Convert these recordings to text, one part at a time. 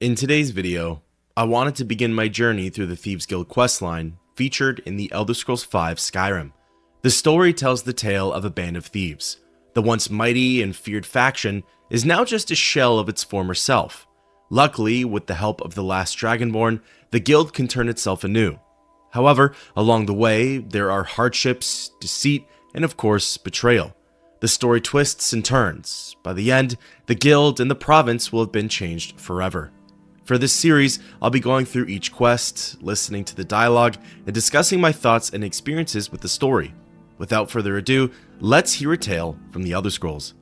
In today's video, I wanted to begin my journey through the Thieves Guild Questline featured in the Elder Scrolls V Skyrim. The story tells the tale of a band of thieves. The once mighty and feared faction is now just a shell of its former self. Luckily, with the help of the last Dragonborn, the guild can turn itself anew. However, along the way, there are hardships, deceit, and of course, betrayal. The story twists and turns. By the end, the guild and the province will have been changed forever. For this series, I'll be going through each quest, listening to the dialogue, and discussing my thoughts and experiences with the story. Without further ado, let's hear a tale from the Elder Scrolls.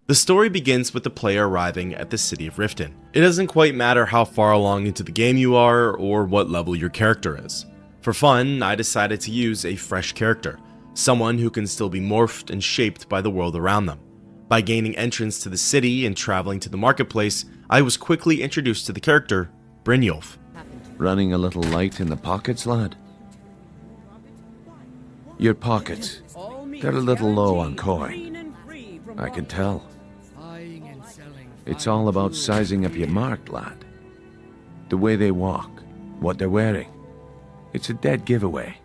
The story begins with the player arriving at the city of Riften. It doesn't quite matter how far along into the game you are or what level your character is. For fun, I decided to use a fresh character. Someone who can still be morphed and shaped by the world around them. By gaining entrance to the city and traveling to the marketplace, I was quickly introduced to the character, Brynjolf. Running a little light in the pockets, lad? Your pockets, they're a little low on coin. I can tell. It's all about sizing up your mark, lad. The way they walk, what they're wearing. It's a dead giveaway.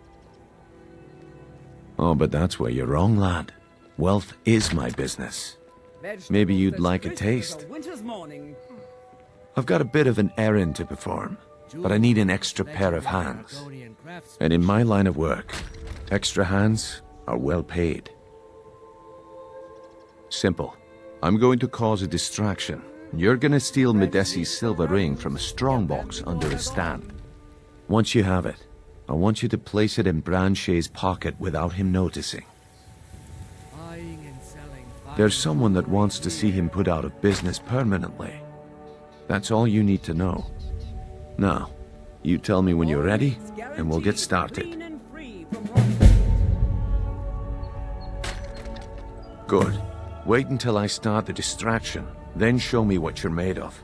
Oh, but that's where you're wrong, lad. Wealth is my business. Maybe you'd like a taste. I've got a bit of an errand to perform, but I need an extra pair of hands. And in my line of work, extra hands are well paid. Simple. I'm going to cause a distraction. You're going to steal Medesi's silver ring from a strongbox under his stand. Once you have it, I want you to place it in Brynjolf's pocket without him noticing. There's someone that wants to see him put out of business permanently. That's all you need to know. Now, you tell me when you're ready, and we'll get started. Good. Wait until I start the distraction, then show me what you're made of.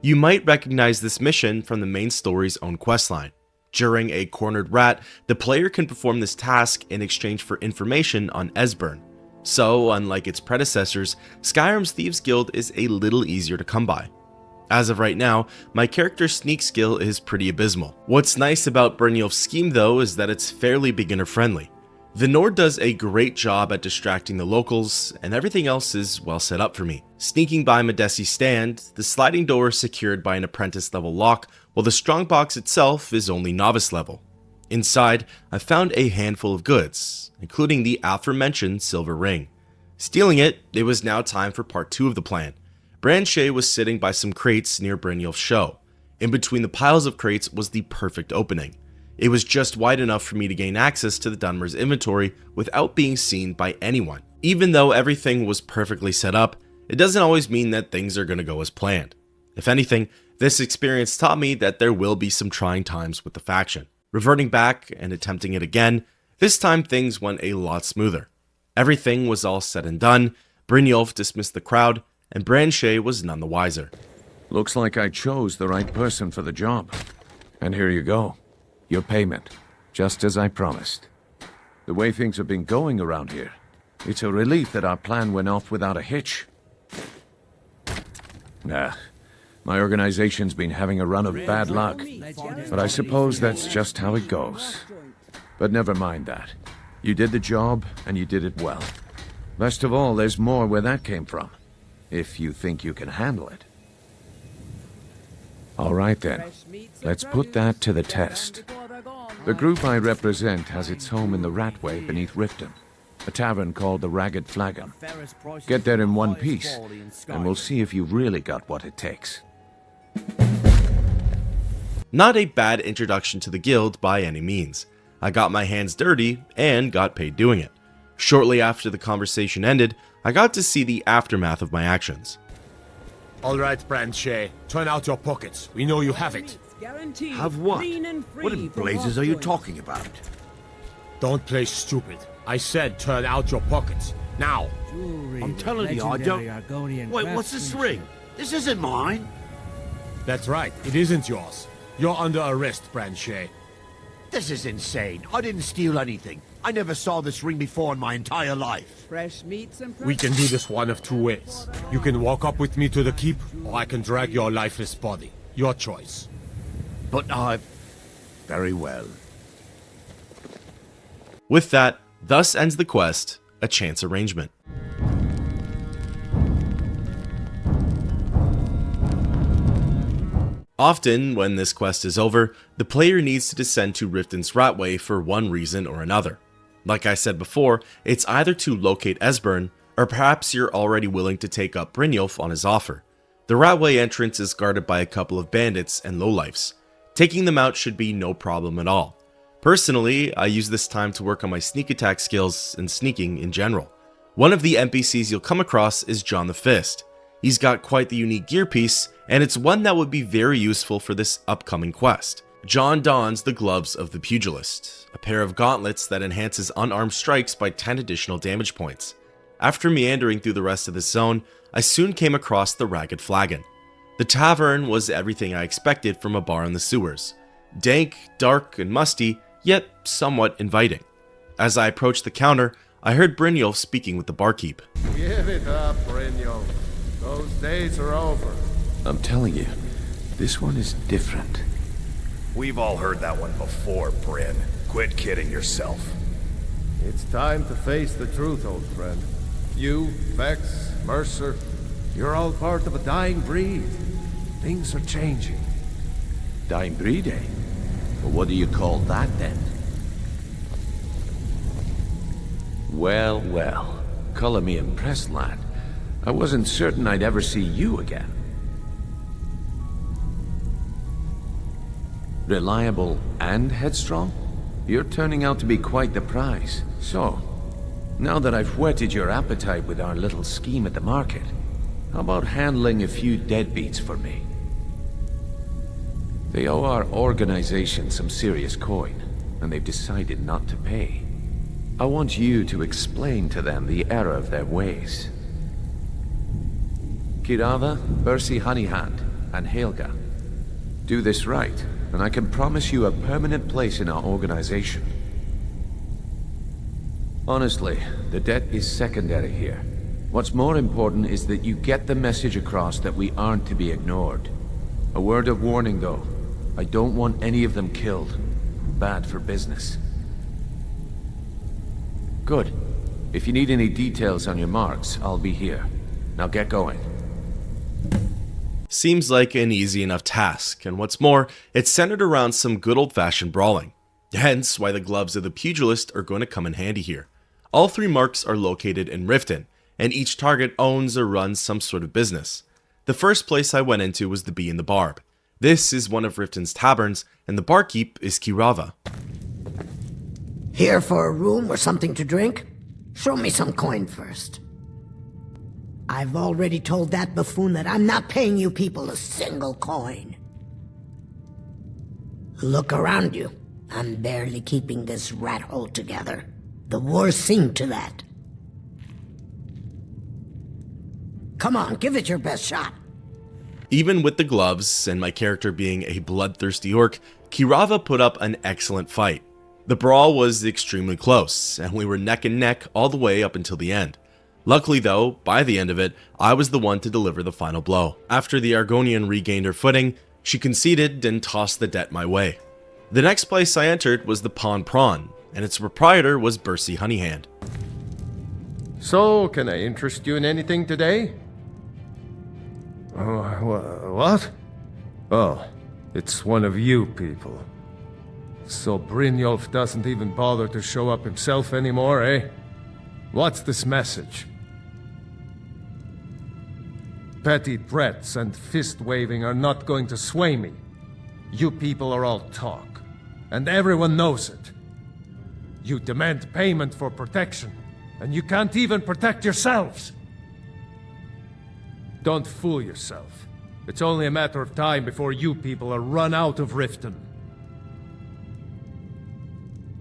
You might recognize this mission from the main story's own questline. During a cornered rat, the player can perform this task in exchange for information on Esbern. So, unlike its predecessors, Skyrim's Thieves Guild is a little easier to come by. As of right now, my character's sneak skill is pretty abysmal. What's nice about Brynjolf's scheme though is that it's fairly beginner friendly. The Nord does a great job at distracting the locals, and everything else is well set up for me. Sneaking by Medesi's stand, the sliding door is secured by an apprentice level lock, while the strongbox itself is only novice level. Inside, I found a handful of goods, including the aforementioned silver ring. Stealing it, it was now time for part 2 of the plan. Brynjolf was sitting by some crates near Brynjolf's show. In between the piles of crates was the perfect opening. It was just wide enough for me to gain access to the Dunmer's inventory without being seen by anyone. Even though everything was perfectly set up, it doesn't always mean that things are going to go as planned. If anything, this experience taught me that there will be some trying times with the faction. Reverting back and attempting it again, this time things went a lot smoother. Everything was all said and done, Brynjolf dismissed the crowd, and Brynjolf was none the wiser. Looks like I chose the right person for the job. And here you go. Your payment, just as I promised. The way things have been going around here, it's a relief that our plan went off without a hitch. Nah, my organization's been having a run of bad luck, but I suppose that's just how it goes. But never mind that. You did the job, and you did it well. Best of all, there's more where that came from, if you think you can handle it. All right then, let's put that to the test. The group I represent has its home in the Ratway beneath Riften, a tavern called the Ragged Flagon. Get there in one piece, and we'll see if you've really got what it takes. Not a bad introduction to the guild by any means. I got my hands dirty and got paid doing it. Shortly after the conversation ended, I got to see the aftermath of my actions. All right, Brynjolf, turn out your pockets. We know you have it. Have what? What in blazes are you talking about? Don't play stupid. I said turn out your pockets. Now. I'm telling you, I don't... Wait, what's this ring? This isn't mine. That's right, it isn't yours. You're under arrest, Brynjolf. This is insane. I didn't steal anything. I never saw this ring before in my entire life. Fresh meats and We can do this one of two ways. You can walk up with me to the keep, or I can drag your lifeless body. Your choice. But very well. With that, thus ends the quest, A Chance Arrangement. Often, when this quest is over, the player needs to descend to Riften's Ratway for one reason or another. Like I said before, it's either to locate Esbern, or perhaps you're already willing to take up Brynjolf on his offer. The Ratway entrance is guarded by a couple of bandits and lowlifes. Taking them out should be no problem at all. Personally, I use this time to work on my sneak attack skills and sneaking in general. One of the NPCs you'll come across is John the Fist. He's got quite the unique gear piece, and it's one that would be very useful for this upcoming quest. John dons the Gloves of the Pugilist, a pair of gauntlets that enhances unarmed strikes by 10 additional damage points. After meandering through the rest of the zone, I soon came across the Ragged Flagon. The tavern was everything I expected from a bar in the sewers. Dank, dark, and musty, yet somewhat inviting. As I approached the counter, I heard Brynjolf speaking with the barkeep. Give it up, Brynjolf. Those days are over. I'm telling you, this one is different. We've all heard that one before, Bryn. Quit kidding yourself. It's time to face the truth, old friend. You, Vex, Mercer, you're all part of a dying breed. Things are changing. Dying breed, eh? Well, what do you call that, then? Well, well. Color me impressed, lad. I wasn't certain I'd ever see you again. Reliable and headstrong? You're turning out to be quite the prize. So, now that I've whetted your appetite with our little scheme at the market, how about handling a few deadbeats for me? They owe our organization some serious coin, and they've decided not to pay. I want you to explain to them the error of their ways. Kirava, Bersi Honeyhand, and Helga. Do this right, and I can promise you a permanent place in our organization. Honestly, the debt is secondary here. What's more important is that you get the message across that we aren't to be ignored. A word of warning, though. I don't want any of them killed. Bad for business. Good. If you need any details on your marks, I'll be here. Now get going. Seems like an easy enough task, and what's more, it's centered around some good old-fashioned brawling. Hence why the Gloves of the Pugilist are going to come in handy here. All three marks are located in Riften, and each target owns or runs some sort of business. The first place I went into was the Bee and the Barb. This is one of Riften's taverns, and the barkeep is Kirava. Here for a room or something to drink? Show me some coin first. I've already told that buffoon that I'm not paying you people a single coin. Look around you. I'm barely keeping this rat hole together. The war's seen to that. Come on, give it your best shot. Even with the gloves, and my character being a bloodthirsty orc, Kirava put up an excellent fight. The brawl was extremely close, and we were neck and neck all the way up until the end. Luckily though, by the end of it, I was the one to deliver the final blow. After the Argonian regained her footing, she conceded and tossed the debt my way. The next place I entered was the Pawn Prawn, and its proprietor was Bersi Honeyhand. So, can I interest you in anything today? What? Oh, it's one of you people. So Brynjolf doesn't even bother to show up himself anymore, eh? What's this message? Petty threats and fist-waving are not going to sway me. You people are all talk, and everyone knows it. You demand payment for protection, and you can't even protect yourselves. Don't fool yourself. It's only a matter of time before you people are run out of Riften.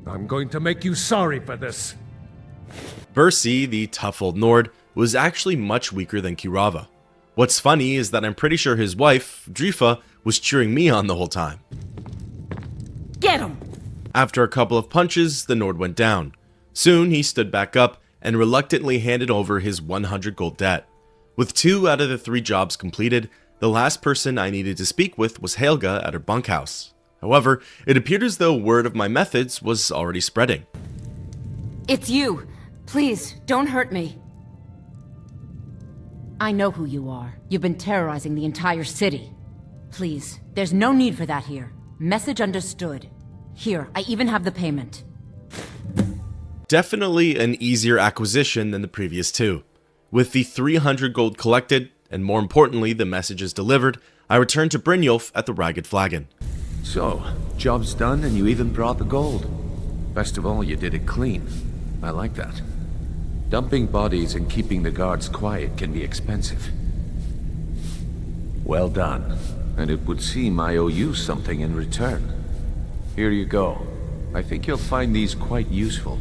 I'm going to make you sorry for this. Bersi, the tough old Nord, was actually much weaker than Kirava. What's funny is that I'm pretty sure his wife, Drifa, was cheering me on the whole time. Get him! After a couple of punches, the Nord went down. Soon he stood back up and reluctantly handed over his 100 gold debt. With 2 out of the 3 jobs completed, the last person I needed to speak with was Helga at her bunkhouse. However, it appeared as though word of my methods was already spreading. It's you. Please, don't hurt me. I know who you are. You've been terrorizing the entire city. Please, there's no need for that here. Message understood. Here, I even have the payment. Definitely an easier acquisition than the previous 2. With the 300 gold collected, and more importantly the messages delivered, I returned to Brynjolf at the Ragged Flagon. So, job's done and you even brought the gold. Best of all, you did it clean. I like that. Dumping bodies and keeping the guards quiet can be expensive. Well done. And it would seem I owe you something in return. Here you go. I think you'll find these quite useful.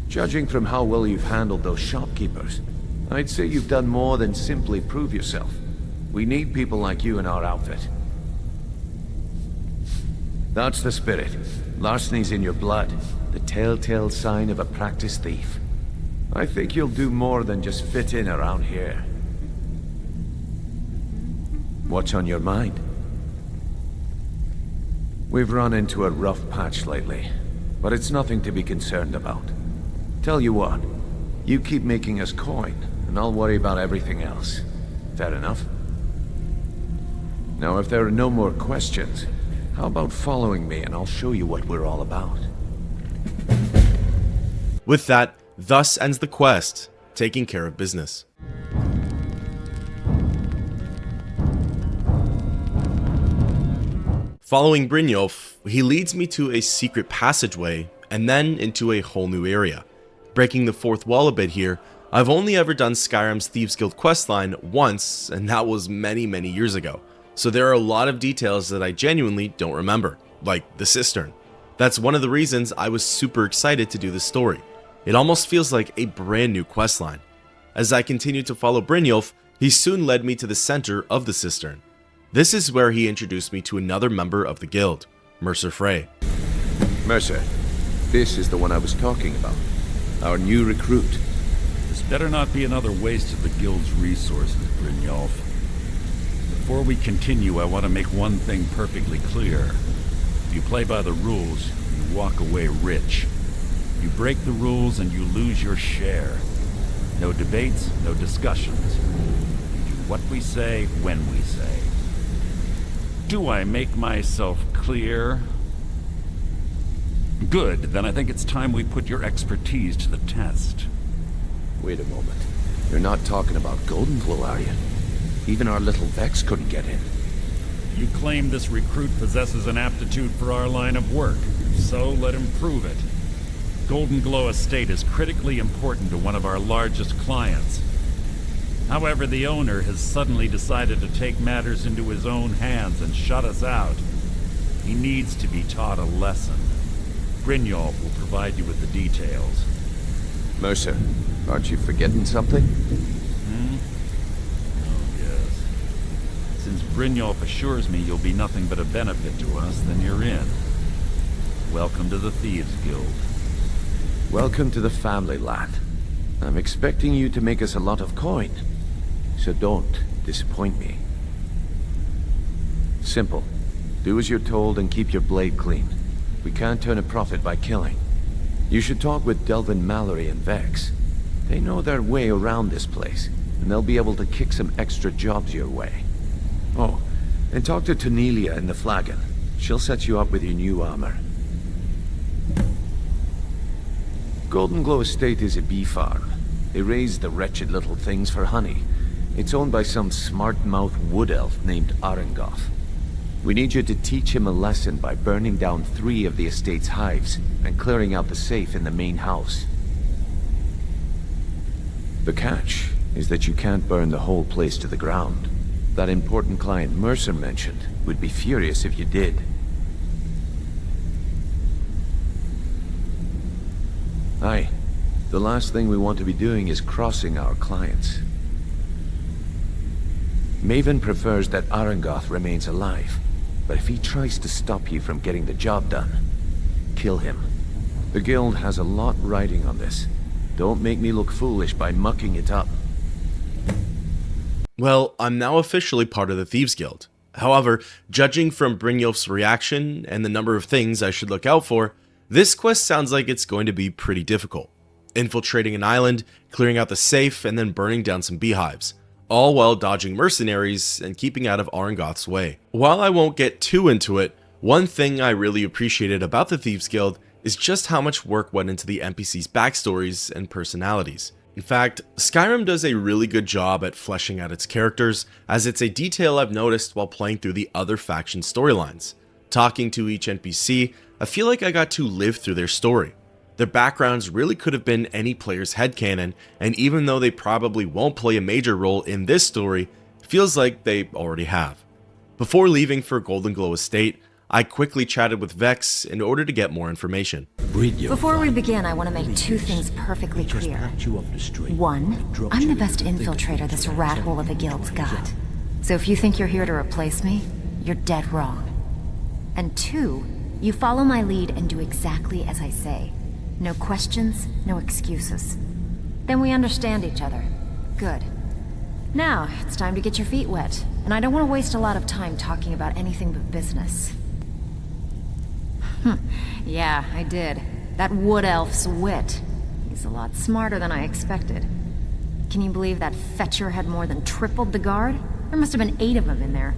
Judging from how well you've handled those shopkeepers, I'd say you've done more than simply prove yourself. We need people like you in our outfit. That's the spirit. Larceny's in your blood. The telltale sign of a practiced thief. I think you'll do more than just fit in around here. What's on your mind? We've run into a rough patch lately, but it's nothing to be concerned about. Tell you what, you keep making us coin, and I'll worry about everything else. Fair enough? Now, if there are no more questions, how about following me and I'll show you what we're all about? With that, thus ends the quest, taking care of business. Following Brynjolf, he leads me to a secret passageway and then into a whole new area. Breaking the fourth wall a bit here, I've only ever done Skyrim's Thieves Guild Questline once, and that was many years ago. So there are a lot of details that I genuinely don't remember, like the cistern. That's one of the reasons I was super excited to do this story. It almost feels like a brand new questline. As I continued to follow Brynjolf, he soon led me to the center of the cistern. This is where he introduced me to another member of the guild, Mercer Frey. Mercer, this is the one I was talking about. Our new recruit. This better not be another waste of the guild's resources, Brynjolf. Before we continue, I want to make one thing perfectly clear. If you play by the rules, you walk away rich. You break the rules and you lose your share. No debates, no discussions. We do what we say, when we say. Do I make myself clear? Good, then I think it's time we put your expertise to the test. Wait a moment. You're not talking about Goldenglow, are you? Even our little Vex couldn't get in. You claim this recruit possesses an aptitude for our line of work, so let him prove it. Goldenglow Estate is critically important to one of our largest clients. However, the owner has suddenly decided to take matters into his own hands and shut us out. He needs to be taught a lesson. Brynjolf will provide you with the details. Mercer, aren't you forgetting something? Oh, yes. Since Brynjolf assures me you'll be nothing but a benefit to us, then you're in. Welcome to the Thieves Guild. Welcome to the family, lad. I'm expecting you to make us a lot of coin. So don't disappoint me. Simple. Do as you're told and keep your blade clean. We can't turn a profit by killing. You should talk with Delvin Mallory and Vex. They know their way around this place, and they'll be able to kick some extra jobs your way. Oh, and talk to Tonilia in the Flagon. She'll set you up with your new armor. Goldenglow Estate is a bee farm. They raise the wretched little things for honey. It's owned by some smart-mouthed wood elf named Arengoth. We need you to teach him a lesson by burning down 3 of the estate's hives and clearing out the safe in the main house. The catch is that you can't burn the whole place to the ground. That important client Mercer mentioned would be furious if you did. Aye. The last thing we want to be doing is crossing our clients. Maven prefers that Arengoth remains alive, but if he tries to stop you from getting the job done, kill him. The guild has a lot riding on this. Don't make me look foolish by mucking it up. Well, I'm now officially part of the Thieves Guild. However, judging from Brynjolf's reaction and the number of things I should look out for, this quest sounds like it's going to be pretty difficult. Infiltrating an island, clearing out the safe, and then burning down some beehives, all while dodging mercenaries and keeping out of Arangoth's way. While I won't get too into it, one thing I really appreciated about the Thieves Guild is just how much work went into the NPCs' backstories and personalities. In fact, Skyrim does a really good job at fleshing out its characters, as it's a detail I've noticed while playing through the other faction storylines. Talking to each NPC, I feel like I got to live through their story. Their backgrounds really could have been any player's headcanon, and even though they probably won't play a major role in this story, it feels like they already have. Before leaving for Golden Glow Estate, I quickly chatted with Vex in order to get more information. Before we begin, I want to make two things perfectly clear. One, I'm the best infiltrator this rat hole of a guild's got. So if you think you're here to replace me, you're dead wrong. And two, you follow my lead and do exactly as I say. No questions, no excuses. Then we understand each other. Good. Now, it's time to get your feet wet, and I don't want to waste a lot of time talking about anything but business. Yeah, I did. That wood elf's wit. He's a lot smarter than I expected. Can you believe that fetcher had more than tripled the guard? There must have been 8 of them in there.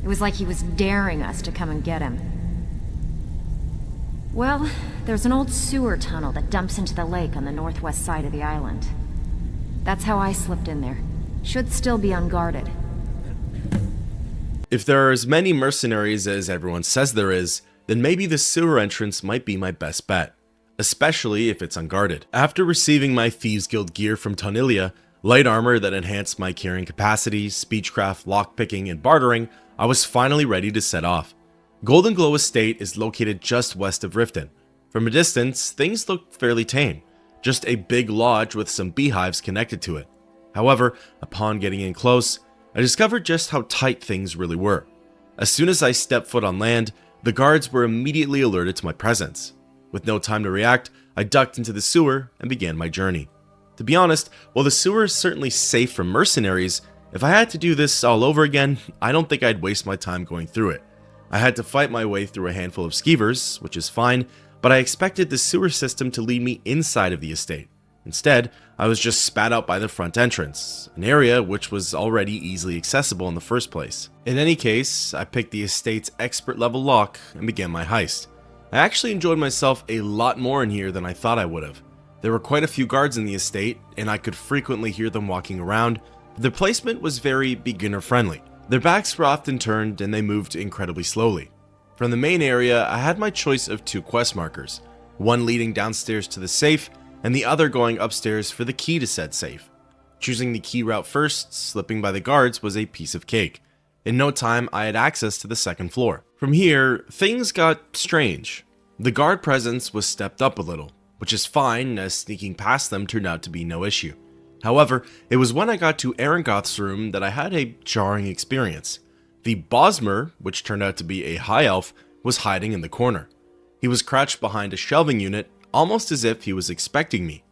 It was like he was daring us to come and get him. Well, there's an old sewer tunnel that dumps into the lake on the northwest side of the island. That's how I slipped in there. Should still be unguarded. If there are as many mercenaries as everyone says there is, then maybe the sewer entrance might be my best bet, especially if it's unguarded. After receiving my Thieves Guild gear from Tonilia, light armor that enhanced my carrying capacity, speechcraft, lockpicking, and bartering, I was finally ready to set off. Golden Glow Estate is located just west of Riften. From a distance, things look fairly tame, just a big lodge with some beehives connected to it. However, upon getting in close, I discovered just how tight things really were. As soon as I stepped foot on land, the guards were immediately alerted to my presence. With no time to react, I ducked into the sewer and began my journey. To be honest, while the sewer is certainly safe from mercenaries, if I had to do this all over again, I don't think I'd waste my time going through it. I had to fight my way through a handful of skeevers, which is fine, but I expected the sewer system to lead me inside of the estate. Instead, I was just spat out by the front entrance, an area which was already easily accessible in the first place. In any case, I picked the estate's expert level lock and began my heist. I actually enjoyed myself a lot more in here than I thought I would have. There were quite a few guards in the estate, and I could frequently hear them walking around, but their placement was very beginner friendly. Their backs were often turned and they moved incredibly slowly. From the main area, I had my choice of 2 quest markers, one leading downstairs to the safe, and the other going upstairs for the key to said safe. Choosing the key route first, slipping by the guards, was a piece of cake. In no time, I had access to the second floor. From here, things got strange. The guard presence was stepped up a little, which is fine as sneaking past them turned out to be no issue. However, it was when I got to Arangoth's room that I had a jarring experience. The Bosmer, which turned out to be a high elf, was hiding in the corner. He was crouched behind a shelving unit, almost as if he was expecting me.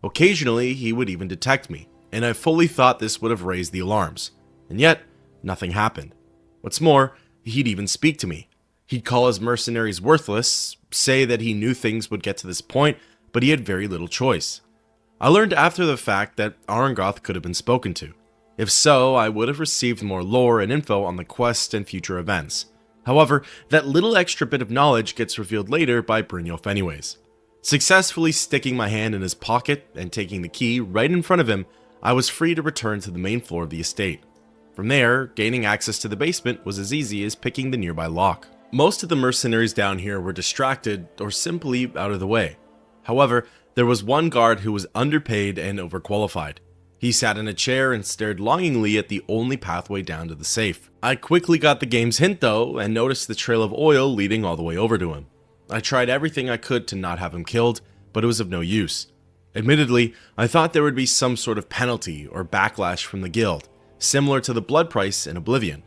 Occasionally, he would even detect me, and I fully thought this would have raised the alarms. And yet, nothing happened. What's more, he'd even speak to me. He'd call his mercenaries worthless, say that he knew things would get to this point, but he had very little choice. I learned after the fact that Arangoth could have been spoken to. If so, I would have received more lore and info on the quest and future events. However, that little extra bit of knowledge gets revealed later by Brynjolf anyways. Successfully sticking my hand in his pocket and taking the key right in front of him, I was free to return to the main floor of the estate. From there, gaining access to the basement was as easy as picking the nearby lock. Most of the mercenaries down here were distracted or simply out of the way. However, there was one guard who was underpaid and overqualified. He sat in a chair and stared longingly at the only pathway down to the safe. I quickly got the game's hint though, and noticed the trail of oil leading all the way over to him. I tried everything I could to not have him killed, but it was of no use. Admittedly, I thought there would be some sort of penalty or backlash from the guild, similar to the blood price in Oblivion.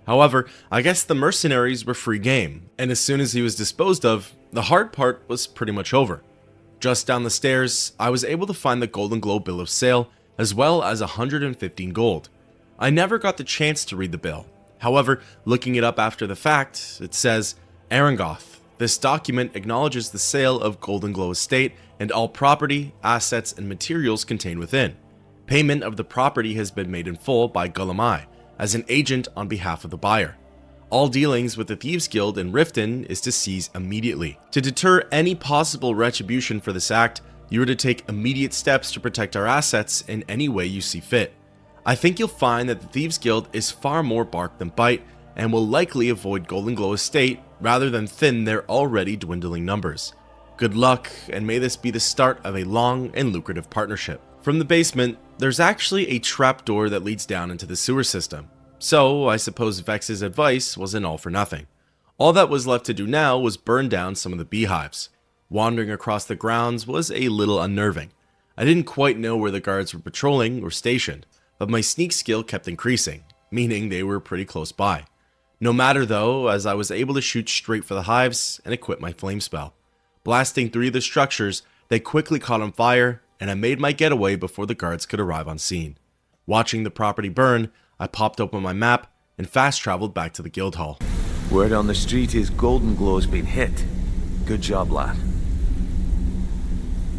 However, I guess the mercenaries were free game, and as soon as he was disposed of, the hard part was pretty much over. Just down the stairs, I was able to find the Golden Glow bill of sale, as well as 115 gold. I never got the chance to read the bill. However, looking it up after the fact, it says, Arangoth. This document acknowledges the sale of Golden Glow estate and all property, assets, and materials contained within. Payment of the property has been made in full by Gulamai, as an agent on behalf of the buyer. All dealings with the Thieves Guild in Riften is to seize immediately. To deter any possible retribution for this act, you are to take immediate steps to protect our assets in any way you see fit. I think you'll find that the Thieves Guild is far more bark than bite, and will likely avoid Golden Glow estate rather than thin their already dwindling numbers. Good luck, and may this be the start of a long and lucrative partnership. From the basement, there's actually a trapdoor that leads down into the sewer system. So, I suppose Vex's advice wasn't all for nothing. All that was left to do now was burn down some of the beehives. Wandering across the grounds was a little unnerving. I didn't quite know where the guards were patrolling or stationed, but my sneak skill kept increasing, meaning they were pretty close by. No matter though, as I was able to shoot straight for the hives and equip my flame spell. Blasting 3 of the structures, they quickly caught on fire, and I made my getaway before the guards could arrive on scene. Watching the property burn, I popped open my map and fast traveled back to the guild hall. Word on the street is Golden Glow's been hit. Good job, lad.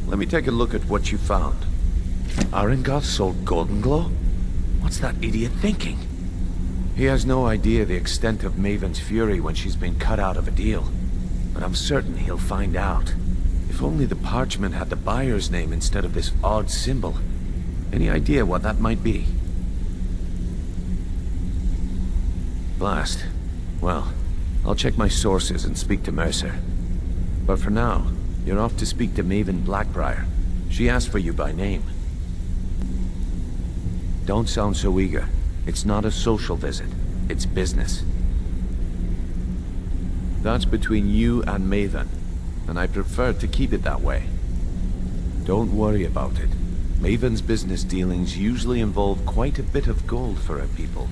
Let me take a look at what you found. Arangoth sold Golden Glow? What's that idiot thinking? He has no idea the extent of Maven's fury when she's been cut out of a deal. But I'm certain he'll find out. If only the parchment had the buyer's name instead of this odd symbol. Any idea what that might be? Blast. Well, I'll check my sources and speak to Mercer. But for now, you're off to speak to Maven Blackbriar. She asked for you by name. Don't sound so eager. It's not a social visit. It's business. That's between you and Maven, and I prefer to keep it that way. Don't worry about it. Maven's business dealings usually involve quite a bit of gold for her people.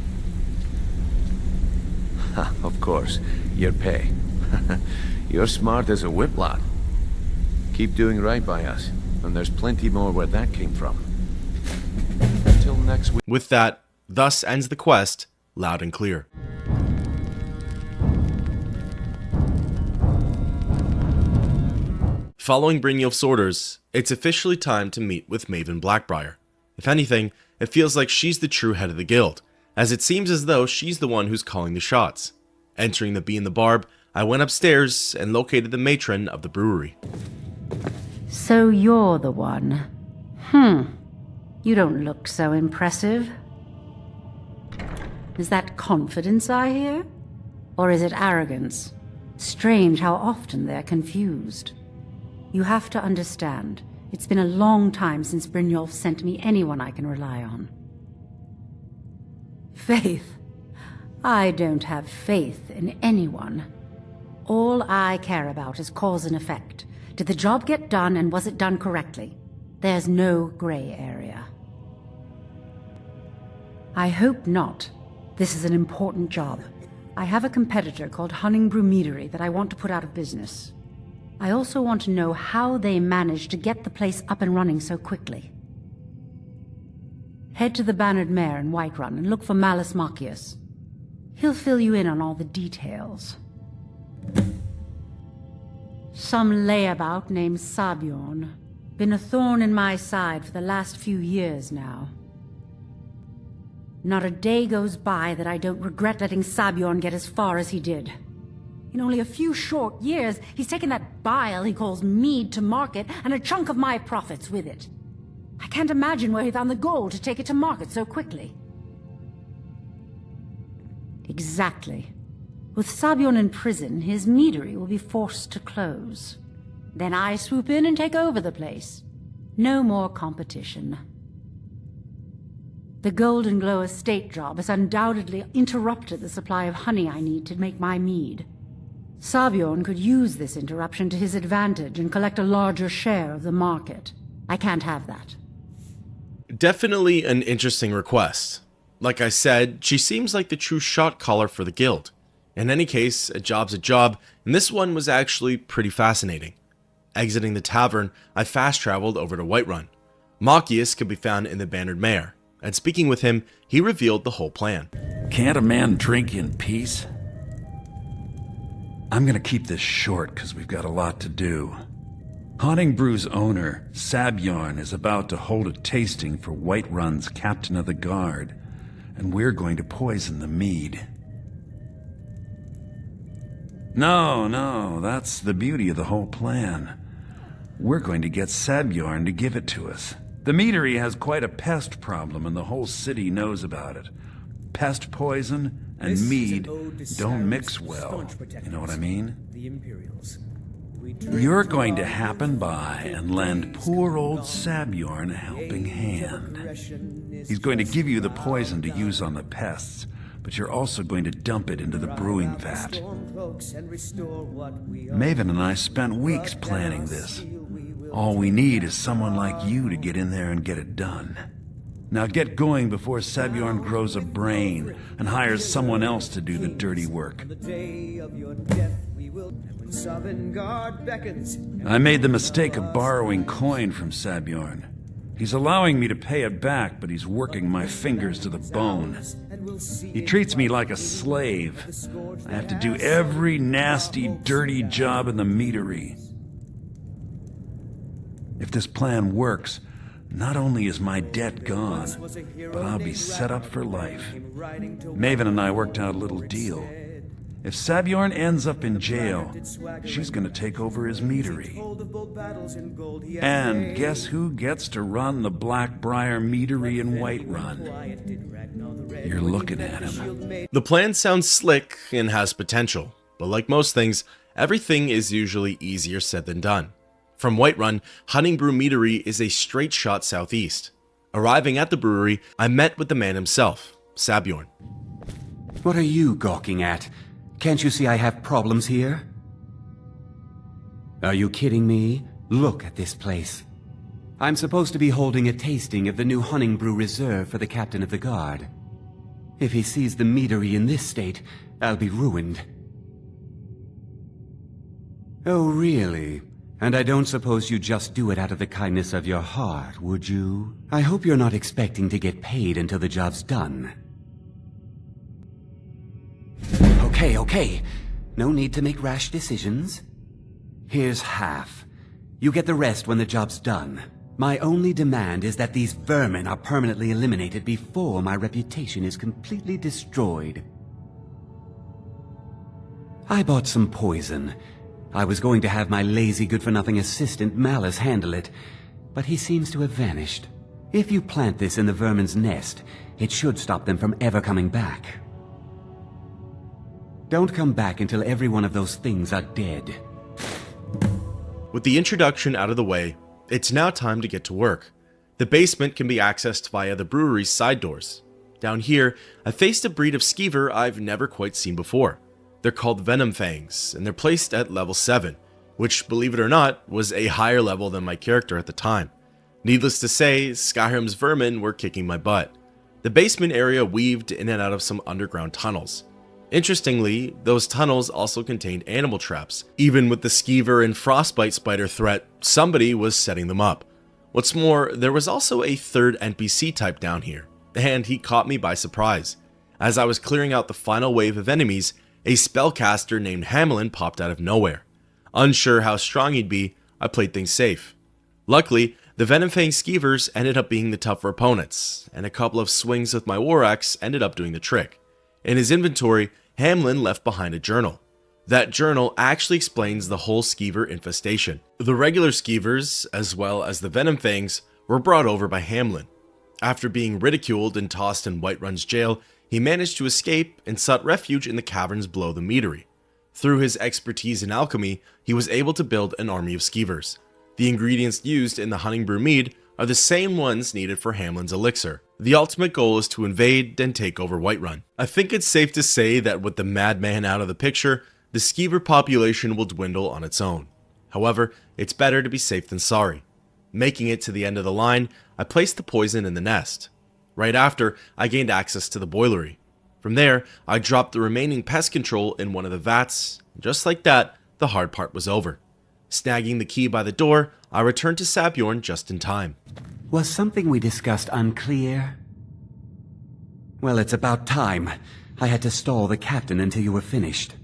Ha, of course, your pay. You're smart as a whip, lad. Keep doing right by us, and there's plenty more where that came from. Until next week. With that, thus ends the quest, loud and clear. Following Brynjolf's orders, it's officially time to meet with Maven Blackbriar. If anything, it feels like she's the true head of the guild, as it seems as though she's the one who's calling the shots. Entering the Bee and the Barb, I went upstairs and located the matron of the brewery. So you're the one. You don't look so impressive. Is that confidence I hear? Or is it arrogance? Strange how often they're confused. You have to understand, it's been a long time since Brynjolf sent me anyone I can rely on. Faith? I don't have faith in anyone. All I care about is cause and effect. Did the job get done, and was it done correctly? There's no gray area. I hope not. This is an important job. I have a competitor called Hunningbrew Meadery that I want to put out of business. I also want to know how they managed to get the place up and running so quickly. Head to the Bannered Mare in Whiterun and look for Malus Macius. He'll fill you in on all the details. Some layabout named Sabjorn. Been a thorn in my side for the last few years now. Not a day goes by that I don't regret letting Sabjorn get as far as he did. In only a few short years, he's taken that bile he calls mead to market, and a chunk of my profits with it. I can't imagine where he found the gold to take it to market so quickly. Exactly. With Sabjorn in prison, his meadery will be forced to close. Then I swoop in and take over the place. No more competition. The Golden Glow estate job has undoubtedly interrupted the supply of honey I need to make my mead. Sabjorn could use this interruption to his advantage and collect a larger share of the market. I can't have that. Definitely an interesting request. Like I said, she seems like the true shot caller for the guild. In any case, a job's a job, and this one was actually pretty fascinating. Exiting the tavern, I fast-traveled over to Whiterun. Machias could be found in the Bannered Mare, and speaking with him, he revealed the whole plan. Can't a man drink in peace? I'm gonna keep this short because we've got a lot to do. Haunting Brew's owner, Sabjorn, is about to hold a tasting for Whiterun's Captain of the Guard, and we're going to poison the mead. No, that's the beauty of the whole plan. We're going to get Sabjorn to give it to us. The meadery has quite a pest problem, and the whole city knows about it. Pest poison and mead don't mix well. You know what I mean? You're going to happen by and lend poor old Sabjorn a helping hand. He's going to give you the poison to use on the pests, but you're also going to dump it into the brewing vat. Maven and I spent weeks planning this. All we need is someone like you to get in there and get it done. Now get going before Sabjorn grows a brain and hires someone else to do the dirty work. I made the mistake of borrowing coin from Sabjorn. He's allowing me to pay it back, but he's working my fingers to the bone. He treats me like a slave. I have to do every nasty, dirty job in the meadery. If this plan works, not only is my debt gone, but I'll be set up for life. Maven and I worked out a little deal. If Sabjorn ends up in jail, she's going to take over his meadery. And guess who gets to run the Blackbriar meadery in Whiterun? You're looking at him. The plan sounds slick and has potential, but like most things, everything is usually easier said than done. From Whiterun, Haunting Brew Meadery is a straight shot southeast. Arriving at the brewery, I met with the man himself, Sabjorn. What are you gawking at? Can't you see I have problems here? Are you kidding me? Look at this place. I'm supposed to be holding a tasting of the new Haunting Brew Reserve for the Captain of the Guard. If he sees the meadery in this state, I'll be ruined. Oh, really? And I don't suppose you just do it out of the kindness of your heart, would you? I hope you're not expecting to get paid until the job's done. Okay. No need to make rash decisions. Here's half. You get the rest when the job's done. My only demand is that these vermin are permanently eliminated before my reputation is completely destroyed. I bought some poison. I was going to have my lazy good-for-nothing assistant Malice handle it, but he seems to have vanished. If you plant this in the vermin's nest, it should stop them from ever coming back. Don't come back until every one of those things are dead. With the introduction out of the way, it's now time to get to work. The basement can be accessed via the brewery's side doors. Down here, I faced a breed of skeever I've never quite seen before. They're called Venom Fangs, and they're placed at level 7, which, believe it or not, was a higher level than my character at the time. Needless to say, Skyrim's vermin were kicking my butt. The basement area weaved in and out of some underground tunnels. Interestingly, those tunnels also contained animal traps. Even with the skeever and frostbite spider threat, somebody was setting them up. What's more, there was also a third NPC type down here, and he caught me by surprise. As I was clearing out the final wave of enemies, a spellcaster named Hamelin popped out of nowhere. Unsure how strong he'd be, I played things safe. Luckily, the Venomfang skeevers ended up being the tougher opponents, and a couple of swings with my war axe ended up doing the trick. In his inventory, Hamelin left behind a journal. That journal actually explains the whole skeever infestation. The regular skeevers, as well as the Venomfangs, were brought over by Hamelin. After being ridiculed and tossed in Whiterun's jail, he managed to escape and sought refuge in the caverns below the meadery. Through his expertise in alchemy, he was able to build an army of skeevers. The ingredients used in the Haunting Brew mead are the same ones needed for Hamelin's elixir. The ultimate goal is to invade and take over Whiterun. I think it's safe to say that with the madman out of the picture, the skeever population will dwindle on its own. However, it's better to be safe than sorry. Making it to the end of the line, I placed the poison in the nest. Right after, I gained access to the boilery. From there, I dropped the remaining pest control in one of the vats. Just like that, the hard part was over. Snagging the key by the door, I returned to Sabjorn just in time. Was something we discussed unclear? Well, it's about time. I had to stall the captain until you were finished.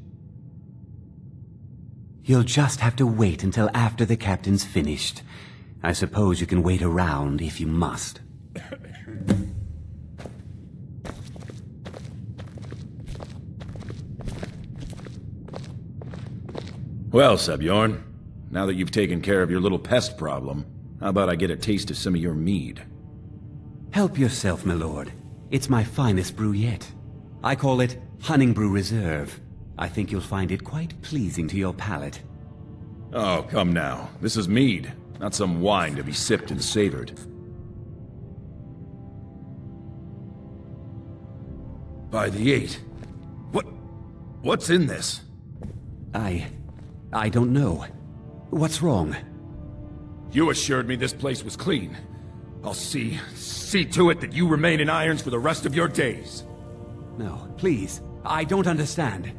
You'll just have to wait until after the captain's finished. I suppose you can wait around if you must. Well, Sabjorn, now that you've taken care of your little pest problem, how about I get a taste of some of your mead? Help yourself, my lord. It's my finest brew yet. I call it Honningbrew Reserve. I think you'll find it quite pleasing to your palate. Oh, come now. This is mead, not some wine to be sipped and savored. By the 8. What's in this? I don't know. What's wrong? You assured me this place was clean. I'll see to it that you remain in irons for the rest of your days. No, please. I don't understand.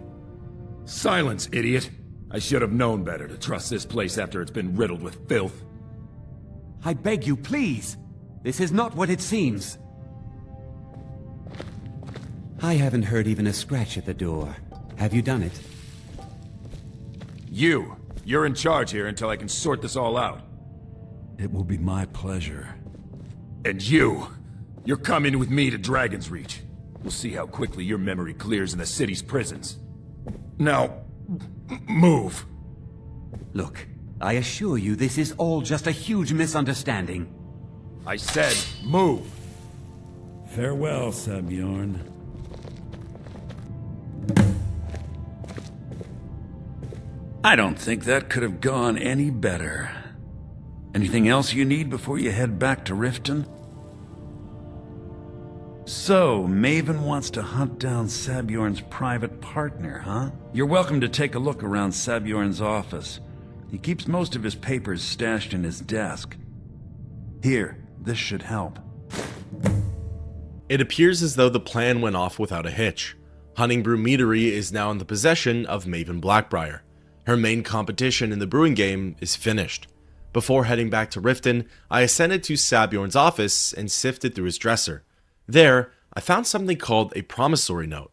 Silence, idiot. I should have known better to trust this place after it's been riddled with filth. I beg you, please. This is not what it seems. I haven't heard even a scratch at the door. Have you done it? You're in charge here until I can sort this all out. It will be my pleasure. And you're coming with me to Dragon's Reach. We'll see how quickly your memory clears in the city's prisons. Now, move. Look, I assure you this is all just a huge misunderstanding. I said, move. Farewell, Sabjorn. I don't think that could have gone any better. Anything else you need before you head back to Riften? So, Maven wants to hunt down Sabjorn's private partner, huh? You're welcome to take a look around Sabjorn's office. He keeps most of his papers stashed in his desk. Here, this should help. It appears as though the plan went off without a hitch. Honningbrew Meadery is now in the possession of Maven Blackbriar. Her main competition in the brewing game is finished. Before heading back to Riften, I ascended to Sabjorn's office and sifted through his dresser. There, I found something called a promissory note.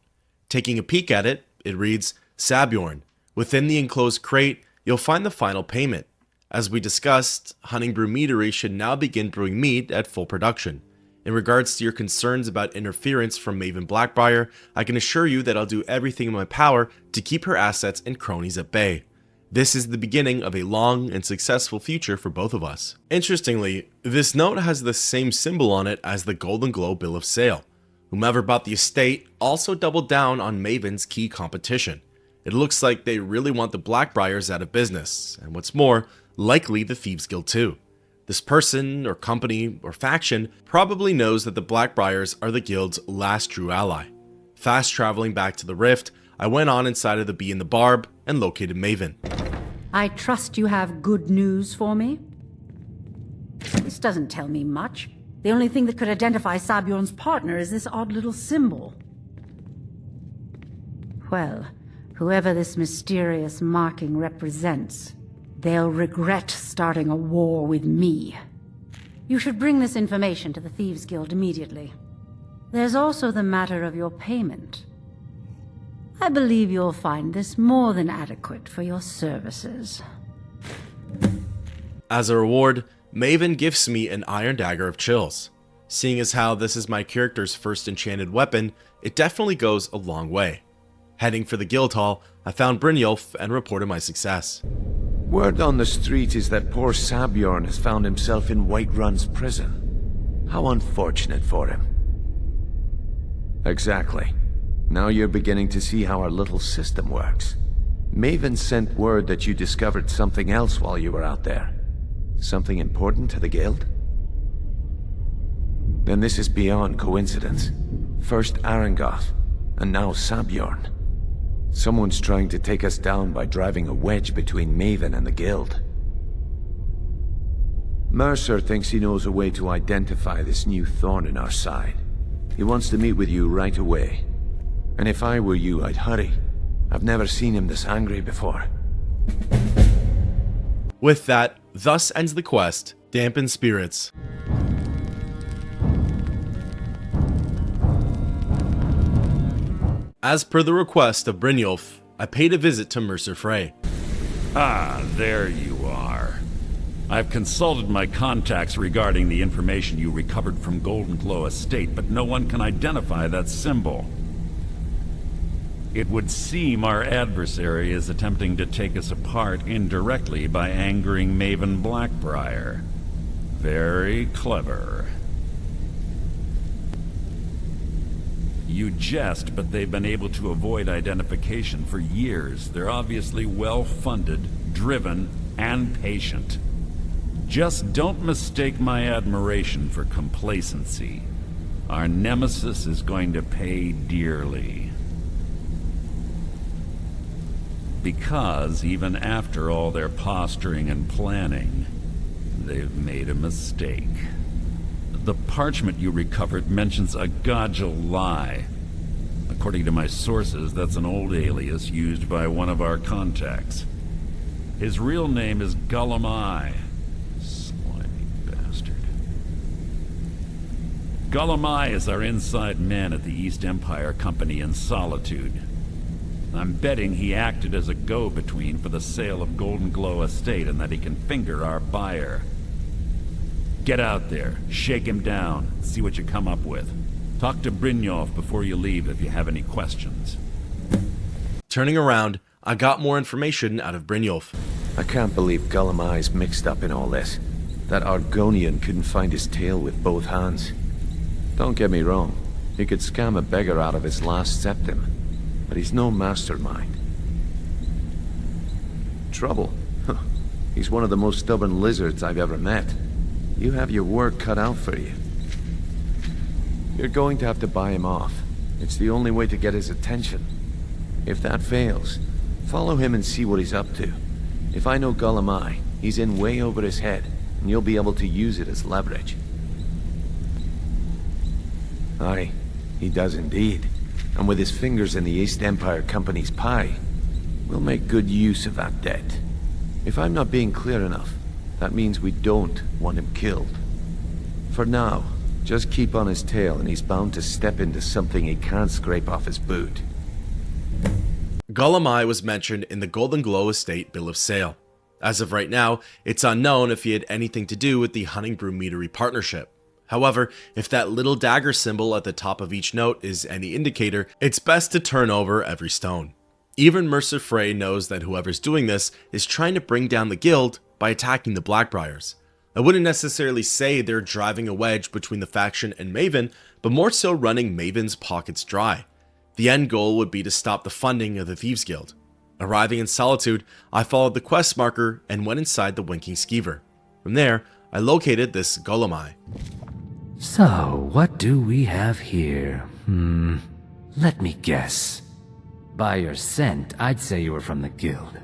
Taking a peek at it, it reads, Sabjorn, within the enclosed crate, you'll find the final payment. As we discussed, Honningbrew Meadery should now begin brewing mead at full production. In regards to your concerns about interference from Maven Blackbriar, I can assure you that I'll do everything in my power to keep her assets and cronies at bay. This is the beginning of a long and successful future for both of us. Interestingly, this note has the same symbol on it as the Golden Glow bill of sale. Whomever bought the estate also doubled down on Maven's key competition. It looks like they really want the Blackbriars out of business, and what's more, likely the Thieves Guild too. This person, or company, or faction probably knows that the Blackbriars are the guild's last true ally. Fast traveling back to the Rift, I went on inside of the Bee and the Barb and located Maven. I trust you have good news for me? This doesn't tell me much. The only thing that could identify Sabjorn's partner is this odd little symbol. Well, whoever this mysterious marking represents, they'll regret starting a war with me. You should bring this information to the Thieves Guild immediately. There's also the matter of your payment. I believe you'll find this more than adequate for your services. As a reward, Maven gifts me an Iron Dagger of Chills. Seeing as how this is my character's first enchanted weapon, it definitely goes a long way. Heading for the guild hall, I found Brynjolf and reported my success. Word on the street is that poor Sabjorn has found himself in Whiterun's prison. How unfortunate for him. Exactly. Now you're beginning to see how our little system works. Maven sent word that you discovered something else while you were out there. Something important to the guild? Then this is beyond coincidence. First Arangoth, and now Sabjorn. Someone's trying to take us down by driving a wedge between Maven and the guild. Mercer thinks he knows a way to identify this new thorn in our side. He wants to meet with you right away. And if I were you, I'd hurry. I've never seen him this angry before. With that, thus ends the quest, Dampened Spirits. As per the request of Brynjolf, I paid a visit to Mercer Frey. Ah, there you are. I've consulted my contacts regarding the information you recovered from Golden Glow Estate, but no one can identify that symbol. It would seem our adversary is attempting to take us apart indirectly by angering Maven Blackbriar. Very clever. You jest, but they've been able to avoid identification for years. They're obviously well-funded, driven, and patient. Just don't mistake my admiration for complacency. Our nemesis is going to pay dearly. Because even after all their posturing and planning, they've made a mistake. The parchment you recovered mentions a Godgel lie. According to my sources, that's an old alias used by one of our contacts. His real name is Gullumai. Slimy bastard. Gullumai is our inside man at the East Empire Company in Solitude. I'm betting he acted as a go-between for the sale of Golden Glow Estate and that he can finger our buyer. Get out there, shake him down, see what you come up with. Talk to Brynjolf before you leave if you have any questions. Turning around, I got more information out of Brynjolf. I can't believe Gullumai's mixed up in all this. That Argonian couldn't find his tail with both hands. Don't get me wrong, he could scam a beggar out of his last septim, but he's no mastermind. Trouble? Huh. He's one of the most stubborn lizards I've ever met. You have your work cut out for you. You're going to have to buy him off. It's the only way to get his attention. If that fails, follow him and see what he's up to. If I know Gullumai, he's in way over his head, and you'll be able to use it as leverage. Aye, he does indeed. And with his fingers in the East Empire Company's pie, we'll make good use of that debt. If I'm not being clear enough, that means we don't want him killed. For now, just keep on his tail and he's bound to step into something he can't scrape off his boot. Gullumai was mentioned in the Golden Glow Estate bill of sale. As of right now, it's unknown if he had anything to do with the Hunting Brew Meadery partnership. However, if that little dagger symbol at the top of each note is any indicator, it's best to turn over every stone. Even Mercer Frey knows that whoever's doing this is trying to bring down the guild by attacking the Blackbriars. I wouldn't necessarily say they're driving a wedge between the faction and Maven, but more so running Maven's pockets dry. The end goal would be to stop the funding of the Thieves Guild. Arriving in Solitude, I followed the quest marker and went inside the Winking Skeever. From there, I located this Gullumai. So, what do we have here? Let me guess. By your scent, I'd say you were from the guild.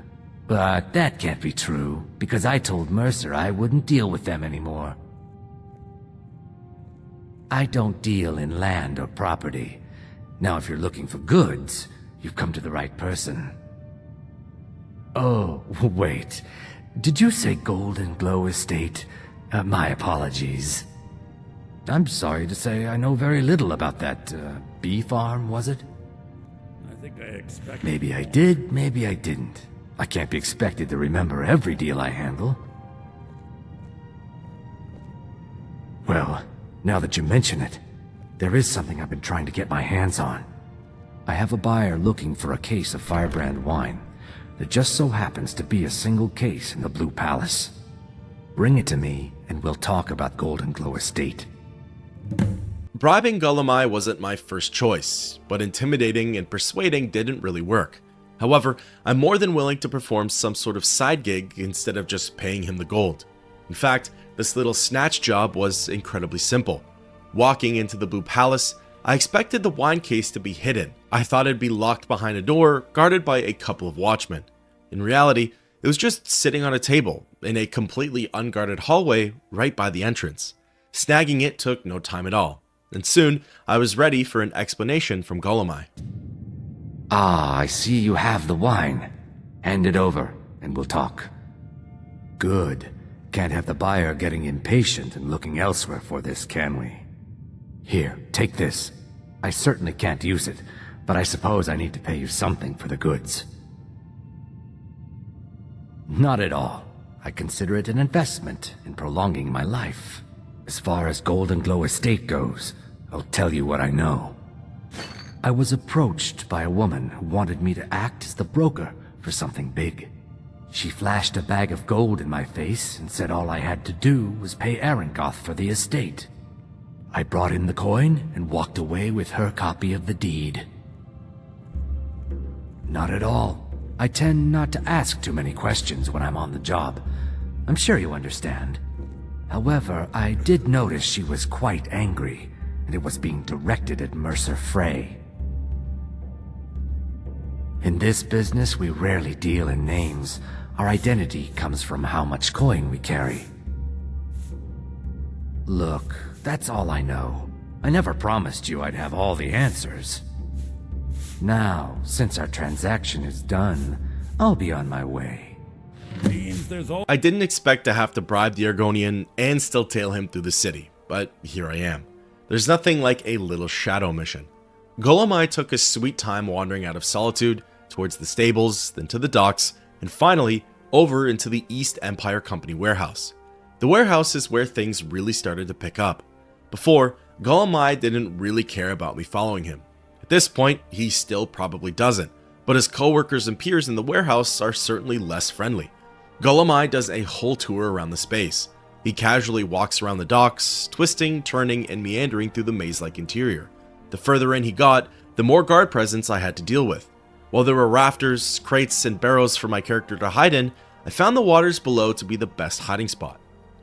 But that can't be true, because I told Mercer I wouldn't deal with them anymore. I don't deal in land or property. Now, if you're looking for goods, you've come to the right person. Oh, wait. Did you say Golden Glow Estate? My apologies. I'm sorry to say I know very little about that, bee farm, was it? I think I expected... Maybe I did, maybe I didn't. I can't be expected to remember every deal I handle. Well, now that you mention it, there is something I've been trying to get my hands on. I have a buyer looking for a case of Firebrand wine that just so happens to be a single case in the Blue Palace. Bring it to me, and we'll talk about Golden Glow Estate. Bribing Gullumai wasn't my first choice, but intimidating and persuading didn't really work. However, I'm more than willing to perform some sort of side gig instead of just paying him the gold. In fact, this little snatch job was incredibly simple. Walking into the Blue Palace, I expected the wine case to be hidden. I thought it'd be locked behind a door, guarded by a couple of watchmen. In reality, it was just sitting on a table, in a completely unguarded hallway right by the entrance. Snagging it took no time at all. and soon I was ready for an explanation from Golemai. Ah, I see you have the wine. Hand it over, and we'll talk. Good. Can't have the buyer getting impatient and looking elsewhere for this, can we? Here, take this. I certainly can't use it, but I suppose I need to pay you something for the goods. Not at all. I consider it an investment in prolonging my life. As far as Golden Glow Estate goes, I'll tell you what I know. I was approached by a woman who wanted me to act as the broker for something big. She flashed a bag of gold in my face and said all I had to do was pay Arangoth for the estate. I brought in the coin and walked away with her copy of the deed. Not at all. I tend not to ask too many questions when I'm on the job. I'm sure you understand. However, I did notice she was quite angry, and it was being directed at Mercer Frey. In this business, we rarely deal in names. Our identity comes from how much coin we carry. Look, that's all I know. I never promised you I'd have all the answers. Now, since our transaction is done, I'll be on my way. I didn't expect to have to bribe the Argonian and still tail him through the city, but here I am. There's nothing like a little shadow mission. Golemai took his sweet time wandering out of Solitude, towards the stables, then to the docks, and finally over into the East Empire Company warehouse. The warehouse is where things really started to pick up. Before, Golemai didn't really care about me following him. At this point, he still probably doesn't, but his co-workers and peers in the warehouse are certainly less friendly. Golemai does a whole tour around the space. He casually walks around the docks, twisting, turning, and meandering through the maze-like interior. The further in he got, the more guard presence I had to deal with. While there were rafters, crates, and barrows for my character to hide in, I found the waters below to be the best hiding spot.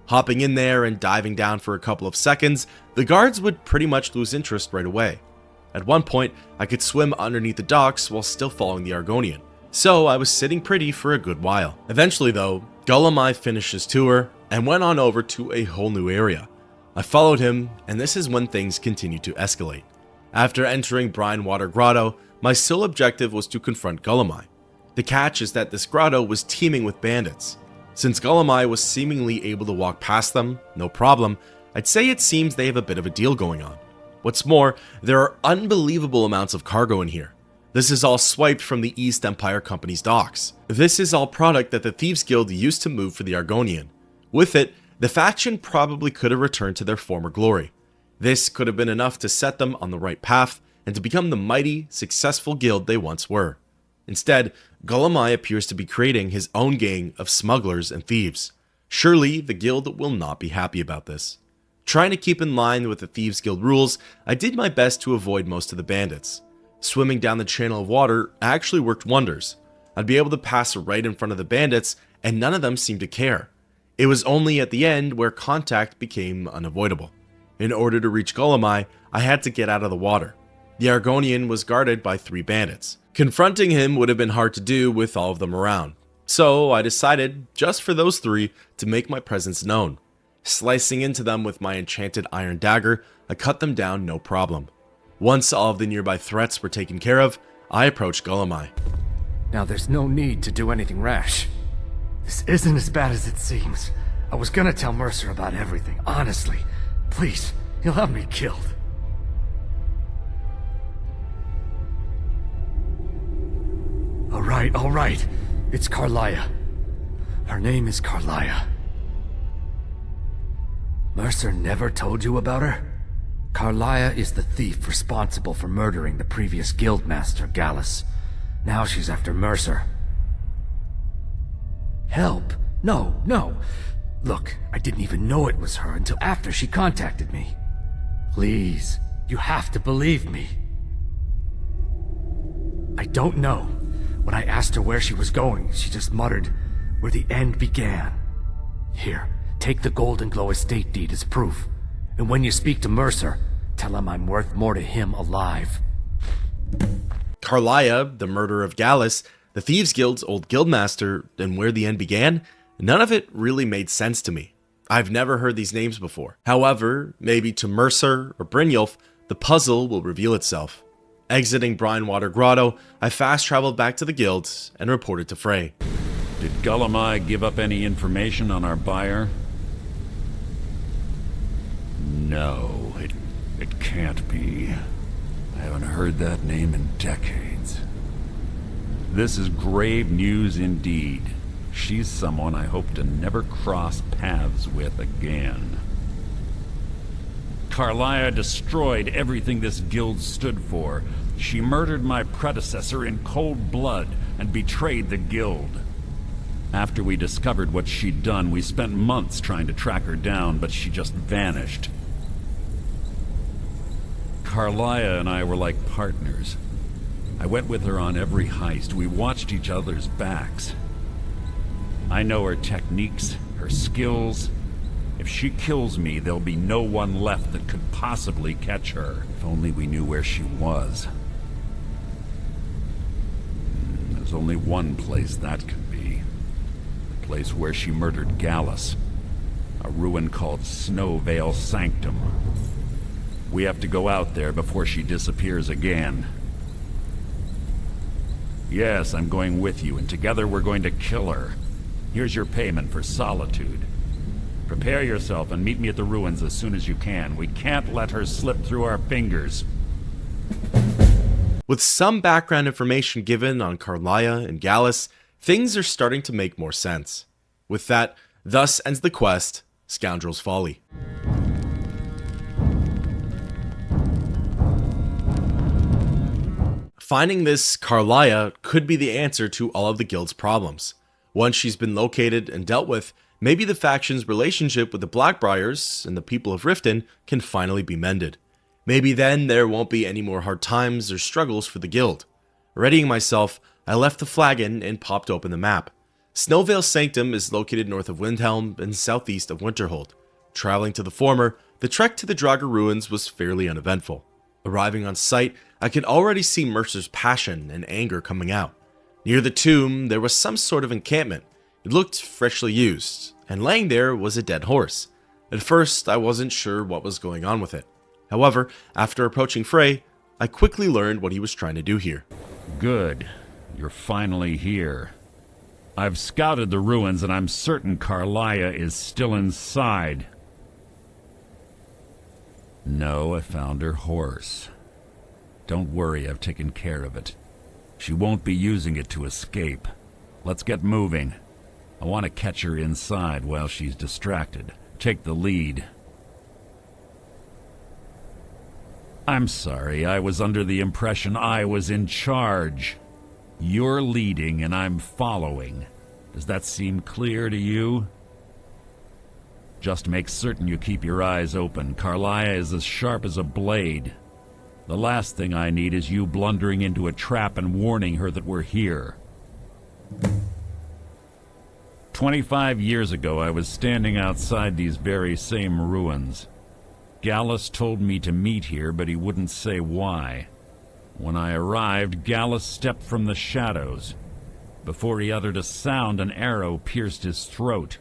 Hopping in there and diving down for a couple of seconds, the guards would pretty much lose interest right away. At one point, I could swim underneath the docks while still following the Argonian, so I was sitting pretty for a good while. Eventually though, Golemai finished his tour and went on over to a whole new area. I followed him, and this is when things continued to escalate. After entering Brinewater Grotto, my sole objective was to confront Golemai. The catch is that this grotto was teeming with bandits. Since Golemai was seemingly able to walk past them, no problem, I'd say it seems they have a bit of a deal going on. What's more, there are unbelievable amounts of cargo in here. This is all swiped from the East Empire Company's docks. This is all product that the Thieves Guild used to move for the Argonian. With it, the faction probably could have returned to their former glory. This could have been enough to set them on the right path and to become the mighty, successful guild they once were. Instead, Golemai appears to be creating his own gang of smugglers and thieves. Surely, the guild will not be happy about this. Trying to keep in line with the Thieves Guild rules, I did my best to avoid most of the bandits. Swimming down the channel of water actually worked wonders. I'd be able to pass right in front of the bandits, and none of them seemed to care. It was only at the end where contact became unavoidable. In order to reach Golemai, I had to get out of the water. The Argonian was guarded by 3 bandits. Confronting him would have been hard to do with all of them around. So I decided, just for those 3, to make my presence known. Slicing into them with my enchanted iron dagger, I cut them down no problem. Once all of the nearby threats were taken care of, I approached Golemai. Now there's no need to do anything rash. This isn't as bad as it seems. I was gonna tell Mercer about everything, honestly. Please, he'll have me killed. All right. It's Carlia. Her name is Carlia. Mercer never told you about her? Carlia is the thief responsible for murdering the previous guildmaster, Gallus. Now she's after Mercer. Help? No. Look, I didn't even know it was her until after she contacted me. Please, you have to believe me. I don't know. When I asked her where she was going, she just muttered, "Where the end began." Here, take the Golden Glow estate deed as proof. And when you speak to Mercer, tell him I'm worth more to him alive. Carlia, the murder of Gallus, the Thieves Guild's old guildmaster, and where the end began, none of it really made sense to me. I've never heard these names before. However, maybe to Mercer or Brynjolf, the puzzle will reveal itself. Exiting Brinewater Grotto, I fast traveled back to the guild and reported to Frey. Did Gullamai give up any information on our buyer? No, it can't be. I haven't heard that name in decades. This is grave news indeed. She's someone I hope to never cross paths with again. Carlia destroyed everything this guild stood for. She murdered my predecessor in cold blood and betrayed the guild. After we discovered what she'd done, we spent months trying to track her down, but she just vanished. Carlia and I were like partners. I went with her on every heist. We watched each other's backs. I know her techniques, her skills. If she kills me, there'll be no one left that could possibly catch her. If only we knew where she was. There's only one place that could be. The place where she murdered Gallus. A ruin called Snowvale Sanctum. We have to go out there before she disappears again. Yes, I'm going with you, and together we're going to kill her. Here's your payment for solitude. Prepare yourself and meet me at the ruins as soon as you can. We can't let her slip through our fingers. With some background information given on Carlia and Gallus, things are starting to make more sense. With that, thus ends the quest, Scoundrel's Folly. Finding this Carlia could be the answer to all of the guild's problems. Once she's been located and dealt with, maybe the faction's relationship with the Blackbriars and the people of Riften can finally be mended. Maybe then there won't be any more hard times or struggles for the guild. Readying myself, I left the flagon and popped open the map. Snowvale Sanctum is located north of Windhelm and southeast of Winterhold. Traveling to the former, the trek to the Draugr ruins was fairly uneventful. Arriving on site, I could already see Mercer's passion and anger coming out. Near the tomb, there was some sort of encampment. It looked freshly used, and laying there was a dead horse. At first, I wasn't sure what was going on with it. However, after approaching Frey, I quickly learned what he was trying to do here. Good. You're finally here. I've scouted the ruins and I'm certain Carlia is still inside. No, I found her horse. Don't worry, I've taken care of it. She won't be using it to escape. Let's get moving. I want to catch her inside while she's distracted. Take the lead. I'm sorry, I was under the impression I was in charge. You're leading and I'm following. Does that seem clear to you? Just make certain you keep your eyes open. Carlia is as sharp as a blade. The last thing I need is you blundering into a trap and warning her that we're here. 25 years ago, I was standing outside these very same ruins. Gallus told me to meet here, but he wouldn't say why. When I arrived, Gallus stepped from the shadows. Before he uttered a sound, an arrow pierced his throat.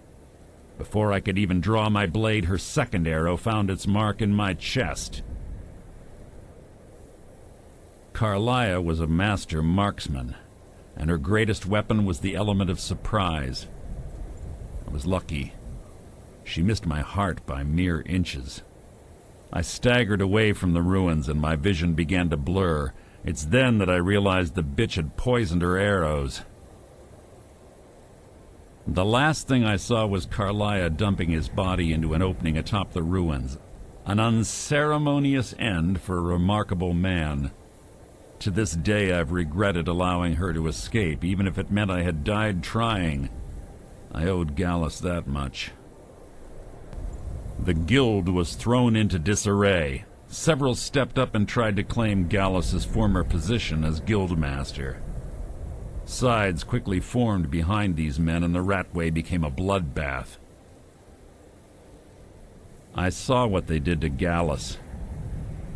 Before I could even draw my blade, her second arrow found its mark in my chest. Carlia was a master marksman, and her greatest weapon was the element of surprise. I was lucky. She missed my heart by mere inches. I staggered away from the ruins and my vision began to blur. It's then that I realized the bitch had poisoned her arrows. The last thing I saw was Carlia dumping his body into an opening atop the ruins. An unceremonious end for a remarkable man. To this day I've regretted allowing her to escape, even if it meant I had died trying. I owed Gallus that much. The guild was thrown into disarray. Several stepped up and tried to claim Gallus's former position as guildmaster. Sides quickly formed behind these men and the Ratway became a bloodbath. I saw what they did to Gallus.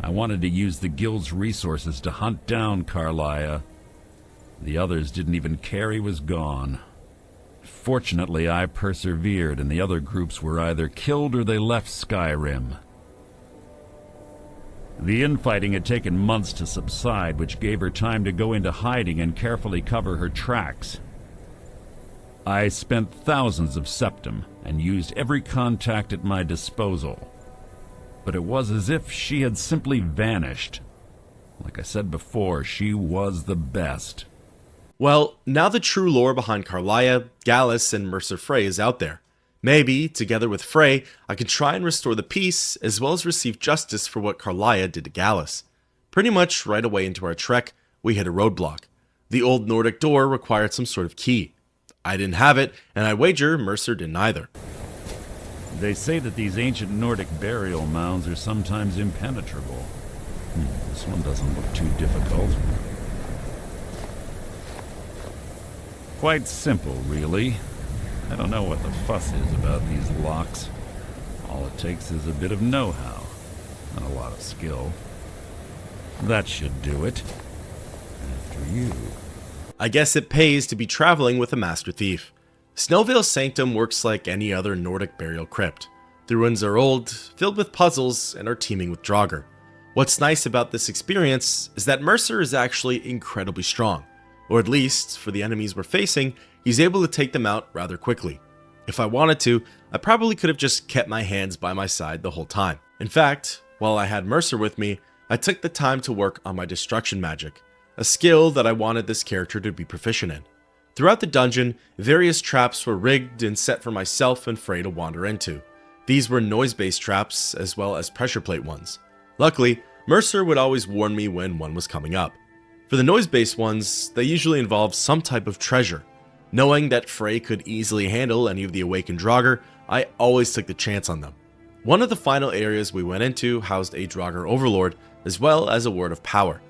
I wanted to use the guild's resources to hunt down Carlia. The others didn't even care he was gone. Fortunately, I persevered, and the other groups were either killed or they left Skyrim. The infighting had taken months to subside, which gave her time to go into hiding and carefully cover her tracks. I spent thousands of septum and used every contact at my disposal. But it was as if she had simply vanished. Like I said before, she was the best. Well, now the true lore behind Karliah, Gallus, and Mercer Frey is out there. Maybe, together with Frey, I can try and restore the peace, as well as receive justice for what Karliah did to Gallus. Pretty much right away into our trek, we hit a roadblock. The old Nordic door required some sort of key. I didn't have it, and I wager Mercer didn't either. They say that these ancient Nordic burial mounds are sometimes impenetrable. This one doesn't look too difficult. Quite simple, really. I don't know what the fuss is about these locks. All it takes is a bit of know-how, and a lot of skill. That should do it. After you. I guess it pays to be traveling with a master thief. Snowvale Sanctum works like any other Nordic burial crypt. The ruins are old, filled with puzzles, and are teeming with Draugr. What's nice about this experience is that Mercer is actually incredibly strong, or at least, for the enemies we're facing, he's able to take them out rather quickly. If I wanted to, I probably could have just kept my hands by my side the whole time. In fact, while I had Mercer with me, I took the time to work on my destruction magic, a skill that I wanted this character to be proficient in. Throughout the dungeon, various traps were rigged and set for myself and Frey to wander into. These were noise-based traps, as well as pressure plate ones. Luckily, Mercer would always warn me when one was coming up. For the noise-based ones, they usually involved some type of treasure. Knowing that Frey could easily handle any of the awakened Draugr, I always took the chance on them. One of the final areas we went into housed a Draugr overlord, as well as a word of power.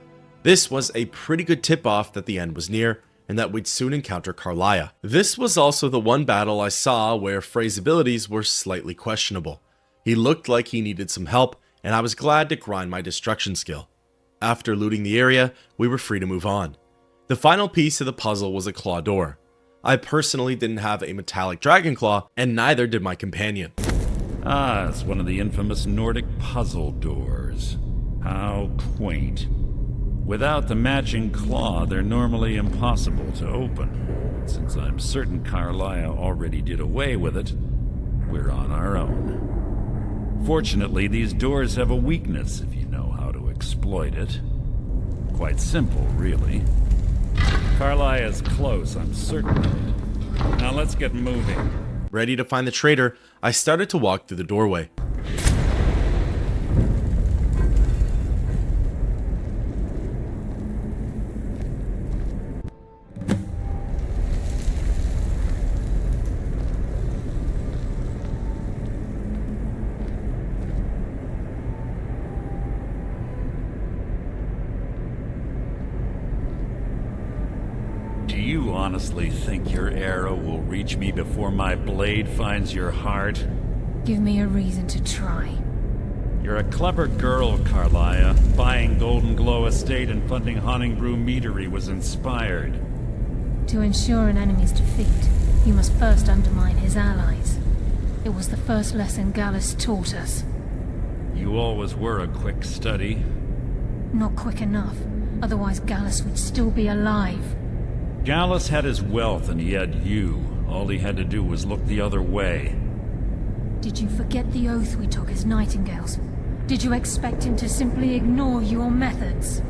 This was a pretty good tip-off that the end was near, and that we'd soon encounter Karliah. This was also the one battle I saw where Frey's abilities were slightly questionable. He looked like he needed some help, and I was glad to grind my destruction skill. After looting the area, we were free to move on. The final piece of the puzzle was a claw door. I personally didn't have a metallic dragon claw, and neither did my companion. Ah, it's one of the infamous Nordic puzzle doors. How quaint. Without the matching claw, they're normally impossible to open. Since I'm certain Karliah already did away with it, we're on our own. Fortunately, these doors have a weakness if you know how to exploit it. Quite simple, really. Karliah is close, I'm certain of it. Now let's get moving. Ready to find the traitor, I started to walk through the doorway. Do you honestly think your arrow will reach me before my blade finds your heart? Give me a reason to try. You're a clever girl, Karliah. Buying Golden Glow Estate and funding Honningbrew Meadery was inspired. To ensure an enemy's defeat, you must first undermine his allies. It was the first lesson Gallus taught us. You always were a quick study. Not quick enough, otherwise Gallus would still be alive. Gallus had his wealth and he had you. All he had to do was look the other way. Did you forget the oath we took as Nightingales? Did you expect him to simply ignore your methods?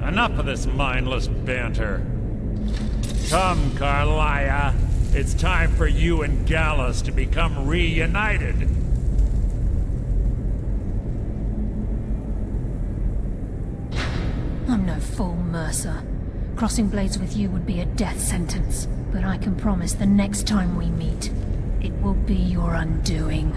Enough of this mindless banter. Come, Karliah. It's time for you and Gallus to become reunited. I'm no fool, Mercer. Crossing blades with you would be a death sentence, but I can promise the next time we meet, it will be your undoing.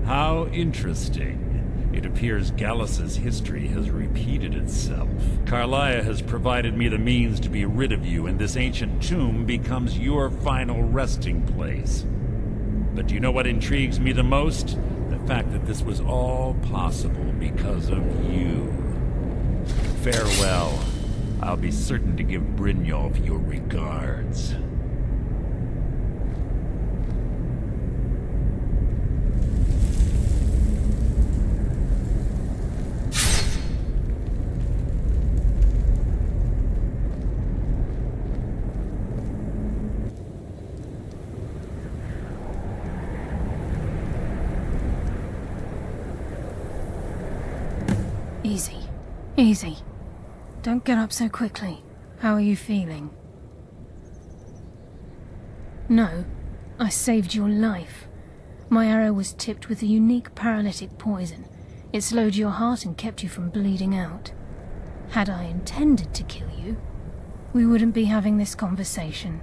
How interesting. It appears Gallus's history has repeated itself. Karliah has provided me the means to be rid of you, and this ancient tomb becomes your final resting place. But do you know what intrigues me the most? The fact that this was all possible because of you. Farewell. I'll be certain to give Brynjolf your regards. Easy. Easy. Don't get up so quickly. How are you feeling? No, I saved your life. My arrow was tipped with a unique paralytic poison. It slowed your heart and kept you from bleeding out. Had I intended to kill you, we wouldn't be having this conversation.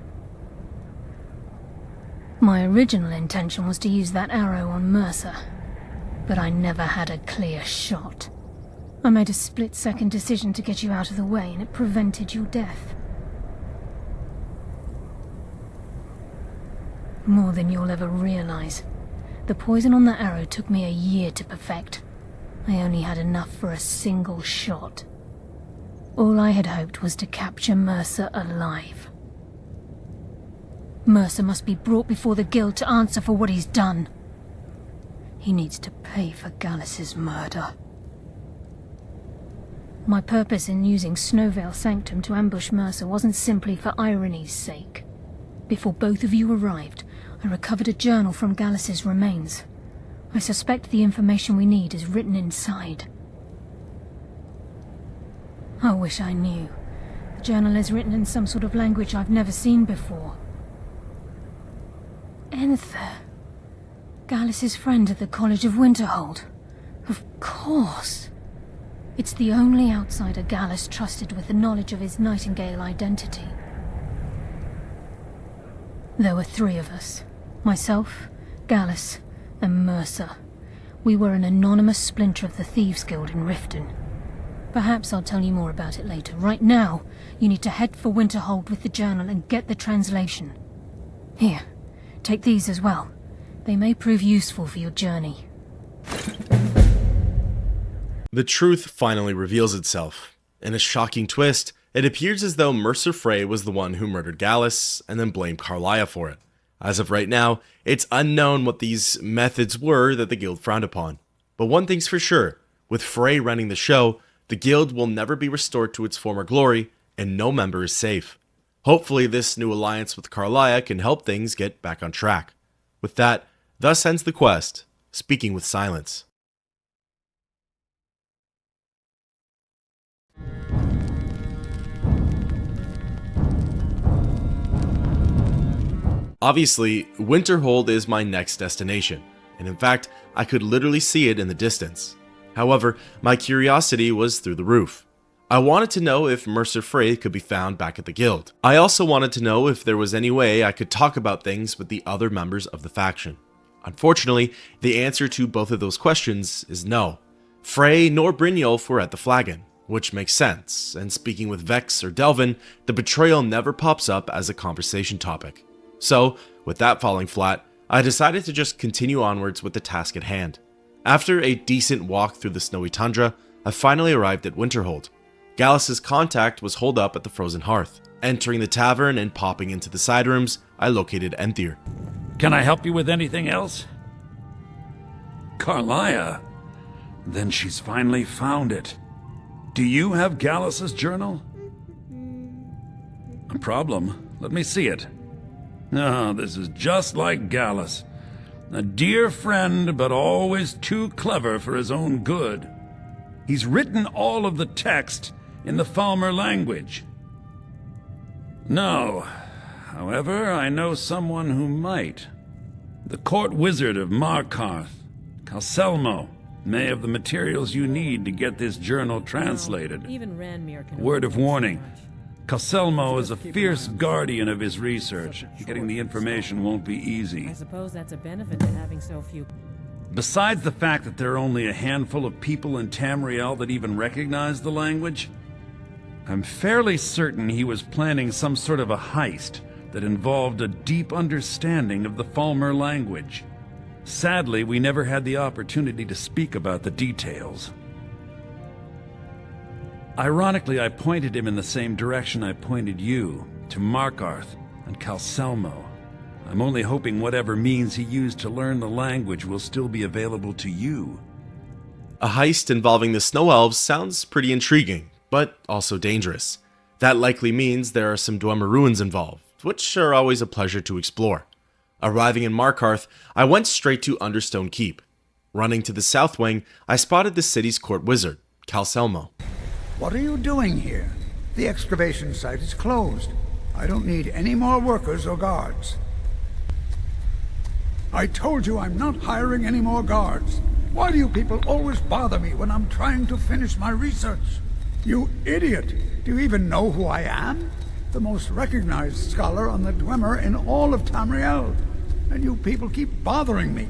My original intention was to use that arrow on Mercer, but I never had a clear shot. I made a split-second decision to get you out of the way, and it prevented your death. More than you'll ever realize. The poison on that arrow took me a year to perfect. I only had enough for a single shot. All I had hoped was to capture Mercer alive. Mercer must be brought before the guild to answer for what he's done. He needs to pay for Gallus's murder. My purpose in using Snowvale Sanctum to ambush Mercer wasn't simply for irony's sake. Before both of you arrived, I recovered a journal from Gallus's remains. I suspect the information we need is written inside. I wish I knew. The journal is written in some sort of language I've never seen before. Enther. Gallus's friend at the College of Winterhold. Of course. It's the only outsider Gallus trusted with the knowledge of his Nightingale identity. There were 3 of us. Myself, Gallus, and Mercer. We were an anonymous splinter of the Thieves Guild in Riften. Perhaps I'll tell you more about it later. Right now, you need to head for Winterhold with the journal and get the translation. Here, take these as well. They may prove useful for your journey. The truth finally reveals itself. In a shocking twist, it appears as though Mercer Frey was the one who murdered Gallus and then blamed Carlia for it. As of right now, it's unknown what these methods were that the guild frowned upon. But one thing's for sure, with Frey running the show, the guild will never be restored to its former glory, and no member is safe. Hopefully this new alliance with Carlia can help things get back on track. With that, thus ends the quest, Speaking with Silence. Obviously, Winterhold is my next destination, and in fact, I could literally see it in the distance. However, my curiosity was through the roof. I wanted to know if Mercer Frey could be found back at the guild. I also wanted to know if there was any way I could talk about things with the other members of the faction. Unfortunately, the answer to both of those questions is no. Frey nor Brynjolf were at the flagon, which makes sense, and speaking with Vex or Delvin, the betrayal never pops up as a conversation topic. So, with that falling flat, I decided to just continue onwards with the task at hand. After a decent walk through the snowy tundra, I finally arrived at Winterhold. Gallus's contact was holed up at the frozen hearth. Entering the tavern and popping into the side rooms, I located Enthyr. Can I help you with anything else? Carlia? Then she's finally found it. Do you have Gallus's journal? A problem? Let me see it. Ah, this is just like Gallus. A dear friend, but always too clever for his own good. He's written all of the text in the Falmer language. No. However, I know someone who might. The court wizard of Markarth, Calselmo, may have the materials you need to get this journal translated. Word of warning. Calselmo is a fierce guardian of his research. Getting the information won't be easy. I suppose that's a benefit to having so few. Besides the fact that there are only a handful of people in Tamriel that even recognize the language, I'm fairly certain he was planning some sort of a heist that involved a deep understanding of the Falmer language. Sadly, we never had the opportunity to speak about the details. Ironically, I pointed him in the same direction I pointed you, to Markarth and Calselmo. I'm only hoping whatever means he used to learn the language will still be available to you. A heist involving the Snow Elves sounds pretty intriguing, but also dangerous. That likely means there are some Dwemer ruins involved, which are always a pleasure to explore. Arriving in Markarth, I went straight to Understone Keep. Running to the south wing, I spotted the city's court wizard, Calselmo. What are you doing here? The excavation site is closed. I don't need any more workers or guards. I told you I'm not hiring any more guards. Why do you people always bother me when I'm trying to finish my research? You idiot! Do you even know who I am? The most recognized scholar on the Dwemer in all of Tamriel. And you people keep bothering me.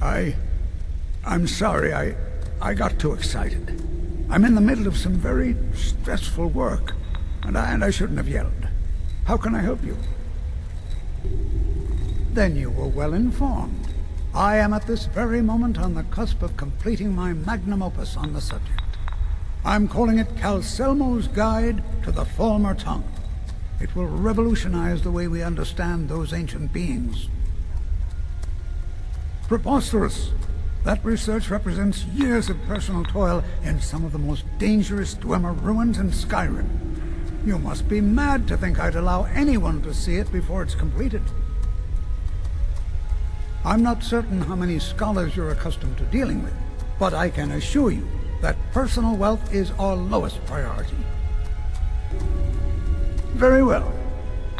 I'm sorry, I got too excited. I'm in the middle of some very stressful work, and I shouldn't have yelled. How can I help you? Then you were well informed. I am at this very moment on the cusp of completing my magnum opus on the subject. I'm calling it Calselmo's Guide to the Falmer Tongue. It will revolutionize the way we understand those ancient beings. Preposterous! That research represents years of personal toil in some of the most dangerous Dwemer ruins in Skyrim. You must be mad to think I'd allow anyone to see it before it's completed. I'm not certain how many scholars you're accustomed to dealing with, but I can assure you that personal wealth is our lowest priority. Very well.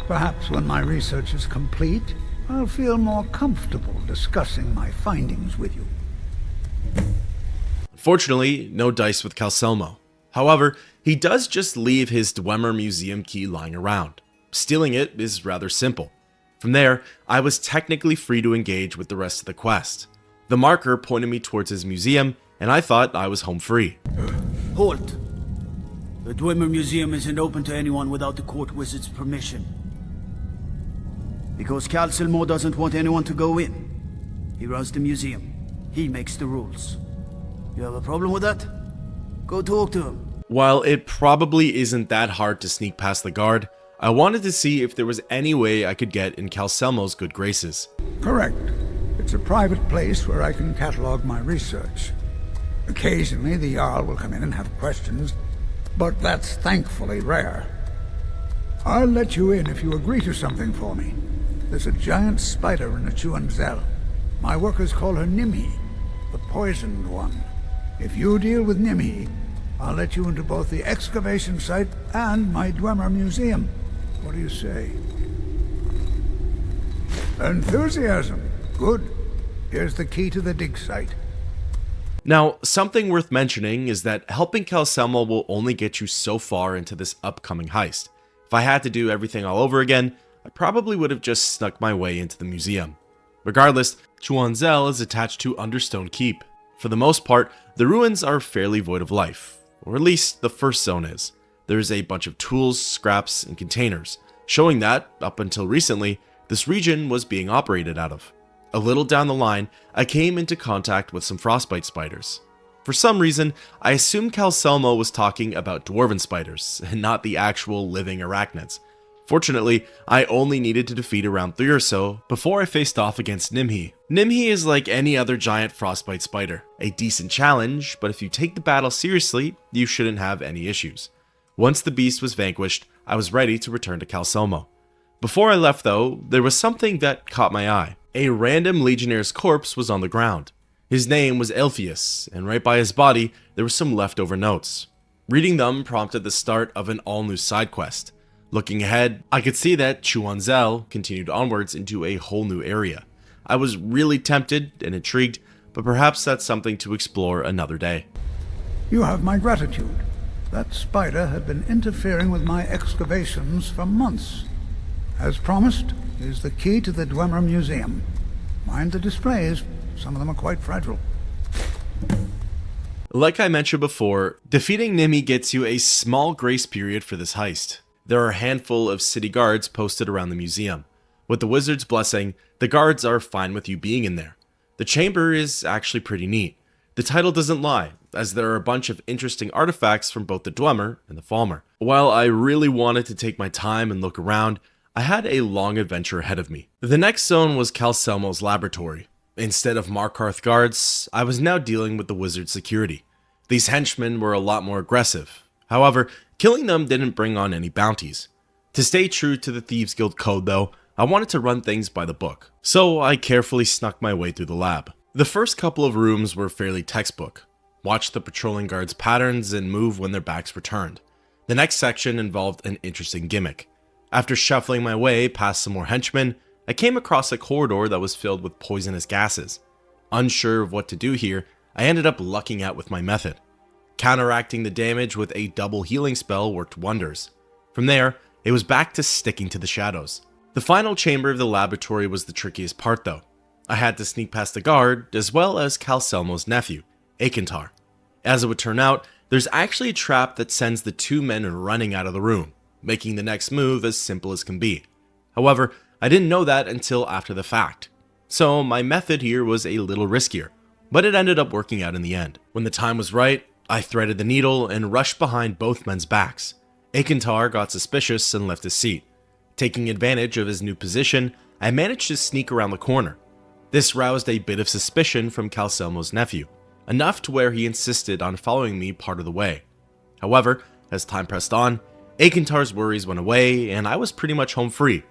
Perhaps when my research is complete, I'll feel more comfortable discussing my findings with you. Unfortunately, no dice with Calselmo. However, he does just leave his Dwemer museum key lying around. Stealing it is rather simple. From there, I was technically free to engage with the rest of the quest. The marker pointed me towards his museum, and I thought I was home free. Halt! The Dwemer Museum isn't open to anyone without the court wizard's permission. Because Calselmo doesn't want anyone to go in. He runs the museum. He makes the rules. You have a problem with that? Go talk to him. While it probably isn't that hard to sneak past the guard, I wanted to see if there was any way I could get in Calselmo's good graces. Correct. It's a private place where I can catalog my research. Occasionally the Jarl will come in and have questions, but that's thankfully rare. I'll let you in if you agree to something for me. There's a giant spider in a Chuanzel. My workers call her Nimhi, the poisoned one. If you deal with Nimhi, I'll let you into both the excavation site and my Dwemer museum. What do you say? Enthusiasm. Good. Here's the key to the dig site. Now, something worth mentioning is that helping Calselmo will only get you so far into this upcoming heist. If I had to do everything all over again, I probably would have just snuck my way into the museum. Regardless, Chuanzel is attached to Understone Keep. For the most part, the ruins are fairly void of life, or at least the first zone is. There's a bunch of tools, scraps, and containers, showing that, up until recently, this region was being operated out of. A little down the line, I came into contact with some frostbite spiders. For some reason, I assumed Calselmo was talking about dwarven spiders, and not the actual living arachnids. Fortunately, I only needed to defeat around 3 or so before I faced off against Nimhi. Nimhi is like any other giant frostbite spider, a decent challenge, but if you take the battle seriously, you shouldn't have any issues. Once the beast was vanquished, I was ready to return to Calselmo. Before I left though, there was something that caught my eye. A random legionnaire's corpse was on the ground. His name was Elpheus, and right by his body, there were some leftover notes. Reading them prompted the start of an all-new side quest. Looking ahead, I could see that Chuanzel continued onwards into a whole new area. I was really tempted and intrigued, but perhaps that's something to explore another day. You have my gratitude. That spider had been interfering with my excavations for months. As promised, is the key to the Dwemer Museum. Mind the displays, some of them are quite fragile. Like I mentioned before, defeating Nimhi gets you a small grace period for this heist. There are a handful of city guards posted around the museum. With the wizard's blessing, the guards are fine with you being in there. The chamber is actually pretty neat. The title doesn't lie, as there are a bunch of interesting artifacts from both the Dwemer and the Falmer. While I really wanted to take my time and look around, I had a long adventure ahead of me. The next zone was Calcelmo's laboratory. Instead of Markarth guards, I was now dealing with the wizard's security. These henchmen were a lot more aggressive. However, killing them didn't bring on any bounties. To stay true to the Thieves Guild code though, I wanted to run things by the book. So I carefully snuck my way through the lab. The first couple of rooms were fairly textbook. Watch the patrolling guards' patterns and move when their backs were turned. The next section involved an interesting gimmick. After shuffling my way past some more henchmen, I came across a corridor that was filled with poisonous gases. Unsure of what to do here, I ended up lucking out with my method. Counteracting the damage with a double healing spell worked wonders. From there, it was back to sticking to the shadows. The final chamber of the laboratory was the trickiest part though. I had to sneak past the guard, as well as Calcelmo's nephew, Akentar. As it would turn out, there's actually a trap that sends the two men running out of the room, making the next move as simple as can be. However, I didn't know that until after the fact. So my method here was a little riskier, but it ended up working out in the end. When the time was right, I threaded the needle and rushed behind both men's backs. Akentar got suspicious and left his seat. Taking advantage of his new position, I managed to sneak around the corner. This roused a bit of suspicion from Calcelmo's nephew, enough to where he insisted on following me part of the way. However, as time pressed on, Akentar's worries went away and I was pretty much home free.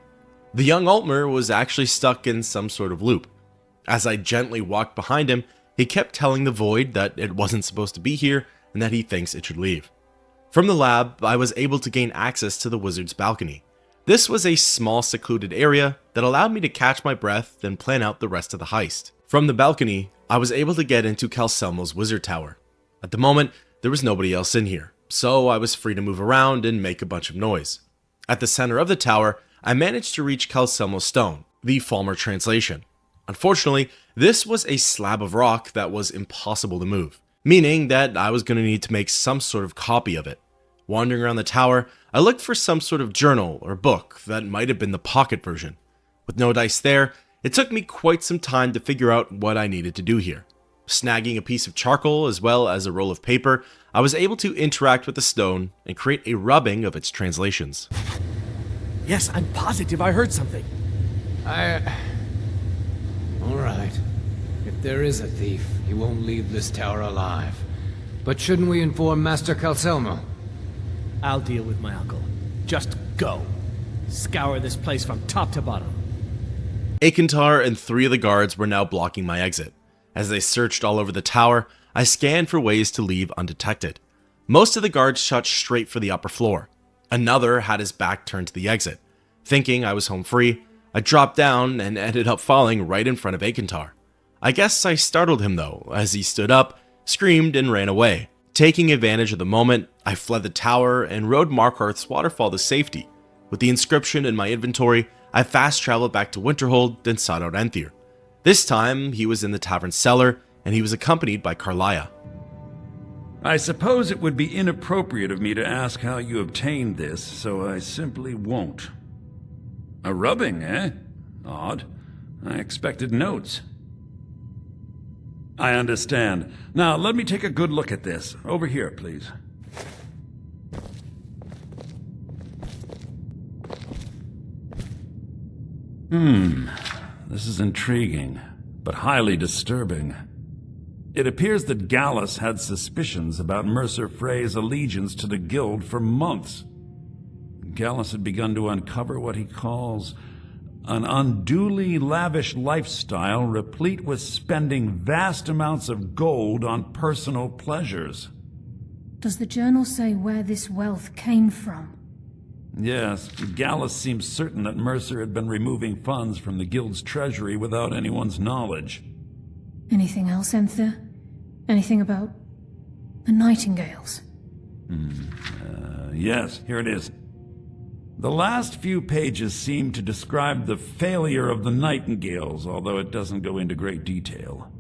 The young Altmer was actually stuck in some sort of loop. As I gently walked behind him, he kept telling the Void that it wasn't supposed to be here and that he thinks it should leave. From the lab, I was able to gain access to the wizard's balcony. This was a small secluded area that allowed me to catch my breath and plan out the rest of the heist. From the balcony, I was able to get into Calcelmo's wizard tower. At the moment, there was nobody else in here, so I was free to move around and make a bunch of noise. At the center of the tower, I managed to reach Calcelmo's stone, the Falmer translation. Unfortunately, this was a slab of rock that was impossible to move, meaning that I was going to need to make some sort of copy of it. Wandering around the tower, I looked for some sort of journal or book that might have been the pocket version. With no dice there, it took me quite some time to figure out what I needed to do here. Snagging a piece of charcoal as well as a roll of paper, I was able to interact with the stone and create a rubbing of its translations. Yes, I'm positive I heard something. All right. If there is a thief, he won't leave this tower alive. But shouldn't we inform Master Calcelmo? I'll deal with my uncle. Just go. Scour this place from top to bottom. Akentar and 3 of the guards were now blocking my exit. As they searched all over the tower, I scanned for ways to leave undetected. Most of the guards shot straight for the upper floor. Another had his back turned to the exit. Thinking I was home free, I dropped down and ended up falling right in front of Akentar. I guess I startled him though, as he stood up, screamed, and ran away. Taking advantage of the moment, I fled the tower and rode Markarth's waterfall to safety. With the inscription in my inventory, I fast traveled back to Winterhold and sought out Enthir. This time, he was in the tavern cellar, and he was accompanied by Carlia. I suppose it would be inappropriate of me to ask how you obtained this, so I simply won't. A rubbing, eh? Odd. I expected notes. I understand. Now, let me take a good look at this. Over here, please. This is intriguing, but highly disturbing. It appears that Gallus had suspicions about Mercer Frey's allegiance to the guild for months. Gallus had begun to uncover what he calls an unduly lavish lifestyle replete with spending vast amounts of gold on personal pleasures. Does the journal say where this wealth came from? Yes, Gallus seems certain that Mercer had been removing funds from the guild's treasury without anyone's knowledge. Anything else, Enthir? Anything about the Nightingales? Yes, here it is. The last few pages seem to describe the failure of the Nightingales, although it doesn't go into great detail.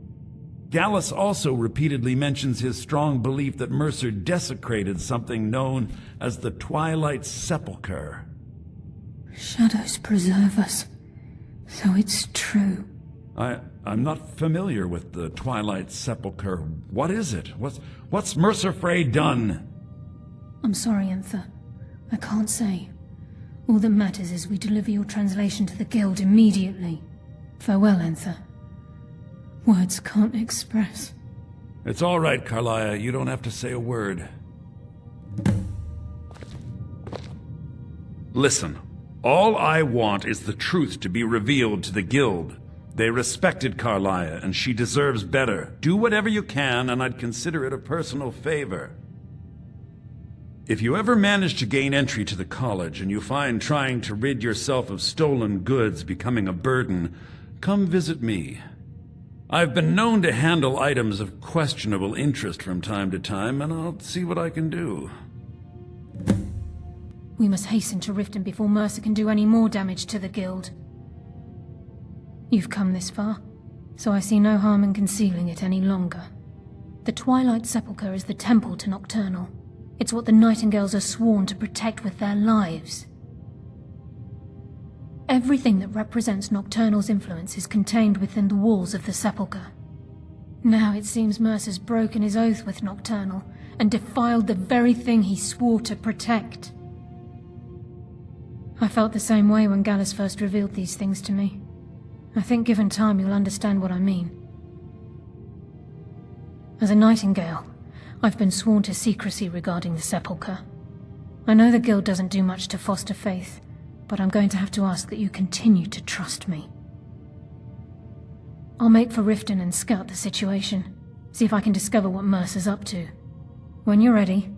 Gallus also repeatedly mentions his strong belief that Mercer desecrated something known as the Twilight Sepulchre. Shadows preserve us. So it's true. I'm not familiar with the Twilight Sepulchre. What is it? What's Mercer Frey done? I'm sorry, Enther. I can't say. All that matters is we deliver your translation to the Guild immediately. Farewell, Enther. Words can't express. It's all right, Karliah. You don't have to say a word. Listen, all I want is the truth to be revealed to the Guild. They respected Karliah, and she deserves better. Do whatever you can, and I'd consider it a personal favor. If you ever manage to gain entry to the college, and you find trying to rid yourself of stolen goods becoming a burden, come visit me. I've been known to handle items of questionable interest from time to time, and I'll see what I can do. We must hasten to Riften before Mercer can do any more damage to the Guild. You've come this far, so I see no harm in concealing it any longer. The Twilight Sepulchre is the temple to Nocturnal. It's what the Nightingales are sworn to protect with their lives. Everything that represents Nocturnal's influence is contained within the walls of the Sepulchre. Now it seems Mercer's broken his oath with Nocturnal and defiled the very thing he swore to protect. I felt the same way when Gallus first revealed these things to me. I think given time you'll understand what I mean. As a Nightingale, I've been sworn to secrecy regarding the Sepulchre. I know the Guild doesn't do much to foster faith, but I'm going to have to ask that you continue to trust me. I'll make for Riften and scout the situation, see if I can discover what Mercer's up to. When you're ready,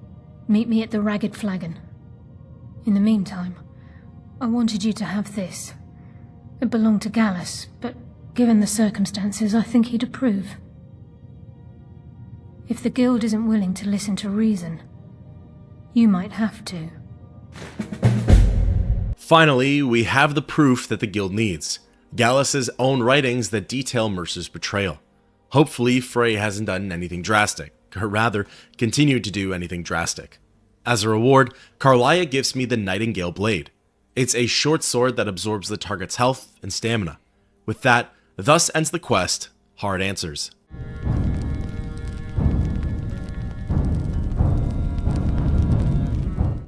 meet me at the Ragged Flagon. In the meantime, I wanted you to have this. It belonged to Gallus, but given the circumstances, I think he'd approve. If the Guild isn't willing to listen to reason, you might have to. Finally, we have the proof that the Guild needs. Gallus's own writings that detail Mercer's betrayal. Hopefully, Frey hasn't done anything drastic, or rather, continued to do anything drastic. As a reward, Karliah gives me the Nightingale Blade. It's a short sword that absorbs the target's health and stamina. With that, thus ends the quest, Hard Answers.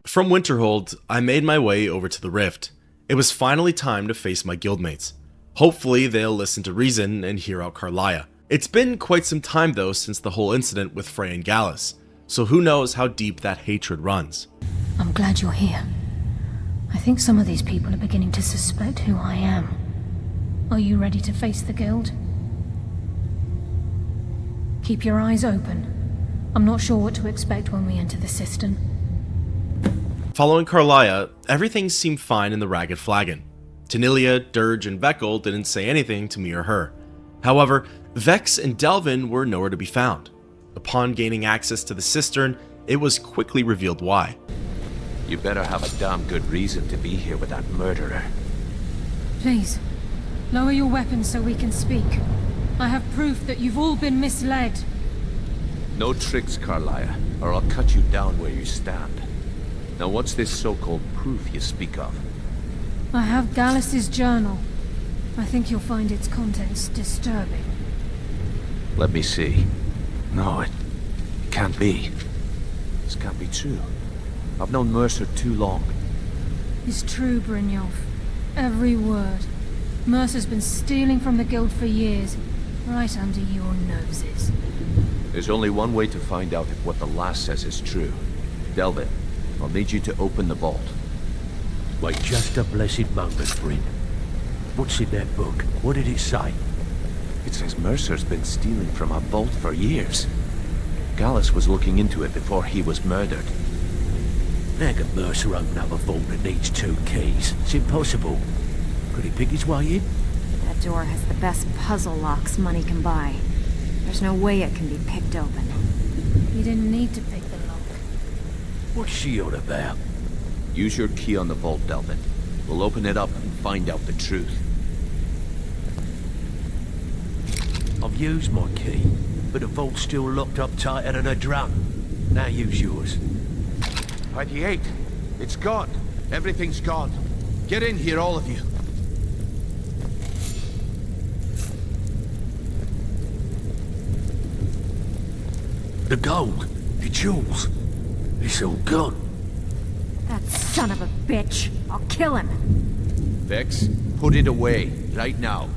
From Winterhold, I made my way over to the Rift. It was finally time to face my guildmates. Hopefully they'll listen to reason and hear out Karliah. It's been quite some time though since the whole incident with Frey and Gallus, so who knows how deep that hatred runs. I'm glad you're here. I think some of these people are beginning to suspect who I am. Are you ready to face the Guild? Keep your eyes open. I'm not sure what to expect when we enter the cistern. Following Karliah, everything seemed fine in the Ragged Flagon. Tonilia, Dirge, and Vekel didn't say anything to me or her. However, Vex and Delvin were nowhere to be found. Upon gaining access to the cistern, it was quickly revealed why. You better have a damn good reason to be here with that murderer. Please, lower your weapons so we can speak. I have proof that you've all been misled. No tricks, Karliah, or I'll cut you down where you stand. Now what's this so-called proof you speak of? I have Gallus's journal. I think you'll find its contents disturbing. Let me see. No, it can't be. This can't be true. I've known Mercer too long. It's true, Brynjolf. Every word. Mercer's been stealing from the Guild for years, right under your noses. There's only one way to find out if what the lass says is true. Delvin, I'll need you to open the vault. Wait just a blessed moment, Bryn. What's in that book? What did it say? It says Mercer's been stealing from a vault for years. Gallus was looking into it before he was murdered. How can Mercer open up a vault that needs 2 keys? It's impossible. Could he pick his way in? That door has the best puzzle locks money can buy. There's no way it can be picked open. You didn't need to pick the lock. What's she on about? Use your key on the vault, Delvin. We'll open it up and find out the truth. I've used my key, but the vault's still locked up tighter than a drum. Now use yours. 28. It's gone. Everything's gone. Get in here, all of you. The gold, the jewels, it's all gone. That son of a bitch! I'll kill him! Vex, put it away, right now.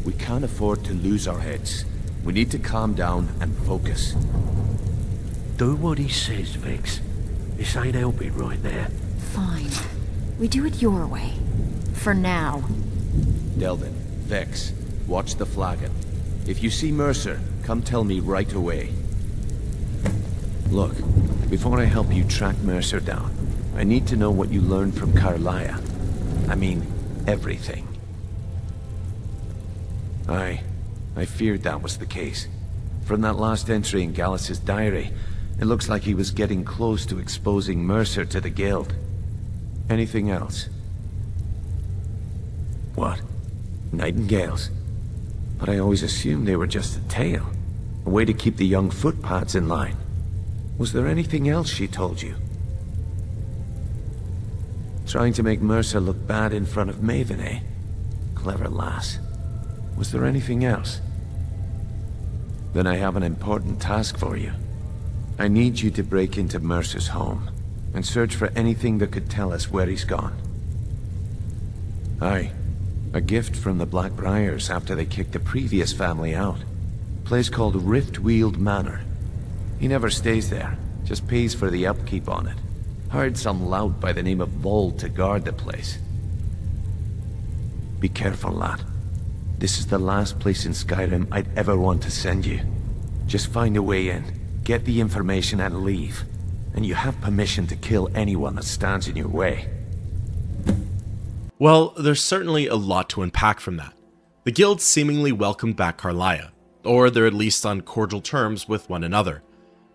We can't afford to lose our heads. We need to calm down and focus. Do what he says, Vex. This ain't helping right there. Fine. We do it your way. For now. Delvin, Vex, watch the flagon. If you see Mercer, come tell me right away. Look, before I help you track Mercer down, I need to know what you learned from Carlia. I mean, everything. I feared that was the case. From that last entry in Gallus's diary, it looks like he was getting close to exposing Mercer to the Guild. Anything else? What? Nightingales? But I always assumed they were just a tale. A way to keep the young footpads in line. Was there anything else she told you? Trying to make Mercer look bad in front of Maven, eh? Clever lass. Was there anything else? Then I have an important task for you. I need you to break into Mercer's home and search for anything that could tell us where he's gone. Aye. A gift from the Blackbriars after they kicked the previous family out. Place called Riftweald Manor. He never stays there, just pays for the upkeep on it. Hired some lout by the name of Vold to guard the place. Be careful, lad. This is the last place in Skyrim I'd ever want to send you. Just find a way in, get the information and leave. And you have permission to kill anyone that stands in your way. Well, there's certainly a lot to unpack from that. The guild seemingly welcomed back Carlia, or they're at least on cordial terms with one another.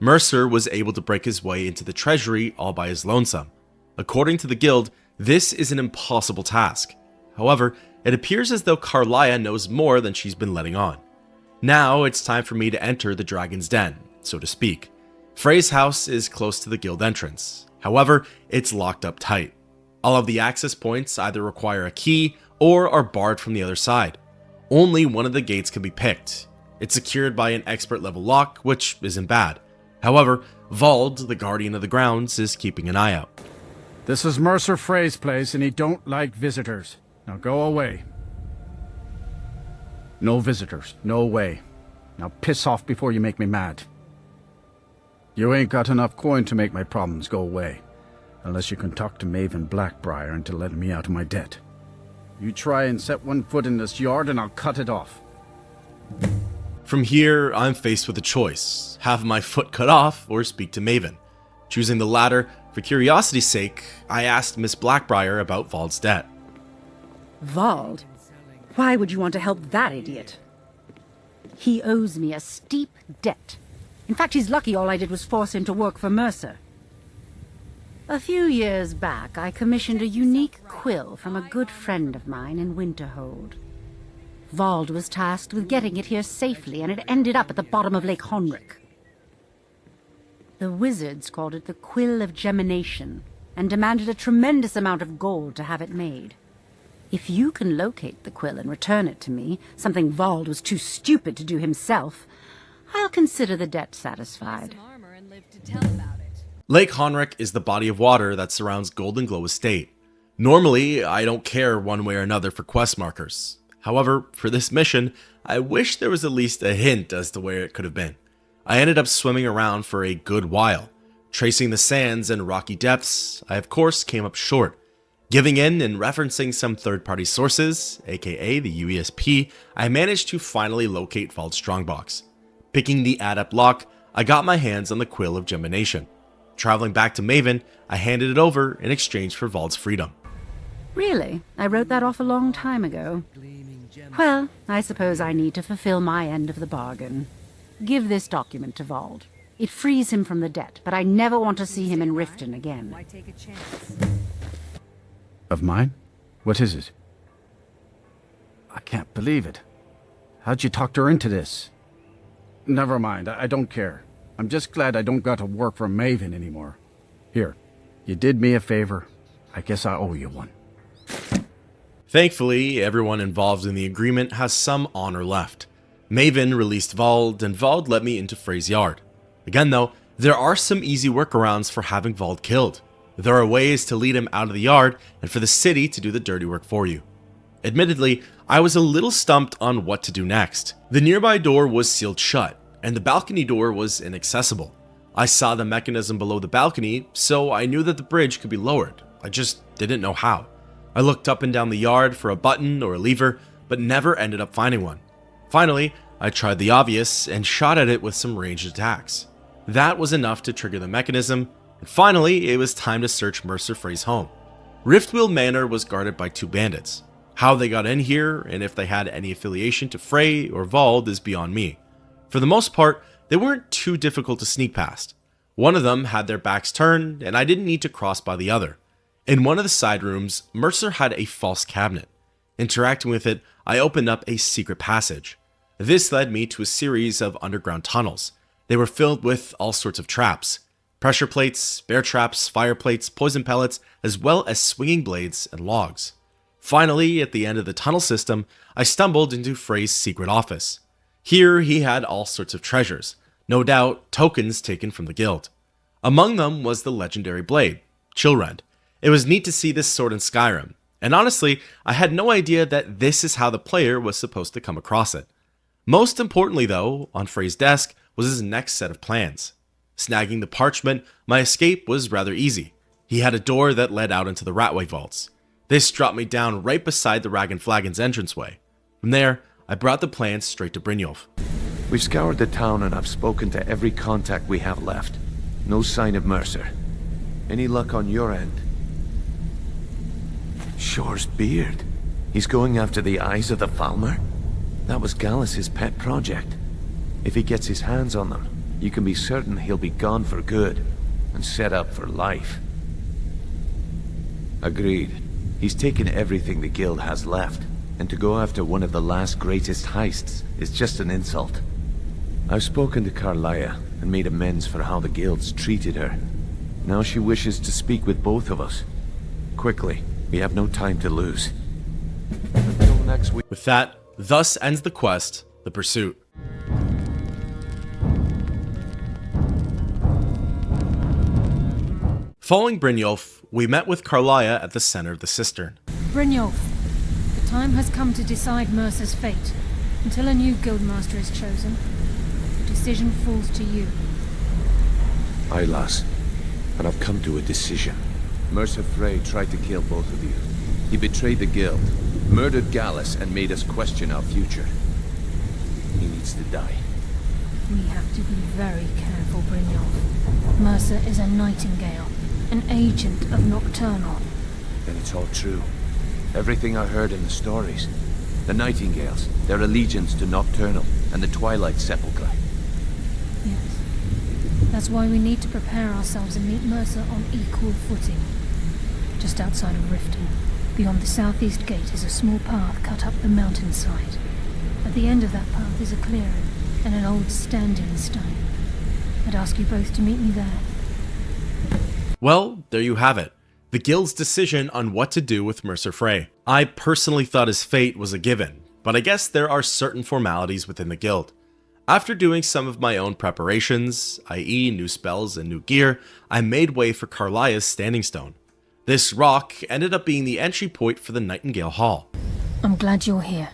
Mercer was able to break his way into the treasury all by his lonesome. According to the guild, this is an impossible task. However, it appears as though Carlia knows more than she's been letting on. Now it's time for me to enter the Dragon's Den, so to speak. Frey's house is close to the guild entrance. However, it's locked up tight. All of the access points either require a key or are barred from the other side. Only one of the gates can be picked. It's secured by an expert level lock, which isn't bad. However, Vold, the guardian of the grounds, is keeping an eye out. This is Mercer Frey's place and he don't like visitors. Now go away. No visitors, no way. Now piss off before you make me mad. You ain't got enough coin to make my problems go away. Unless you can talk to Maven Blackbriar into letting me out of my debt. You try and set one foot in this yard and I'll cut it off. From here, I'm faced with a choice. Have my foot cut off or speak to Maven. Choosing the latter, for curiosity's sake, I asked Miss Blackbriar about Vold's debt. Vold? Why would you want to help that idiot? He owes me a steep debt. In fact, he's lucky all I did was force him to work for Mercer. A few years back, I commissioned a unique quill from a good friend of mine in Winterhold. Vold was tasked with getting it here safely, and it ended up at the bottom of Lake Honrick. The wizards called it the Quill of Gemination, and demanded a tremendous amount of gold to have it made. If you can locate the quill and return it to me, something Vold was too stupid to do himself, I'll consider the debt satisfied. Lake Honrick is the body of water that surrounds Golden Glow Estate. Normally, I don't care one way or another for quest markers. However, for this mission, I wish there was at least a hint as to where it could have been. I ended up swimming around for a good while. Tracing the sands and rocky depths, I of course came up short. Giving in and referencing some third-party sources, aka the UESP, I managed to finally locate Vold's strongbox. Picking the adept lock, I got my hands on the Quill of Gemination. Traveling back to Maven, I handed it over in exchange for Vold's freedom. Really? I wrote that off a long time ago. Well, I suppose I need to fulfill my end of the bargain. Give this document to Vold. It frees him from the debt, but I never want to see him in Riften again. Of mine? What is it? I can't believe it. How'd you talk her into this? Never mind, I don't care. I'm just glad I don't got to work for Maven anymore. Here, you did me a favor. I guess I owe you one. Thankfully, everyone involved in the agreement has some honor left. Maven released Vold, and Vold let me into Frey's yard. Again though, there are some easy workarounds for having Vald killed. There are ways to lead him out of the yard and for the city to do the dirty work for you. Admittedly, I was a little stumped on what to do next. The nearby door was sealed shut, and the balcony door was inaccessible. I saw the mechanism below the balcony, so I knew that the bridge could be lowered. I just didn't know how. I looked up and down the yard for a button or a lever, but never ended up finding one. Finally, I tried the obvious and shot at it with some ranged attacks. That was enough to trigger the mechanism, and finally it was time to search Mercer Frey's home. Riftwheel Manor was guarded by 2 bandits. How they got in here and if they had any affiliation to Frey or Vald is beyond me. For the most part, they weren't too difficult to sneak past. One of them had their backs turned and I didn't need to cross by the other. In one of the side rooms, Mercer had a false cabinet. Interacting with it, I opened up a secret passage. This led me to a series of underground tunnels. They were filled with all sorts of traps. Pressure plates, bear traps, fire plates, poison pellets, as well as swinging blades and logs. Finally, at the end of the tunnel system, I stumbled into Frey's secret office. Here he had all sorts of treasures, no doubt tokens taken from the guild. Among them was the legendary blade, Chillrend. It was neat to see this sword in Skyrim, and honestly, I had no idea that this is how the player was supposed to come across it. Most importantly though, on Frey's desk was his next set of plans. Snagging the parchment, my escape was rather easy. He had a door that led out into the Ratway vaults. This dropped me down right beside the Rag and Flagon's entranceway. From there, I brought the plans straight to Brynjolf. We've scoured the town and I've spoken to every contact we have left. No sign of Mercer. Any luck on your end? Shore's beard. He's going after the eyes of the Falmer? That was Gallus' pet project. If he gets his hands on them, you can be certain he'll be gone for good and set up for life. Agreed. He's taken everything the guild has left, and to go after one of the last greatest heists is just an insult. I've spoken to Carlia and made amends for how the guild's treated her. Now she wishes to speak with both of us. Quickly, we have no time to lose. Until next week. With that, thus ends the quest, The Pursuit. Following Brynjolf, we met with Carlia at the center of the cistern. Brynjolf, the time has come to decide Mercer's fate. Until a new guildmaster is chosen, the decision falls to you. Aye, lass. And I've come to a decision. Mercer Frey tried to kill both of you. He betrayed the guild, murdered Gallus, and made us question our future. He needs to die. We have to be very careful, Brynjolf. Mercer is a nightingale, an agent of Nocturnal. Then it's all true. Everything I heard in the stories. The Nightingales, their allegiance to Nocturnal, and the Twilight Sepulchre. Yes. That's why we need to prepare ourselves and meet Mercer on equal footing. Just outside of Riften, beyond the southeast gate is a small path cut up the mountainside. At the end of that path is a clearing and an old standing stone. I'd ask you both to meet me there. Well, there you have it. The guild's decision on what to do with Mercer Frey. I personally thought his fate was a given, but I guess there are certain formalities within the guild. After doing some of my own preparations, i.e. new spells and new gear, I made way for Carlia's standing stone. This rock ended up being the entry point for the Nightingale Hall. I'm glad you're here.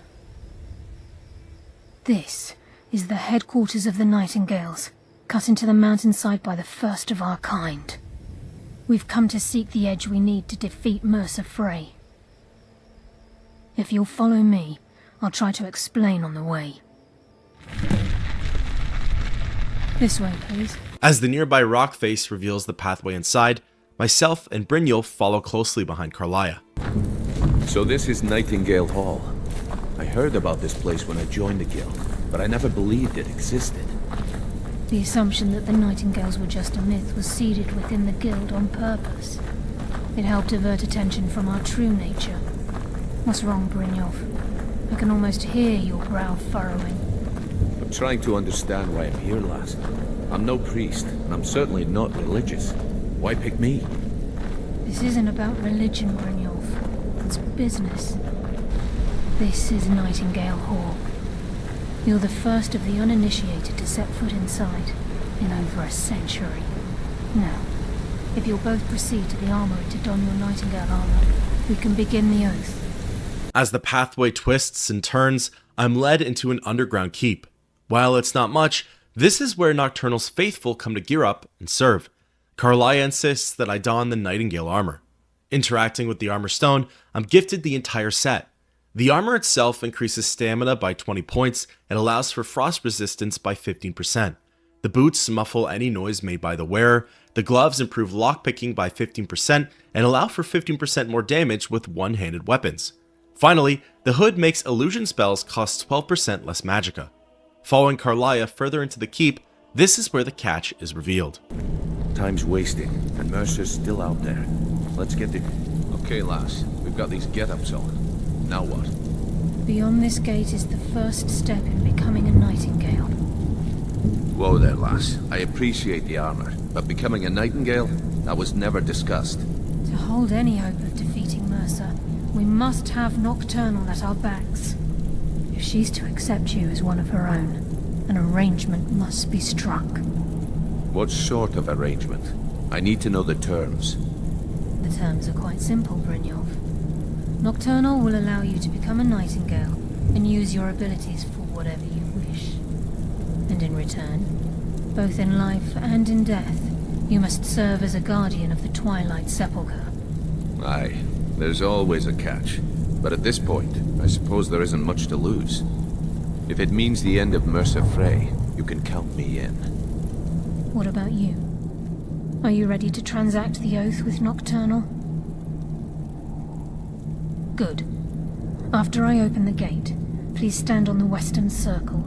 This is the headquarters of the Nightingales, cut into the mountainside by the first of our kind. We've come to seek the edge we need to defeat Mercer Frey. If you'll follow me, I'll try to explain on the way. This way, please. As the nearby rock face reveals the pathway inside, myself and Brynjolf follow closely behind Carlia. So this is Nightingale Hall. I heard about this place when I joined the guild, but I never believed it existed. The assumption that the Nightingales were just a myth was seeded within the guild on purpose. It helped divert attention from our true nature. What's wrong, Brynjolf? I can almost hear your brow furrowing. I'm trying to understand why I'm here, lass. I'm no priest, and I'm certainly not religious. Why pick me? This isn't about religion, Brynjolf. It's business. This is Nightingale Hall. You're the first of the uninitiated to set foot inside. in over a century. Now, if you'll both proceed to the armory to don your Nightingale armor, we can begin the oath. As the pathway twists and turns, I'm led into an underground keep. While it's not much, this is where Nocturnal's faithful come to gear up and serve. Carlia insists that I don the Nightingale armor. Interacting with the armor stone, I'm gifted the entire set. The armor itself increases stamina by 20 points and allows for frost resistance by 15%. The boots muffle any noise made by the wearer. The gloves improve lockpicking by 15% and allow for 15% more damage with one-handed weapons. Finally, the hood makes illusion spells cost 12% less magicka. Following Carlia further into the keep, this is where the catch is revealed. Time's wasting, and Mercer's still out there. Let's get the... Okay, lass. We've got these get-ups on. Now what? Beyond this gate is the first step in becoming a Nightingale. Whoa there, lass. I appreciate the armor, but becoming a Nightingale? That was never discussed. To hold any hope of defeating Mercer, we must have Nocturnal at our backs. If she's to accept you as one of her own, an arrangement must be struck. What sort of arrangement? I need to know the terms. The terms are quite simple, Brynjolf. Nocturnal will allow you to become a Nightingale and use your abilities for whatever you wish. And in return, both in life and in death, you must serve as a guardian of the Twilight Sepulchre. Aye, there's always a catch. But at this point, I suppose there isn't much to lose. If it means the end of Mercer Frey, you can count me in. What about you? Are you ready to transact the oath with Nocturnal? Good. After I open the gate, please stand on the western circle.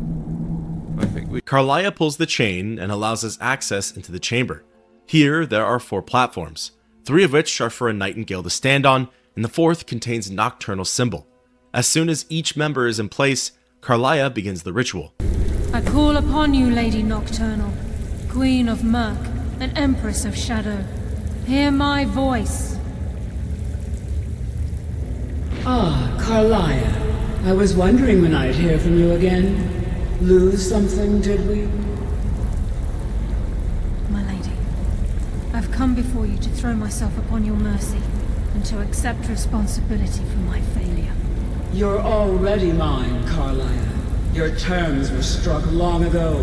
Carlia pulls the chain and allows us access into the chamber. Here, there are 4 platforms, 3 of which are for a Nightingale to stand on, and the 4th contains Nocturnal's symbol. As soon as each member is in place, Carlia begins the ritual. I call upon you, Lady Nocturnal, Queen of Murk and Empress of Shadow. Hear my voice. Ah, Carlia. I was wondering when I'd hear from you again. Lose something, did we? My lady, I've come before you to throw myself upon your mercy and to accept responsibility for my failure. You're already mine, Carlia. Your terms were struck long ago.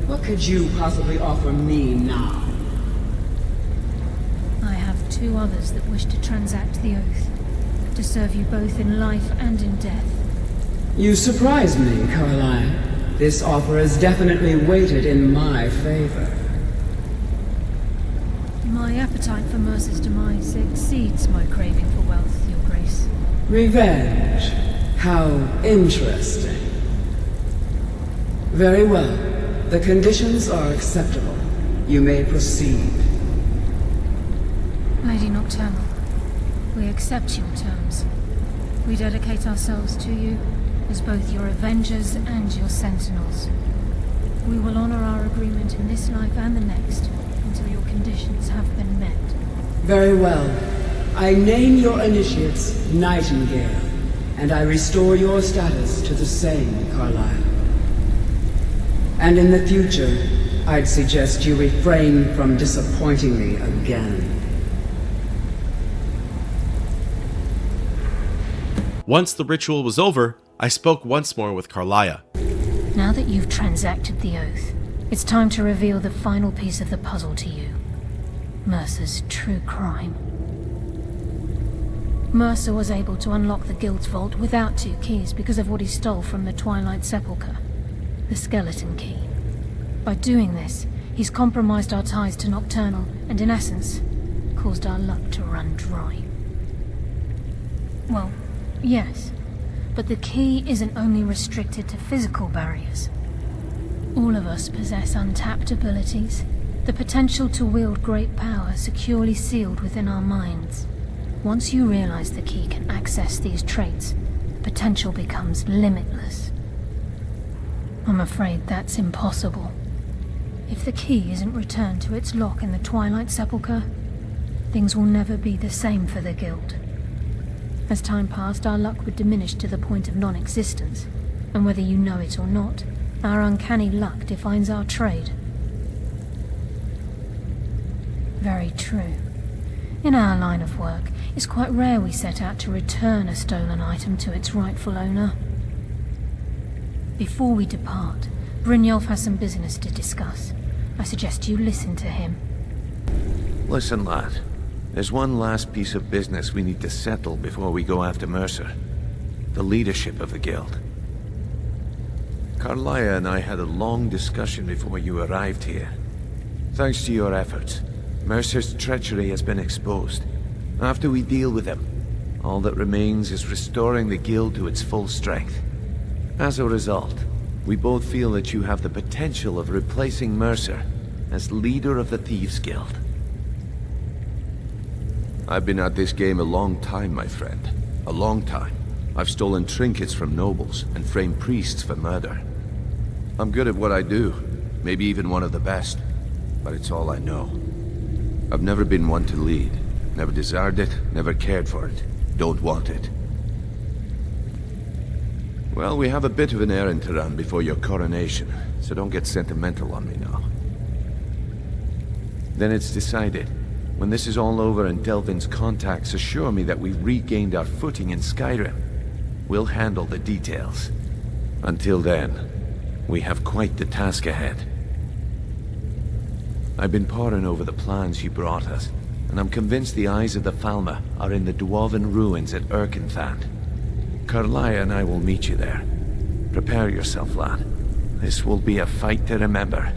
What could you possibly offer me now? I have 2 others that wish to transact the oath, to serve you both in life and in death. You surprise me, Carlia. This offer is definitely weighted in my favor. My appetite for Mercer's demise exceeds my craving for wealth, Your Grace. Revenge. How interesting. Very well. The conditions are acceptable. You may proceed. Lady Nocturnal, we accept your terms. We dedicate ourselves to you as both your avengers and your sentinels. We will honor our agreement in this life and the next until your conditions have been met. Very well. I name your initiates Nightingale, and I restore your status to the same, Carlisle. And in the future, I'd suggest you refrain from disappointing me again. Once the ritual was over, I spoke once more with Carlia. Now that you've transacted the oath, it's time to reveal the final piece of the puzzle to you. Mercer's true crime. Mercer was able to unlock the Guild's vault without 2 keys because of what he stole from the Twilight Sepulchre, the skeleton key. By doing this, he's compromised our ties to Nocturnal and, in essence, caused our luck to run dry. Well, yes, but the key isn't only restricted to physical barriers. All of us possess untapped abilities, the potential to wield great power securely sealed within our minds. Once you realize the key can access these traits, potential becomes limitless. I'm afraid that's impossible. If the key isn't returned to its lock in the Twilight Sepulchre, things will never be the same for the Guild. As time passed, our luck would diminish to the point of non-existence, and whether you know it or not, our uncanny luck defines our trade. Very true. In our line of work, it's quite rare we set out to return a stolen item to its rightful owner. Before we depart, Brynjolf has some business to discuss. I suggest you listen to him. Listen, lad. There's one last piece of business we need to settle before we go after Mercer. The leadership of the guild. Carlia and I had a long discussion before you arrived here. Thanks to your efforts, Mercer's treachery has been exposed. After we deal with him, all that remains is restoring the guild to its full strength. As a result, we both feel that you have the potential of replacing Mercer as leader of the Thieves Guild. I've been at this game a long time, my friend. A long time. I've stolen trinkets from nobles and framed priests for murder. I'm good at what I do, maybe even one of the best, but it's all I know. I've never been one to lead. Never desired it, never cared for it. Don't want it. Well, we have a bit of an errand to run before your coronation, so don't get sentimental on me now. Then it's decided. When this is all over and Delvin's contacts assure me that we've regained our footing in Skyrim, we'll handle the details. Until then, we have quite the task ahead. I've been poring over the plans you brought us, and I'm convinced the eyes of the Falmer are in the dwarven ruins at Erkenthand. Carlia and I will meet you there. Prepare yourself, lad. This will be a fight to remember.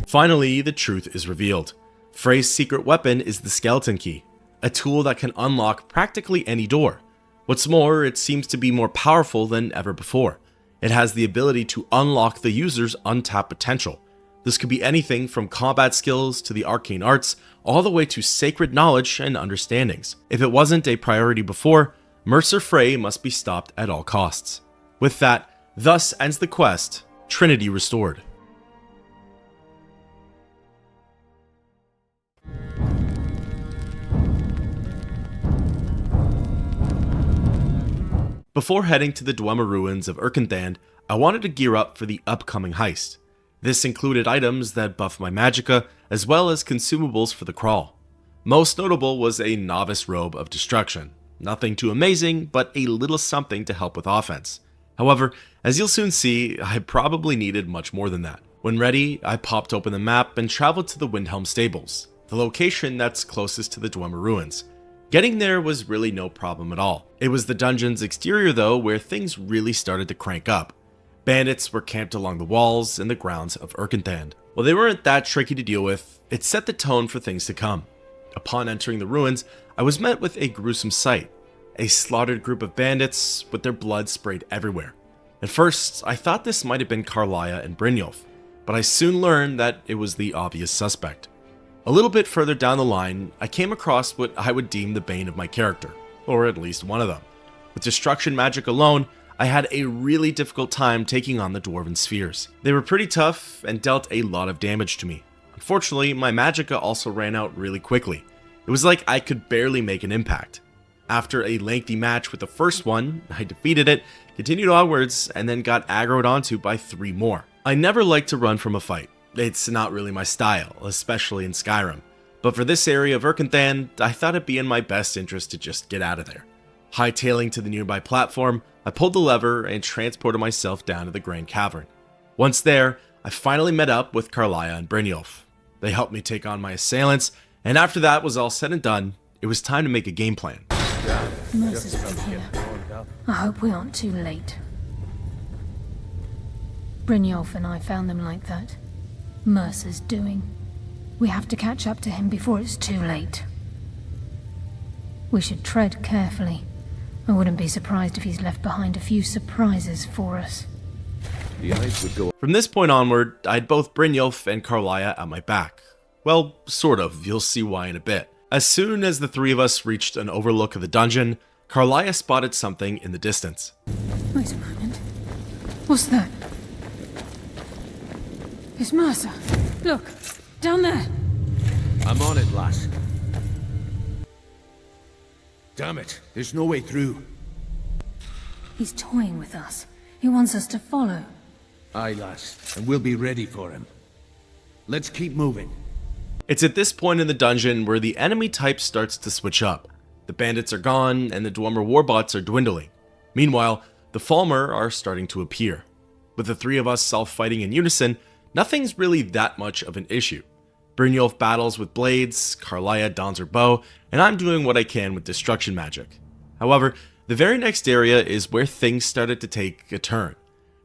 Finally, the truth is revealed. Frey's secret weapon is the Skeleton Key, a tool that can unlock practically any door. What's more, it seems to be more powerful than ever before. It has the ability to unlock the user's untapped potential. This could be anything from combat skills to the arcane arts, all the way to sacred knowledge and understandings. If it wasn't a priority before, Mercer Frey must be stopped at all costs. With that, thus ends the quest, Trinity Restored. Before heading to the Dwemer ruins of Erkenthand, I wanted to gear up for the upcoming heist. This included items that buff my magicka, as well as consumables for the crawl. Most notable was a novice robe of destruction. Nothing too amazing, but a little something to help with offense. However, as you'll soon see, I probably needed much more than that. When ready, I popped open the map and traveled to the Windhelm Stables, the location that's closest to the Dwemer ruins. Getting there was really no problem at all. It was the dungeon's exterior though where things really started to crank up. Bandits were camped along the walls and the grounds of Erkenthand. While they weren't that tricky to deal with, it set the tone for things to come. Upon entering the ruins, I was met with a gruesome sight. A slaughtered group of bandits with their blood sprayed everywhere. At first, I thought this might have been Carlia and Brynjolf, but I soon learned that it was the obvious suspect. A little bit further down the line, I came across what I would deem the bane of my character, or at least one of them. With destruction magic alone, I had a really difficult time taking on the dwarven spheres. They were pretty tough and dealt a lot of damage to me. Unfortunately, my magicka also ran out really quickly. It was like I could barely make an impact. After a lengthy match with the first one, I defeated it, continued onwards, and then got aggroed onto by 3 more. I never like to run from a fight. It's not really my style, especially in Skyrim. But for this area of Erkenthand, I thought it'd be in my best interest to just get out of there. Hightailing to the nearby platform, I pulled the lever and transported myself down to the Grand Cavern. Once there, I finally met up with Carlia and Brynjolf. They helped me take on my assailants, and after that was all said and done, it was time to make a game plan. Mercer's been here. I hope we aren't too late. Brynjolf and I found them like that. Mercer's doing. We have to catch up to him before it's too late. We should tread carefully. I wouldn't be surprised if he's left behind a few surprises for us. From this point onward, I had both Brynjolf and Carlia at my back. Well, sort of, you'll see why in a bit. As soon as the 3 of us reached an overlook of the dungeon, Carlia spotted something in the distance. Wait a moment. What's that? It's Mercer. Look, down there. I'm on it, lass. Damn it, there's no way through. He's toying with us. He wants us to follow. Aye, lass, and we'll be ready for him. Let's keep moving. It's at this point in the dungeon where the enemy type starts to switch up. The bandits are gone and the Dwemer warbots are dwindling. Meanwhile, the Falmer are starting to appear. With the three of us all fighting in unison, nothing's really that much of an issue. Brynjolf battles with blades, Karliah dons her bow, and I'm doing what I can with destruction magic. However, the very next area is where things started to take a turn.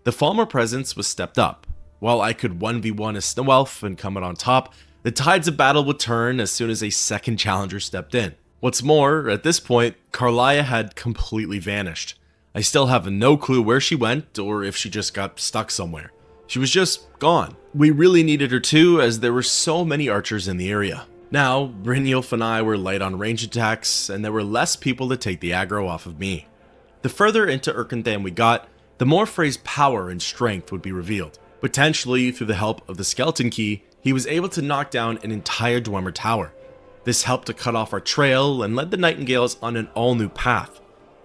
The Falmer presence was stepped up. While I could 1v1 a snow elf and come out on top, the tides of battle would turn as soon as a second challenger stepped in. What's more, at this point, Karliah had completely vanished. I still have no clue where she went or if she just got stuck somewhere. She was just gone. We really needed her too, as there were so many archers in the area. Now, Brynjolf and I were light on range attacks, and there were less people to take the aggro off of me. The further into Erkenthan we got, the more Frey's power and strength would be revealed. Potentially, through the help of the skeleton key, he was able to knock down an entire Dwemer tower. This helped to cut off our trail and led the Nightingales on an all-new path.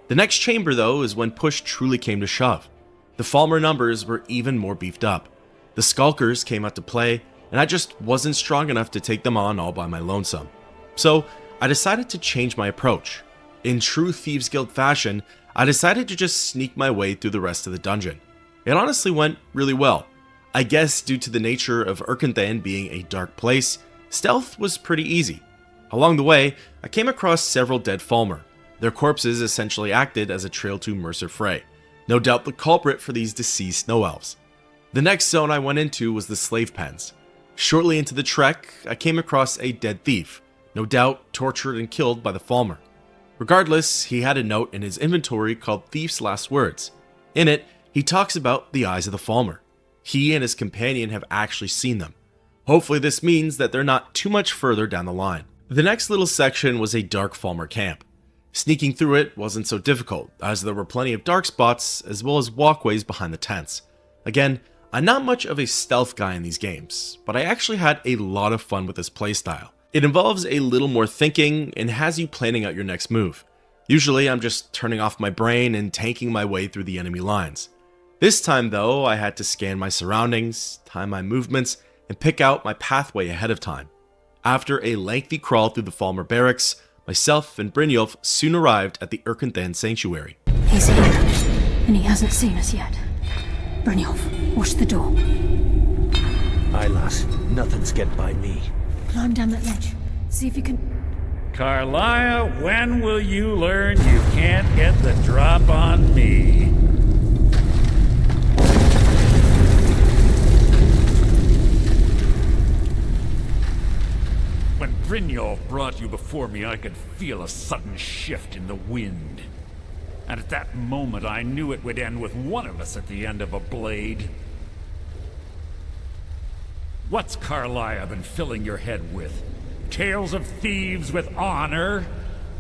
The next chamber, though, is when push truly came to shove. The Falmer numbers were even more beefed up. The Skulkers came out to play, and I just wasn't strong enough to take them on all by my lonesome. So, I decided to change my approach. In true Thieves Guild fashion, I decided to just sneak my way through the rest of the dungeon. It honestly went really well. I guess due to the nature of Erkenthan being a dark place, stealth was pretty easy. Along the way, I came across several dead Falmer. Their corpses essentially acted as a trail to Mercer Frey, no doubt the culprit for these deceased snow elves. The next zone I went into was the slave pens. Shortly into the trek, I came across a dead thief, no doubt tortured and killed by the Falmer. Regardless, he had a note in his inventory called Thief's Last Words. In it, he talks about the eyes of the Falmer. He and his companion have actually seen them. Hopefully this means that they're not too much further down the line. The next little section was a dark Falmer camp. Sneaking through it wasn't so difficult, as there were plenty of dark spots as well as walkways behind the tents. Again, I'm not much of a stealth guy in these games, but I actually had a lot of fun with this playstyle. It involves a little more thinking and has you planning out your next move. Usually I'm just turning off my brain and tanking my way through the enemy lines. This time though, I had to scan my surroundings, time my movements, and pick out my pathway ahead of time. After a lengthy crawl through the Falmer barracks, myself and Brynjolf soon arrived at the Erkenthan Sanctuary. He's here, and he hasn't seen us yet. Brynjolf, watch the door. Aye, lass. Nothing's getting by me. Climb down that ledge. See if you can... Karliah, when will you learn you can't get the drop on me? When Brynjolf brought you before me, I could feel a sudden shift in the wind. And at that moment, I knew it would end with one of us at the end of a blade. What's Karliah been filling your head with? Tales of thieves with honor?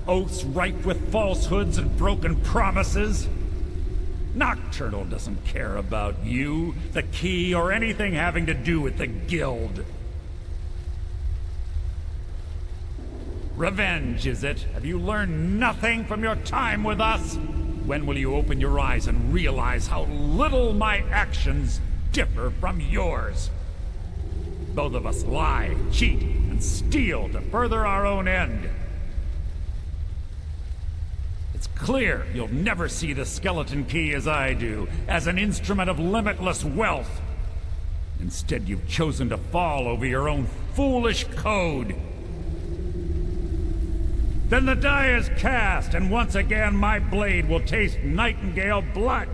Oaths ripe with falsehoods and broken promises? Nocturnal doesn't care about you, the key, or anything having to do with the guild. Revenge, is it? Have you learned nothing from your time with us? When will you open your eyes and realize how little my actions differ from yours? Both of us lie, cheat, and steal to further our own end. It's clear you'll never see the skeleton key as I do, as an instrument of limitless wealth. Instead, you've chosen to fall over your own foolish code. Then the die is cast, and once again my blade will taste Nightingale blood.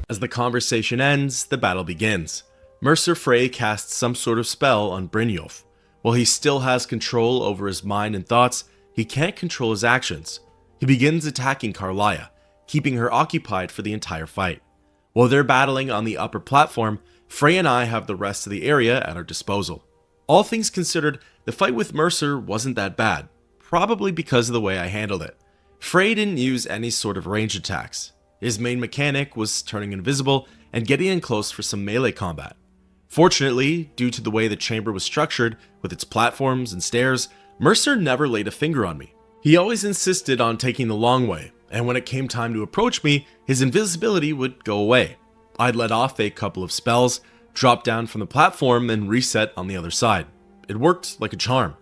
As the conversation ends, the battle begins. Mercer Frey casts some sort of spell on Brynjolf. While he still has control over his mind and thoughts, he can't control his actions. He begins attacking Karliah, keeping her occupied for the entire fight. While they're battling on the upper platform, Frey and I have the rest of the area at our disposal. All things considered, the fight with Mercer wasn't that bad. Probably because of the way I handled it. Frey didn't use any sort of range attacks. His main mechanic was turning invisible and getting in close for some melee combat. Fortunately, due to the way the chamber was structured, with its platforms and stairs, Mercer never laid a finger on me. He always insisted on taking the long way, and when it came time to approach me, his invisibility would go away. I'd let off a couple of spells, drop down from the platform, and reset on the other side. it worked like a charm.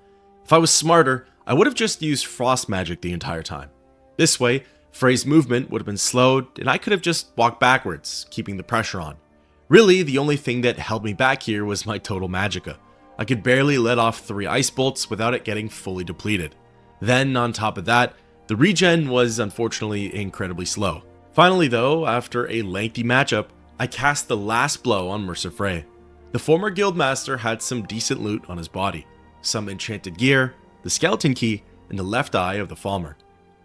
If I was smarter, I would have just used frost magic the entire time. This way, Frey's movement would have been slowed, and I could have just walked backwards, keeping the pressure on. Really, the only thing that held me back here was my total magicka. I could barely let off 3 ice bolts without it getting fully depleted. Then, on top of that, the regen was unfortunately incredibly slow. Finally though, after a lengthy matchup, I cast the last blow on Mercer Frey. The former guildmaster had some decent loot on his body, some enchanted gear, the skeleton key, and the left eye of the Falmer.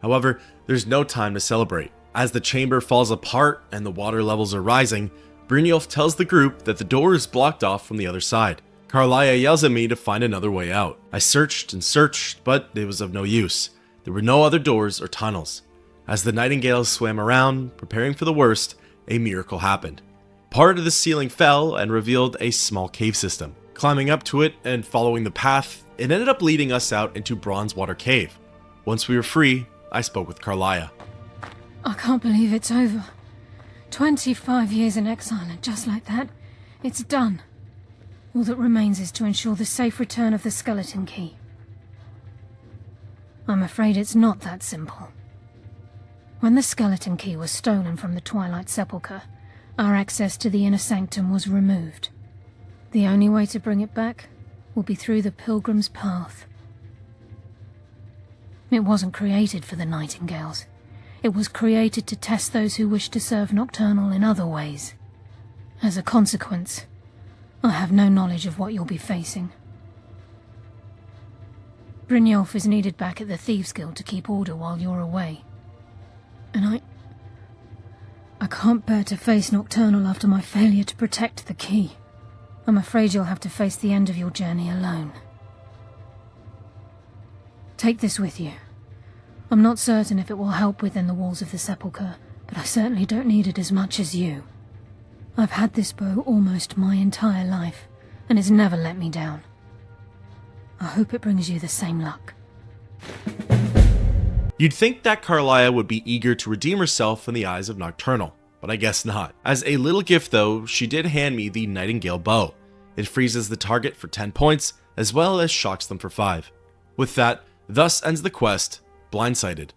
However, there's no time to celebrate. As the chamber falls apart and the water levels are rising, Brynjolf tells the group that the door is blocked off from the other side. Carlia yells at me to find another way out. I searched and searched, but it was of no use. There were no other doors or tunnels. As the nightingales swam around, preparing for the worst, a miracle happened. Part of the ceiling fell and revealed a small cave system. Climbing up to it and following the path, it ended up leading us out into Bronzewater Cave. Once we were free, I spoke with Carlia. I can't believe it's over. 25 years in exile, and just like that, it's done. All that remains is to ensure the safe return of the skeleton key. I'm afraid it's not that simple. When the skeleton key was stolen from the Twilight Sepulchre, our access to the inner sanctum was removed. The only way to bring it back will be through the Pilgrim's Path. It wasn't created for the Nightingales. It was created to test those who wish to serve Nocturnal in other ways. As a consequence, I have no knowledge of what you'll be facing. Brynjolf is needed back at the Thieves Guild to keep order while you're away. And I can't bear to face Nocturnal after my failure to protect the key. I'm afraid you'll have to face the end of your journey alone. Take this with you. I'm not certain if it will help within the walls of the Sepulchre, but I certainly don't need it as much as you. I've had this bow almost my entire life, and it's never let me down. I hope it brings you the same luck. You'd think that Carlia would be eager to redeem herself in the eyes of Nocturnal, but I guess not. As a little gift though, she did hand me the Nightingale bow. It freezes the target for 10 points, as well as shocks them for 5. With that, thus ends the quest, Bindsighted.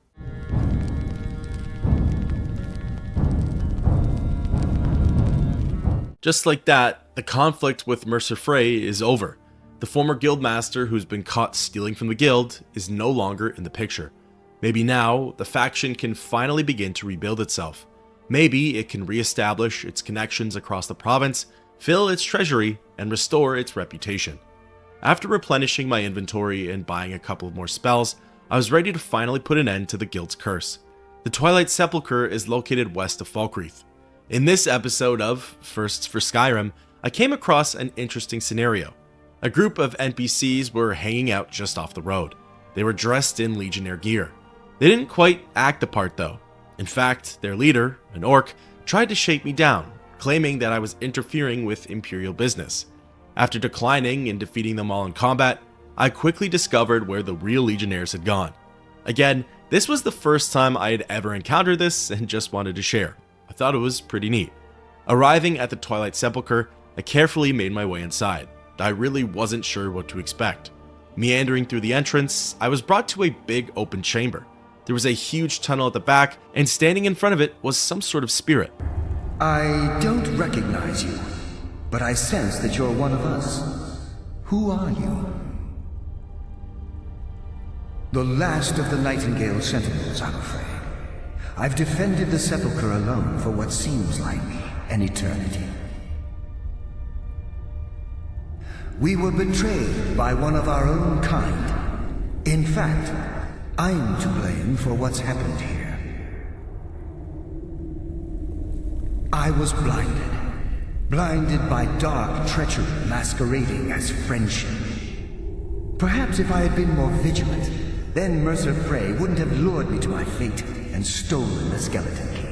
Just like that, the conflict with Mercer Frey is over. The former guildmaster who's been caught stealing from the guild is no longer in the picture. Maybe now, the faction can finally begin to rebuild itself. Maybe it can re-establish its connections across the province, fill its treasury, and restore its reputation. After replenishing my inventory and buying a couple of more spells, I was ready to finally put an end to the guild's curse. The Twilight Sepulchre is located west of Falkreath. In this episode of Firsts for Skyrim, I came across an interesting scenario. A group of NPCs were hanging out just off the road. They were dressed in Legionnaire gear. They didn't quite act the part though. In fact, their leader, an orc, tried to shake me down, claiming that I was interfering with Imperial business. After declining and defeating them all in combat, I quickly discovered where the real Legionnaires had gone. Again, this was the first time I had ever encountered this and just wanted to share. I thought it was pretty neat. Arriving at the Twilight Sepulchre, I carefully made my way inside. I really wasn't sure what to expect. Meandering through the entrance, I was brought to a big open chamber. There was a huge tunnel at the back, and standing in front of it was some sort of spirit. I don't recognize you, but I sense that you're one of us. Who are you? The last of the Nightingale Sentinels, I'm afraid. I've defended the Sepulchre alone for what seems like an eternity. We were betrayed by one of our own kind. In fact, I'm to blame for what's happened here. I was blinded by dark treachery masquerading as friendship. Perhaps if I had been more vigilant, then Mercer Frey wouldn't have lured me to my fate and stolen the skeleton key.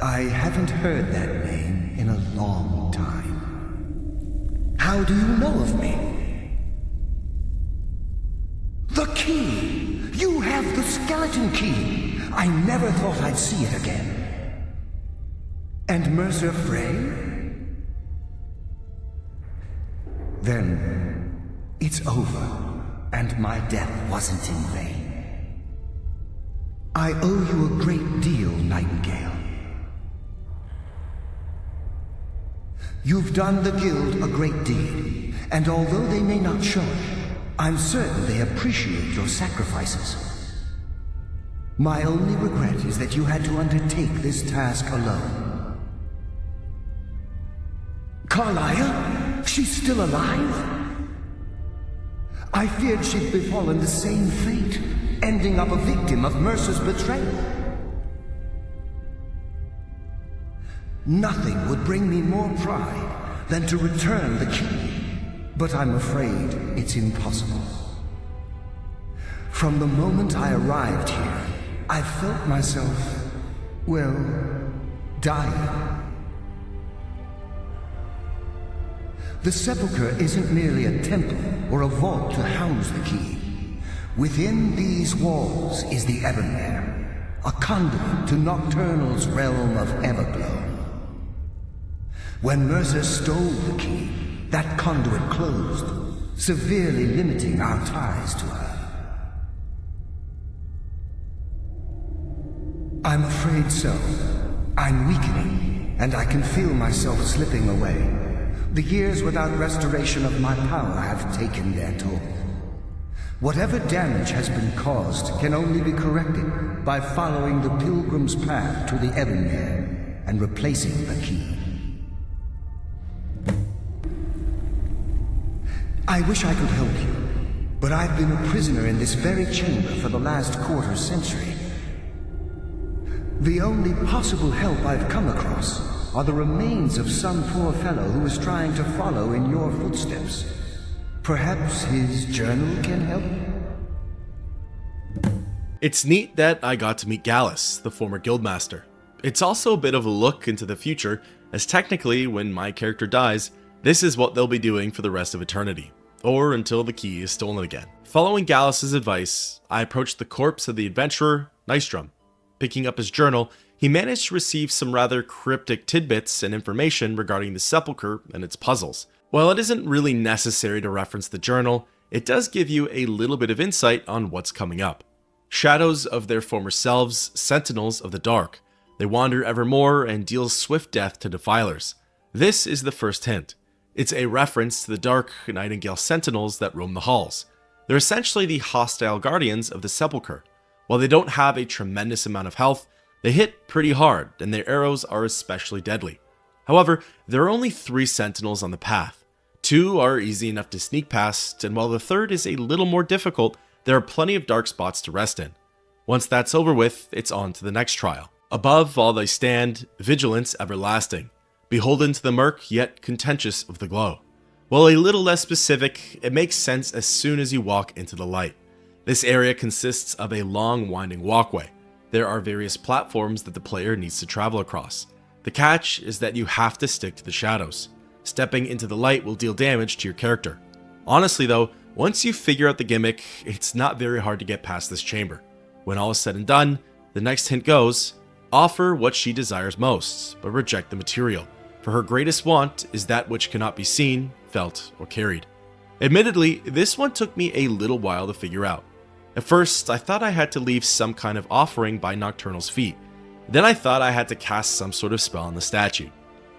I haven't heard that name in a long time. How do you know of me? The key! You have the skeleton key! I never thought I'd see it again. And Mercer Frey? Then it's over, and my death wasn't in vain. I owe you a great deal, Nightingale. You've done the Guild a great deed, and although they may not show it, I'm certain they appreciate your sacrifices. My only regret is that you had to undertake this task alone. Carlia? She's still alive? I feared she'd befallen the same fate, ending up a victim of Mercer's betrayal. Nothing would bring me more pride than to return the key, but I'm afraid it's impossible. From the moment I arrived here, I felt myself, well, dying. The sepulchre isn't merely a temple or a vault to house the key. Within these walls is the Ebonmere, a conduit to Nocturnal's realm of Everglow. When Mercer stole the key, that conduit closed, severely limiting our ties to her. I'm afraid so. I'm weakening, and I can feel myself slipping away. The years without restoration of my power have taken their toll. Whatever damage has been caused can only be corrected by following the pilgrim's path to the Ebonmere and replacing the key. I wish I could help you, but I've been a prisoner in this very chamber for the last quarter century. The only possible help I've come across are the remains of some poor fellow who is trying to follow in your footsteps. Perhaps his journal can help? It's neat that I got to meet Gallus, the former guildmaster. It's also a bit of a look into the future, as technically, when my character dies, this is what they'll be doing for the rest of eternity, or until the key is stolen again. Following Gallus's advice, I approached the corpse of the adventurer, Nystrom. Picking up his journal, he managed to receive some rather cryptic tidbits and information regarding the sepulchre and its puzzles. While it isn't really necessary to reference the journal, it does give you a little bit of insight on what's coming up. Shadows of their former selves, sentinels of the dark. They wander evermore and deal swift death to defilers. This is the first hint. It's a reference to the dark Nightingale sentinels that roam the halls. They're essentially the hostile guardians of the sepulchre. While they don't have a tremendous amount of health, they hit pretty hard, and their arrows are especially deadly. However, there are only 3 sentinels on the path. 2 are easy enough to sneak past, and while the third is a little more difficult, there are plenty of dark spots to rest in. Once that's over with, it's on to the next trial. Above all they stand, vigilance everlasting, beholden to the murk, yet contentious of the glow. While a little less specific, it makes sense as soon as you walk into the light. This area consists of a long winding walkway. There are various platforms that the player needs to travel across. The catch is that you have to stick to the shadows. Stepping into the light will deal damage to your character. Honestly though, once you figure out the gimmick, it's not very hard to get past this chamber. When all is said and done, the next hint goes, offer what she desires most, but reject the material, for her greatest want is that which cannot be seen, felt, or carried. Admittedly, this one took me a little while to figure out. At first, I thought I had to leave some kind of offering by Nocturnal's feet. Then I thought I had to cast some sort of spell on the statue.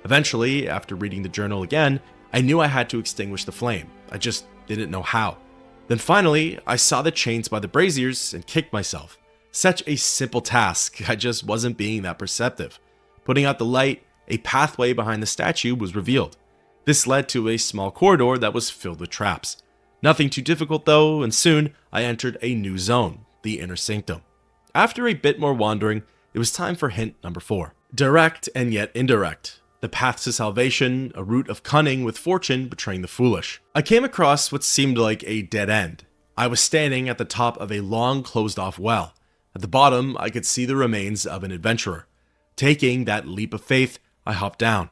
Eventually, after reading the journal again, I knew I had to extinguish the flame. I just didn't know how. Then finally, I saw the chains by the braziers and kicked myself. Such a simple task, I just wasn't being that perceptive. Putting out the light, a pathway behind the statue was revealed. This led to a small corridor that was filled with traps. Nothing too difficult though, and soon I entered a new zone, the Inner Sanctum. After a bit more wandering, it was time for hint number 4. Direct and yet indirect. The path to salvation, a route of cunning with fortune betraying the foolish. I came across what seemed like a dead end. I was standing at the top of a long closed off well. At the bottom, I could see the remains of an adventurer. Taking that leap of faith, I hopped down.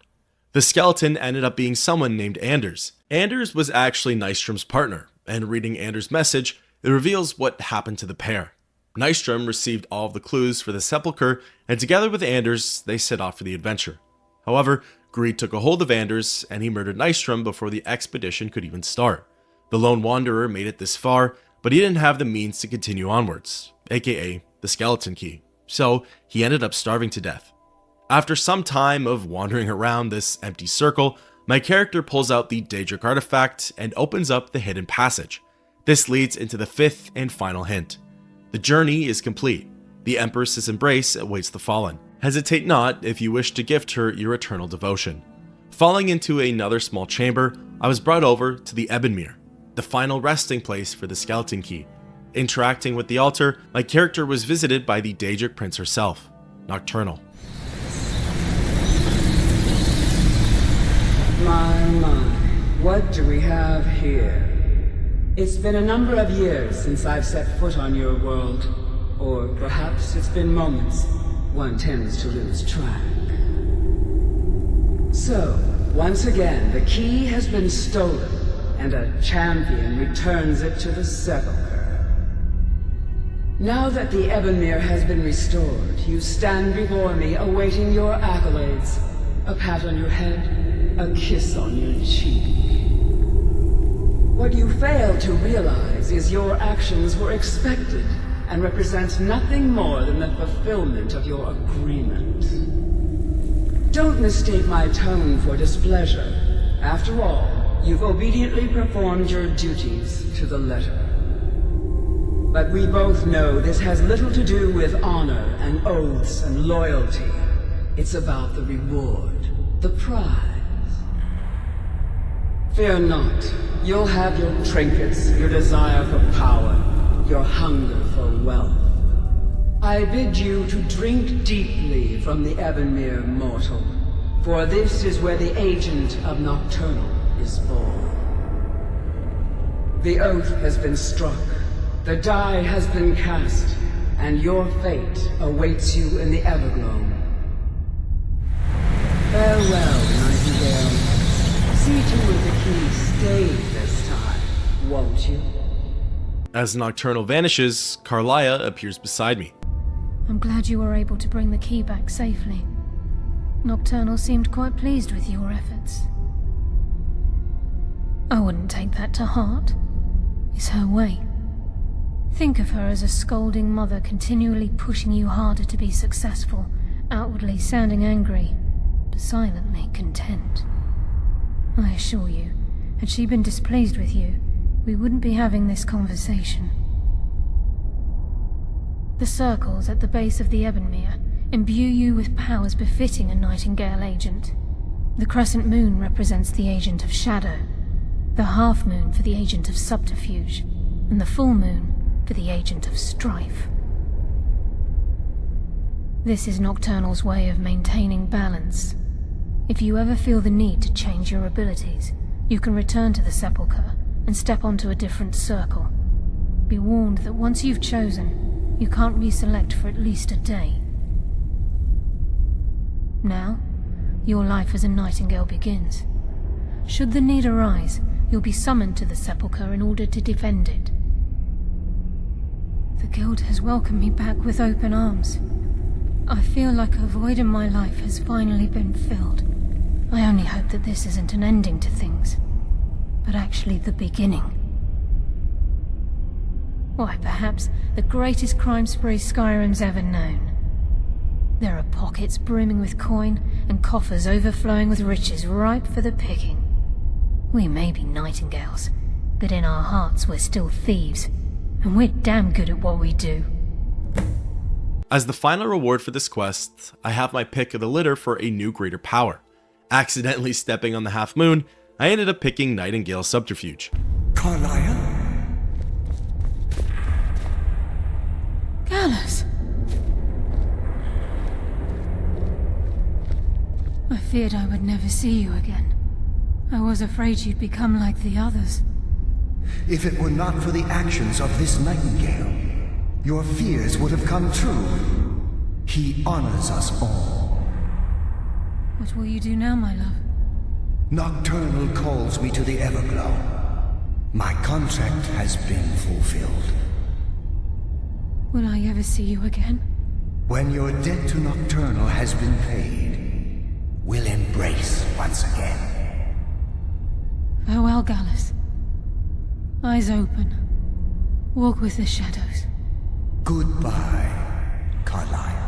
The skeleton ended up being someone named Anders. Anders was actually Nystrom's partner, and reading Anders' message, it reveals what happened to the pair. Nystrom received all of the clues for the sepulchre, and together with Anders, they set off for the adventure. However, Greed took a hold of Anders, and he murdered Nystrom before the expedition could even start. The lone wanderer made it this far, but he didn't have the means to continue onwards, aka the skeleton key, so he ended up starving to death. After some time of wandering around this empty circle, my character pulls out the Daedric artifact and opens up the hidden passage. This leads into the fifth and final hint. The journey is complete. The Empress's embrace awaits the fallen. Hesitate not if you wish to gift her your eternal devotion. Falling into another small chamber, I was brought over to the Ebonmere, the final resting place for the skeleton key. Interacting with the altar, my character was visited by the Daedric Prince herself, Nocturnal. My, what do we have here? It's been a number of years since I've set foot on your world, or perhaps it's been moments. One tends to lose track. So, once again, the key has been stolen, and a champion returns it to the sepulchre. Now that the Ebonmere has been restored, you stand before me awaiting your accolades. A pat on your head, a kiss on your cheek. What you fail to realize is your actions were expected and represent nothing more than the fulfillment of your agreement. Don't mistake my tone for displeasure. After all, you've obediently performed your duties to the letter. But we both know this has little to do with honor and oaths and loyalty. It's about the reward, the prize. Fear not. You'll have your trinkets, your desire for power, your hunger for wealth. I bid you to drink deeply from the Ebonmere, mortal, for this is where the agent of Nocturnal is born. The oath has been struck, the die has been cast, and your fate awaits you in the Everglow. Farewell, Nightingale. See to it the key stays this time, won't you? As Nocturnal vanishes, Carlia appears beside me. I'm glad you were able to bring the key back safely. Nocturnal seemed quite pleased with your efforts. I wouldn't take that to heart. It's her way. Think of her as a scolding mother continually pushing you harder to be successful, outwardly sounding angry, but silently content. I assure you, had she been displeased with you, we wouldn't be having this conversation. The circles at the base of the Ebonmere imbue you with powers befitting a Nightingale agent. The crescent moon represents the agent of shadow, the half moon for the agent of subterfuge, and the full moon for the agent of strife. This is Nocturnal's way of maintaining balance. If you ever feel the need to change your abilities, you can return to the sepulchre and step onto a different circle. Be warned that once you've chosen, you can't reselect for at least a day. Now, your life as a Nightingale begins. Should the need arise, you'll be summoned to the sepulchre in order to defend it. The Guild has welcomed me back with open arms. I feel like a void in my life has finally been filled. I only hope that this isn't an ending to things, but actually the beginning. Why, perhaps the greatest crime spree Skyrim's ever known. There are pockets brimming with coin and coffers overflowing with riches ripe for the picking. We may be Nightingales, but in our hearts we're still thieves, and we're damn good at what we do. As the final reward for this quest, I have my pick of the litter for a new greater power. Accidentally stepping on the half moon, I ended up picking Nightingale Subterfuge. Carlia? Gallus! I feared I would never see you again. I was afraid you'd become like the others. If it were not for the actions of this Nightingale, your fears would have come true. He honors us all. What will you do now, my love? Nocturnal calls me to the Everglow. My contract has been fulfilled. Will I ever see you again? When your debt to Nocturnal has been paid, will embrace once again. Farewell, Gallus. Eyes open. Walk with the shadows. Goodbye, Carlyle.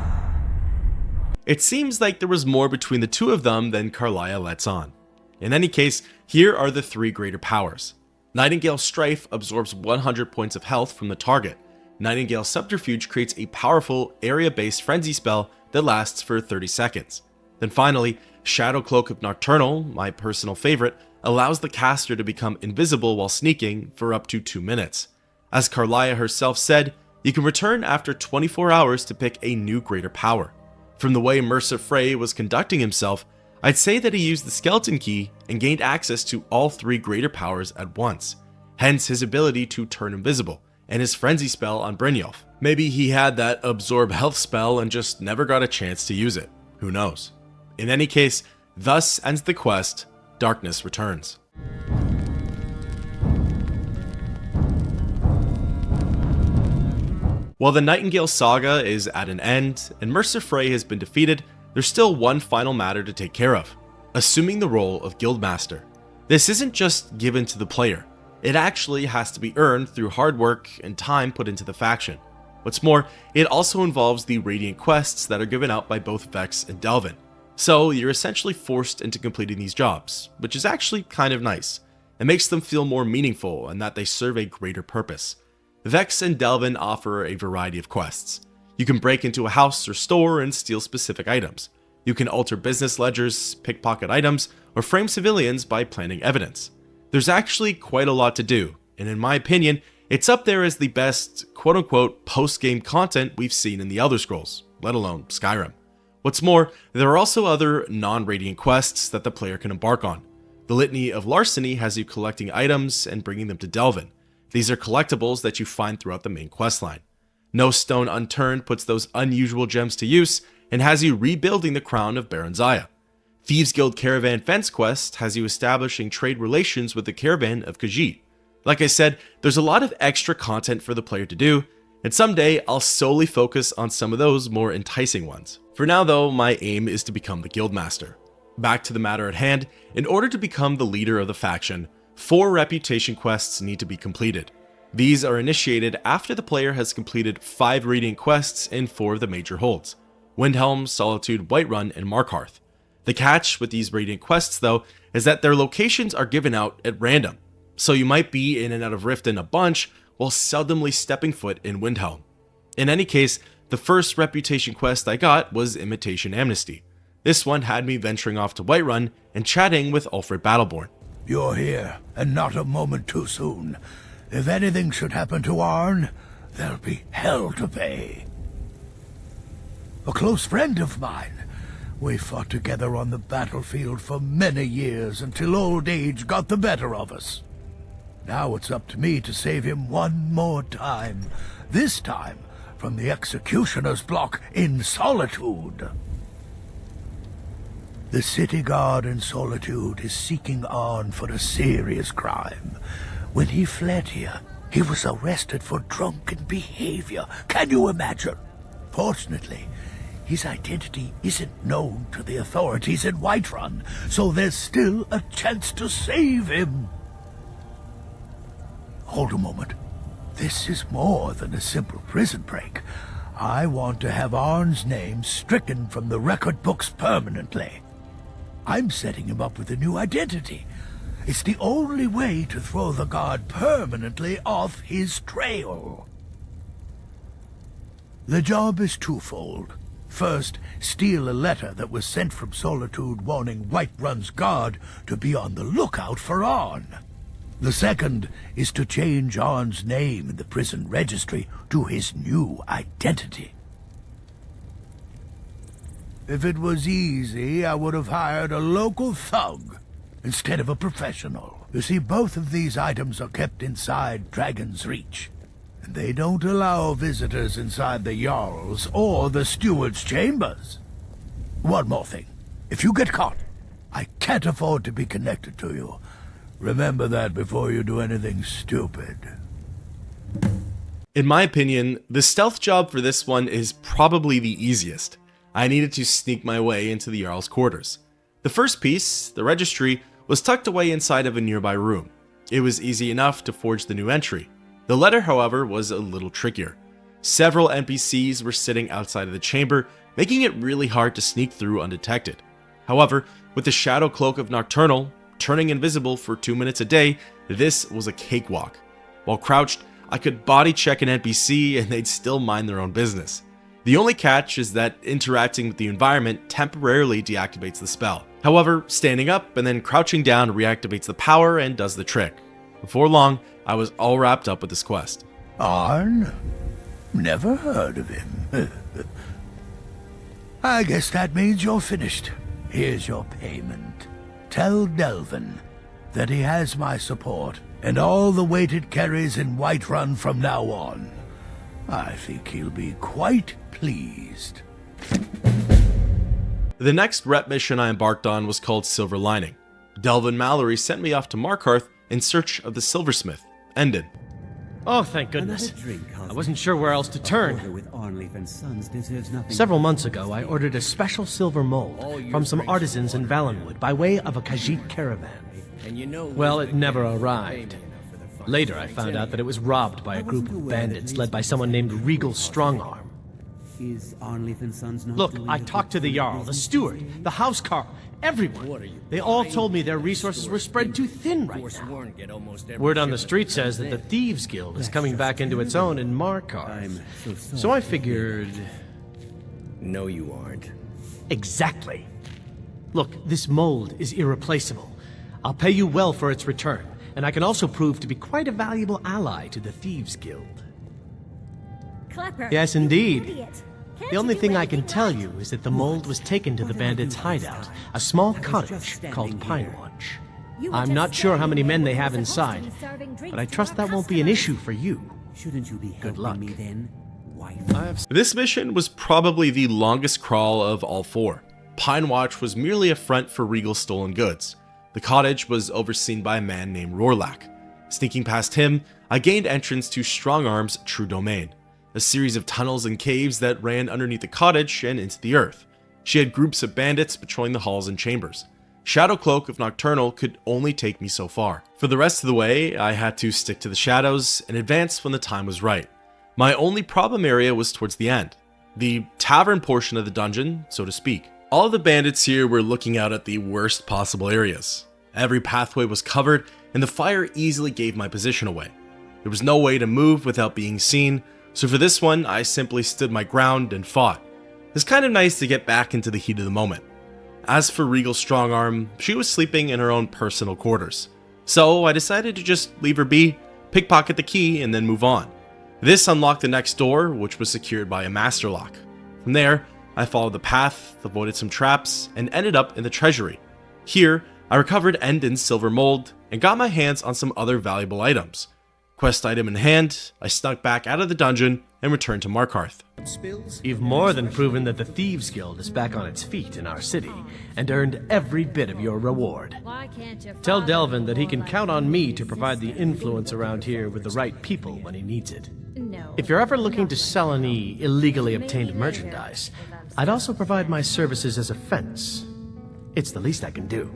It seems like there was more between the two of them than Carlyle lets on. In any case, here are the three greater powers. Nightingale's Strife absorbs 100 points of health from the target. Nightingale's Subterfuge creates a powerful area-based frenzy spell that lasts for 30 seconds. Then finally, Shadow Cloak of Nocturnal, my personal favorite, allows the caster to become invisible while sneaking for up to 2 minutes. As Carlyle herself said, you can return after 24 hours to pick a new greater power. From the way Mercer Frey was conducting himself, I'd say that he used the skeleton key and gained access to all three greater powers at once, hence his ability to turn invisible, and his frenzy spell on Brynjolf. Maybe he had that absorb health spell and just never got a chance to use it, who knows. In any case, thus ends the quest, Darkness Returns. While the Nightingale saga is at an end, and Mercer Frey has been defeated, there's still one final matter to take care of, assuming the role of Guildmaster. This isn't just given to the player, it actually has to be earned through hard work and time put into the faction. What's more, it also involves the Radiant quests that are given out by both Vex and Delvin. So you're essentially forced into completing these jobs, which is actually kind of nice. It makes them feel more meaningful and that they serve a greater purpose. Vex and Delvin offer a variety of quests. You can break into a house or store and steal specific items. You can alter business ledgers, pickpocket items, or frame civilians by planting evidence. There's actually quite a lot to do, and in my opinion, it's up there as the best quote-unquote post-game content we've seen in the Elder Scrolls, let alone Skyrim. What's more, there are also other non-Radiant quests that the player can embark on. The Litany of Larceny has you collecting items and bringing them to Delvin. These are collectibles that you find throughout the main questline. No Stone Unturned puts those unusual gems to use and has you rebuilding the crown of Baron Zaya. Thieves Guild Caravan Fence Quest has you establishing trade relations with the caravan of Khajiit. Like I said, there's a lot of extra content for the player to do, and someday I'll solely focus on some of those more enticing ones. For now though, my aim is to become the Guildmaster. Back to the matter at hand, in order to become the leader of the faction, 4 reputation quests need to be completed. These are initiated after the player has completed 5 Radiant quests in 4 of the major holds: Windhelm, Solitude, Whiterun, and Markarth. The catch with these Radiant quests though is that their locations are given out at random, so you might be in and out of Riften a bunch while seldomly stepping foot in Windhelm. In any case, the first reputation quest I got was Imitation Amnesty. This one had me venturing off to Whiterun and chatting with Ulfred Battleborn. You're here, and not a moment too soon. If anything should happen to Arn, there'll be hell to pay. A close friend of mine. We fought together on the battlefield for many years until old age got the better of us. Now it's up to me to save him one more time. This time from the executioner's block in Solitude. The city guard in Solitude is seeking Arn for a serious crime. When he fled here, he was arrested for drunken behavior. Can you imagine? Fortunately, his identity isn't known to the authorities in Whiterun, so there's still a chance to save him. Hold a moment. This is more than a simple prison break. I want to have Arn's name stricken from the record books permanently. I'm setting him up with a new identity. It's the only way to throw the guard permanently off his trail. The job is twofold. First, steal a letter that was sent from Solitude warning Whiterun's guard to be on the lookout for Arn. The second is to change Arn's name in the prison registry to his new identity. If it was easy, I would have hired a local thug instead of a professional. You see, both of these items are kept inside Dragon's Reach, and they don't allow visitors inside the Jarl's or the Steward's chambers. One more thing. If you get caught, I can't afford to be connected to you. Remember that before you do anything stupid. In my opinion, the stealth job for this one is probably the easiest. I needed to sneak my way into the Jarl's quarters. The first piece, the registry, was tucked away inside of a nearby room. It was easy enough to forge the new entry. The letter, however, was a little trickier. Several NPCs were sitting outside of the chamber, making it really hard to sneak through undetected. However, with the shadow cloak of Nocturnal, turning invisible for 2 minutes a day, this was a cakewalk. While crouched, I could body check an NPC and they'd still mind their own business. The only catch is that interacting with the environment temporarily deactivates the spell. However, standing up and then crouching down reactivates the power and does the trick. Before long, I was all wrapped up with this quest. Arn? Never heard of him. I guess that means you're finished. Here's your payment. Tell Delvin that he has my support and all the weight it carries in Whiterun from now on. I think he'll be quite pleased. The next rep mission I embarked on was called Silver Lining. Delvin Mallory sent me off to Markarth in search of the silversmith, Endon. Oh, thank goodness. I wasn't sure where else to turn. Several months ago, I ordered a special silver mold from some artisans in Valenwood by way of a Khajiit caravan. Well, it never arrived. Later, I found out that it was robbed by a group of bandits led by someone named Regal Strongarm. Look, I talked to the Jarl, the steward, the housecarl, everyone. They all told me their resources were spread too thin right now. Word on the street says that the Thieves Guild is coming back into its own in Markarth. So I figured... No, you aren't. Exactly. Look, this mold is irreplaceable. I'll pay you well for its return, and I can also prove to be quite a valuable ally to the Thieves Guild. Klepper, Yes, indeed. idiot. The only thing I can tell you is that the mold was taken to the bandits' hideout, a small cottage called Pine Watch. I'm not sure how many men they have inside, but I trust that won't be an issue for you. Good luck. This mission was probably the longest crawl of all four. Pine Watch was merely a front for Regal's stolen goods. The cottage was overseen by a man named Rorlak. Sneaking past him, I gained entrance to Strongarm's true domain, a series of tunnels and caves that ran underneath the cottage and into the earth. She had groups of bandits patrolling the halls and chambers. Shadow Cloak of Nocturnal could only take me so far. For the rest of the way, I had to stick to the shadows and advance when the time was right. My only problem area was towards the end, the tavern portion of the dungeon, so to speak. All of the bandits here were looking out at the worst possible areas. Every pathway was covered, and the fire easily gave my position away. There was no way to move without being seen, so for this one, I simply stood my ground and fought. It's kind of nice to get back into the heat of the moment. As for Regal Strongarm, she was sleeping in her own personal quarters. So I decided to just leave her be, pickpocket the key, and then move on. This unlocked the next door, which was secured by a master lock. From there, I followed the path, avoided some traps, and ended up in the treasury. Here, I recovered Endon's silver mold and got my hands on some other valuable items. Quest item in hand, I snuck back out of the dungeon and returned to Markarth. You've more than proven that the Thieves Guild is back on its feet in our city, and earned every bit of your reward. Tell Delvin that he can count on me to provide the influence around here with the right people when he needs it. If you're ever looking to sell any illegally obtained merchandise, I'd also provide my services as a fence. It's the least I can do.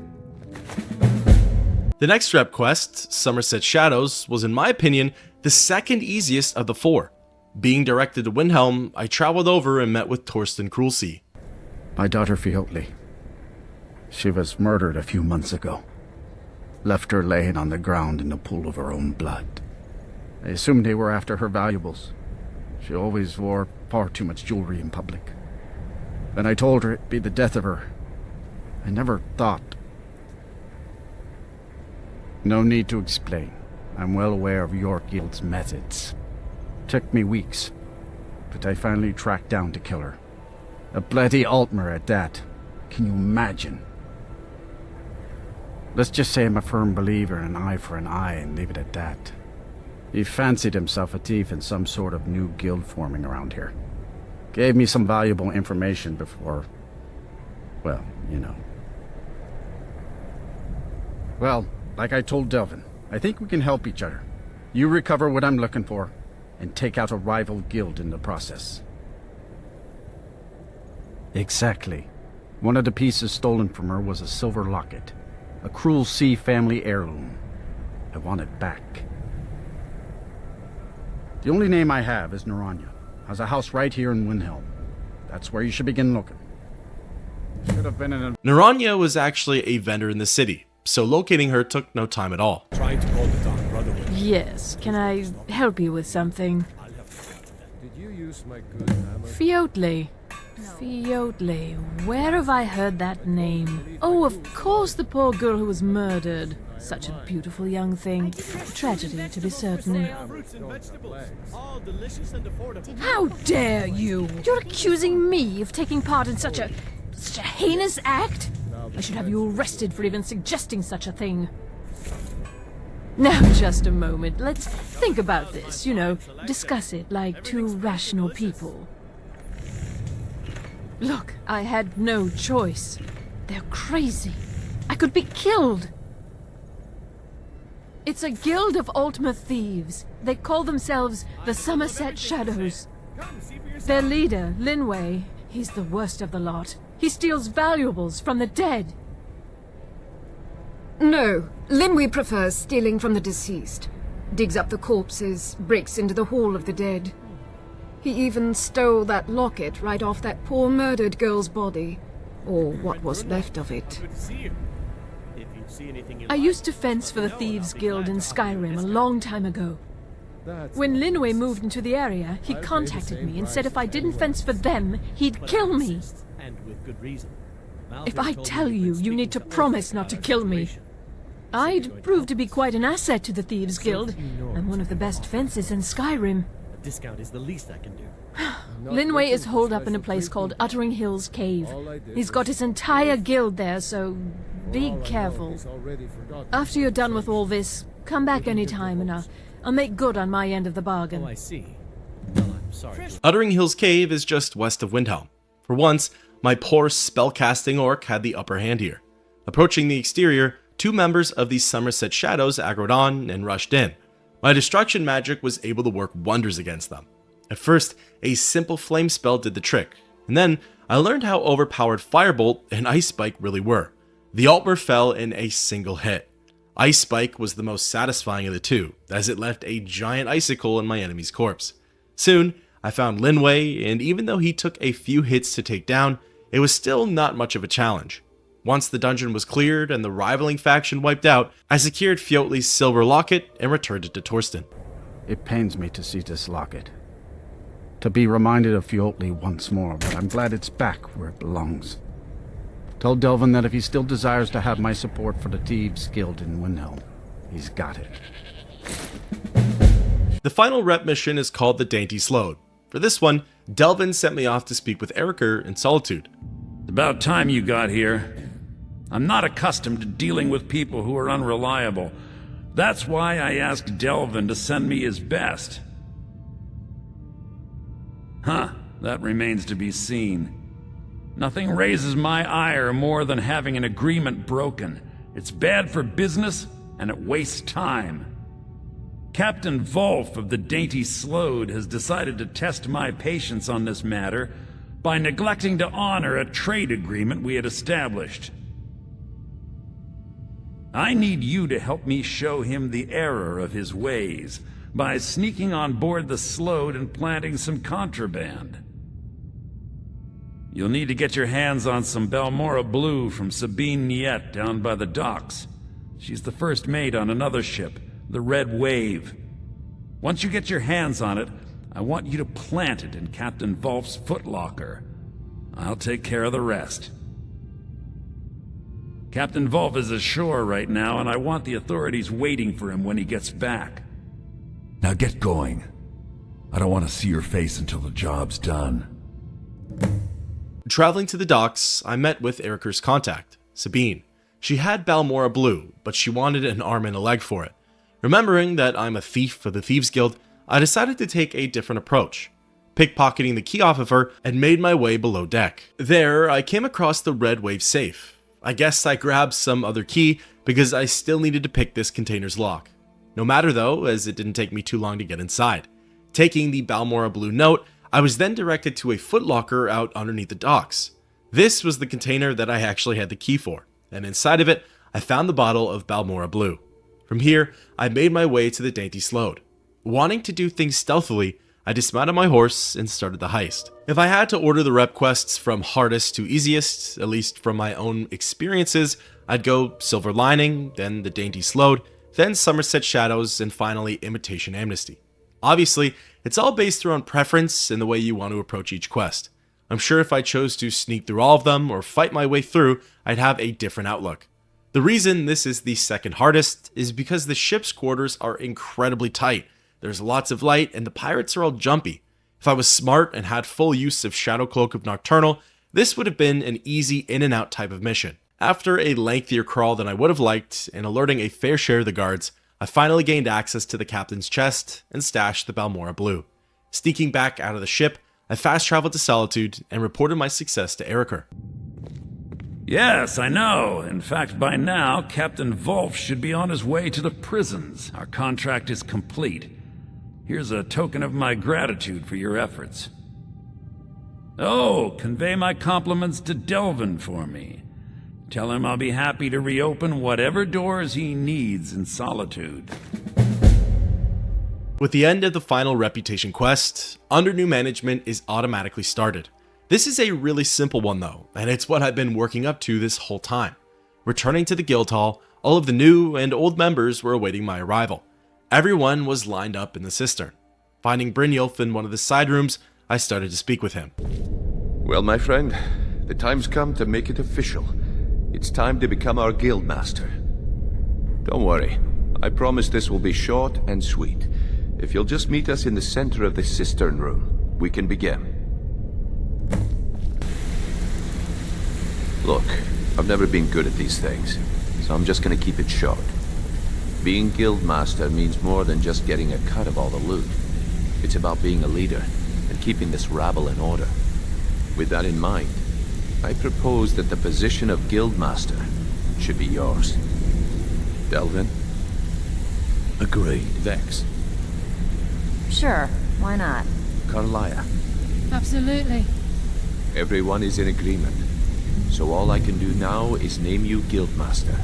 The next rep quest, Somerset Shadows, was in my opinion the second easiest of the four. Being directed to Windhelm, I traveled over and met with Torsten Krulsey. My daughter Fiotli. She was murdered a few months ago. Left her laying on the ground in a pool of her own blood. I assumed they were after her valuables. She always wore far too much jewelry in public. When I told her it'd be the death of her, I never thought. No need to explain. I'm well aware of your guild's methods. Took me weeks, but I finally tracked down to kill her. A bloody Altmer at that. Can you imagine? Let's just say I'm a firm believer in an eye for an eye and leave it at that. He fancied himself a thief in some sort of new guild forming around here. Gave me some valuable information before... well, you know. Well, like I told Delvin, I think we can help each other. You recover what I'm looking for, and take out a rival guild in the process. Exactly. One of the pieces stolen from her was a silver locket, a Cruel Sea family heirloom. I want it back. The only name I have is Naranya. Has a house right here in Windhelm. That's where you should begin looking. Should have been in a... Naranya was actually a vendor in the city, so locating her took no time at all. Trying to call the Dark Brotherhood. Yes, can I help you with something? Did you use my good hammer? Fiotley. Fiotley. Where have I heard that name? Oh, of course, the poor girl who was murdered. Such a beautiful young thing. Tragedy, to be certain. How dare you! You're accusing me of taking part in such a heinous act? I should have you arrested for even suggesting such a thing. Now, just a moment. Let's think about this, you know, discuss it like two rational people. Look, I had no choice. They're crazy. I could be killed. It's a guild of Ultima Thieves. They call themselves the Somerset Shadows. Their leader, Linway, he's the worst of the lot. He steals valuables from the dead. No, Linway prefers stealing from the deceased. Digs up the corpses, breaks into the Hall of the Dead. He even stole that locket right off that poor murdered girl's body. Or what was left of it. I used to fence for the Thieves Guild in Skyrim a long time ago. When Linway moved into the area, he contacted me and said if I didn't fence for them, he'd kill me. If I tell you, you need to promise not to kill me. I'd prove to be quite an asset to the Thieves Guild. I'm one of the best fencers in Skyrim. A discount is the least I can do. Linway is holed up in a place called Uttering Hills Cave. He's got his entire guild there, so be careful. After you're done with all this, come back anytime and I'll make good on my end of the bargain. Oh, I see. Well, I'm sorry. Uttering Hills Cave is just west of Windhelm. For once, my poor spellcasting orc had the upper hand here. Approaching the exterior, two members of the Somerset Shadows aggroed on and rushed in. My destruction magic was able to work wonders against them. At first, a simple flame spell did the trick, and then I learned how overpowered Firebolt and Ice Spike really were. The Altmer fell in a single hit. Ice Spike was the most satisfying of the two, as it left a giant icicle in my enemy's corpse. Soon, I found Linway, and even though he took a few hits to take down, it was still not much of a challenge. Once the dungeon was cleared and the rivaling faction wiped out, I secured Fiotley's silver locket and returned it to Torsten. It pains me to see this locket. To be reminded of Fiotley once more, but I'm glad it's back where it belongs. Tell Delvin that if he still desires to have my support for the Thieves Guild in Windhelm, he's got it. The final rep mission is called the Dainty Slode. For this one, Delvin sent me off to speak with Eriker in Solitude. It's about time you got here. I'm not accustomed to dealing with people who are unreliable. That's why I asked Delvin to send me his best. Huh, that remains to be seen. Nothing raises my ire more than having an agreement broken. It's bad for business, and it wastes time. Captain Volf of the Dainty Slode has decided to test my patience on this matter by neglecting to honor a trade agreement we had established. I need you to help me show him the error of his ways by sneaking on board the Slode and planting some contraband. You'll need to get your hands on some Balmora Blue from Sabine Niet down by the docks. She's the first mate on another ship, the Red Wave. Once you get your hands on it, I want you to plant it in Captain Volf's footlocker. I'll take care of the rest. Captain Volf is ashore right now, and I want the authorities waiting for him when he gets back. Now get going. I don't want to see your face until the job's done. Traveling to the docks, I met with Eriker's contact, Sabine. She had Balmora Blue, but she wanted an arm and a leg for it. Remembering that I'm a thief for the Thieves Guild, I decided to take a different approach, pickpocketing the key off of her and made my way below deck. There, I came across the Red Wave safe. I guess I grabbed some other key because I still needed to pick this container's lock. No matter though, as it didn't take me too long to get inside. Taking the Balmora Blue note, I was then directed to a footlocker out underneath the docks. This was the container that I actually had the key for, and inside of it, I found the bottle of Balmora Blue. From here, I made my way to the Dainty Slode. Wanting to do things stealthily, I dismounted my horse and started the heist. If I had to order the rep quests from hardest to easiest, at least from my own experiences, I'd go Silver Lining, then the Dainty Slode, then Somerset Shadows, and finally Imitation Amnesty. Obviously, it's all based around preference and the way you want to approach each quest. I'm sure if I chose to sneak through all of them or fight my way through, I'd have a different outlook. The reason this is the second hardest is because the ship's quarters are incredibly tight. There's lots of light and the pirates are all jumpy. If I was smart and had full use of Shadow Cloak of Nocturnal, this would have been an easy in and out type of mission. After a lengthier crawl than I would have liked and alerting a fair share of the guards, I finally gained access to the captain's chest and stashed the Balmora Blue. Sneaking back out of the ship, I fast traveled to Solitude and reported my success to Eriker. Yes, I know. In fact, by now, Captain Wolf should be on his way to the prisons. Our contract is complete. Here's a token of my gratitude for your efforts. Oh, convey my compliments to Delvin for me. Tell him I'll be happy to reopen whatever doors he needs in Solitude. With the end of the final reputation quest, Under New Management is automatically started. This is a really simple one though, and it's what I've been working up to this whole time. Returning to the guild hall, all of the new and old members were awaiting my arrival. Everyone was lined up in the cistern. Finding Brynjolf in one of the side rooms, I started to speak with him. Well, my friend, the time's come to make it official. It's time to become our guild master. Don't worry, I promise this will be short and sweet. If you'll just meet us in the center of this cistern room, we can begin. Look, I've never been good at these things, so I'm just gonna keep it short. Being guild master means more than just getting a cut of all the loot. It's about being a leader and keeping this rabble in order. With that in mind, I propose that the position of guild master should be yours. Delvin? Agreed. Vex? Sure, why not? Carlia? Absolutely. Everyone is in agreement. So all I can do now is name you guild master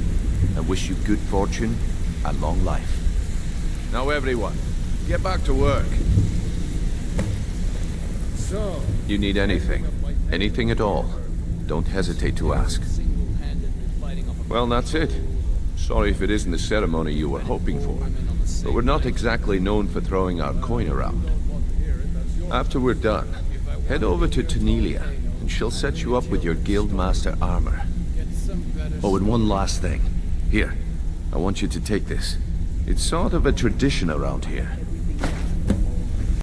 and wish you good fortune and long life. Now everyone, get back to work. So, You need anything, anything at all, don't hesitate to ask. Well, that's it. Sorry if it isn't the ceremony you were hoping for, but we're not exactly known for throwing our coin around. After we're done, head over to Tonilia, and she'll set you up with your guild master armor. Oh, and one last thing. Here, I want you to take this. It's sort of a tradition around here.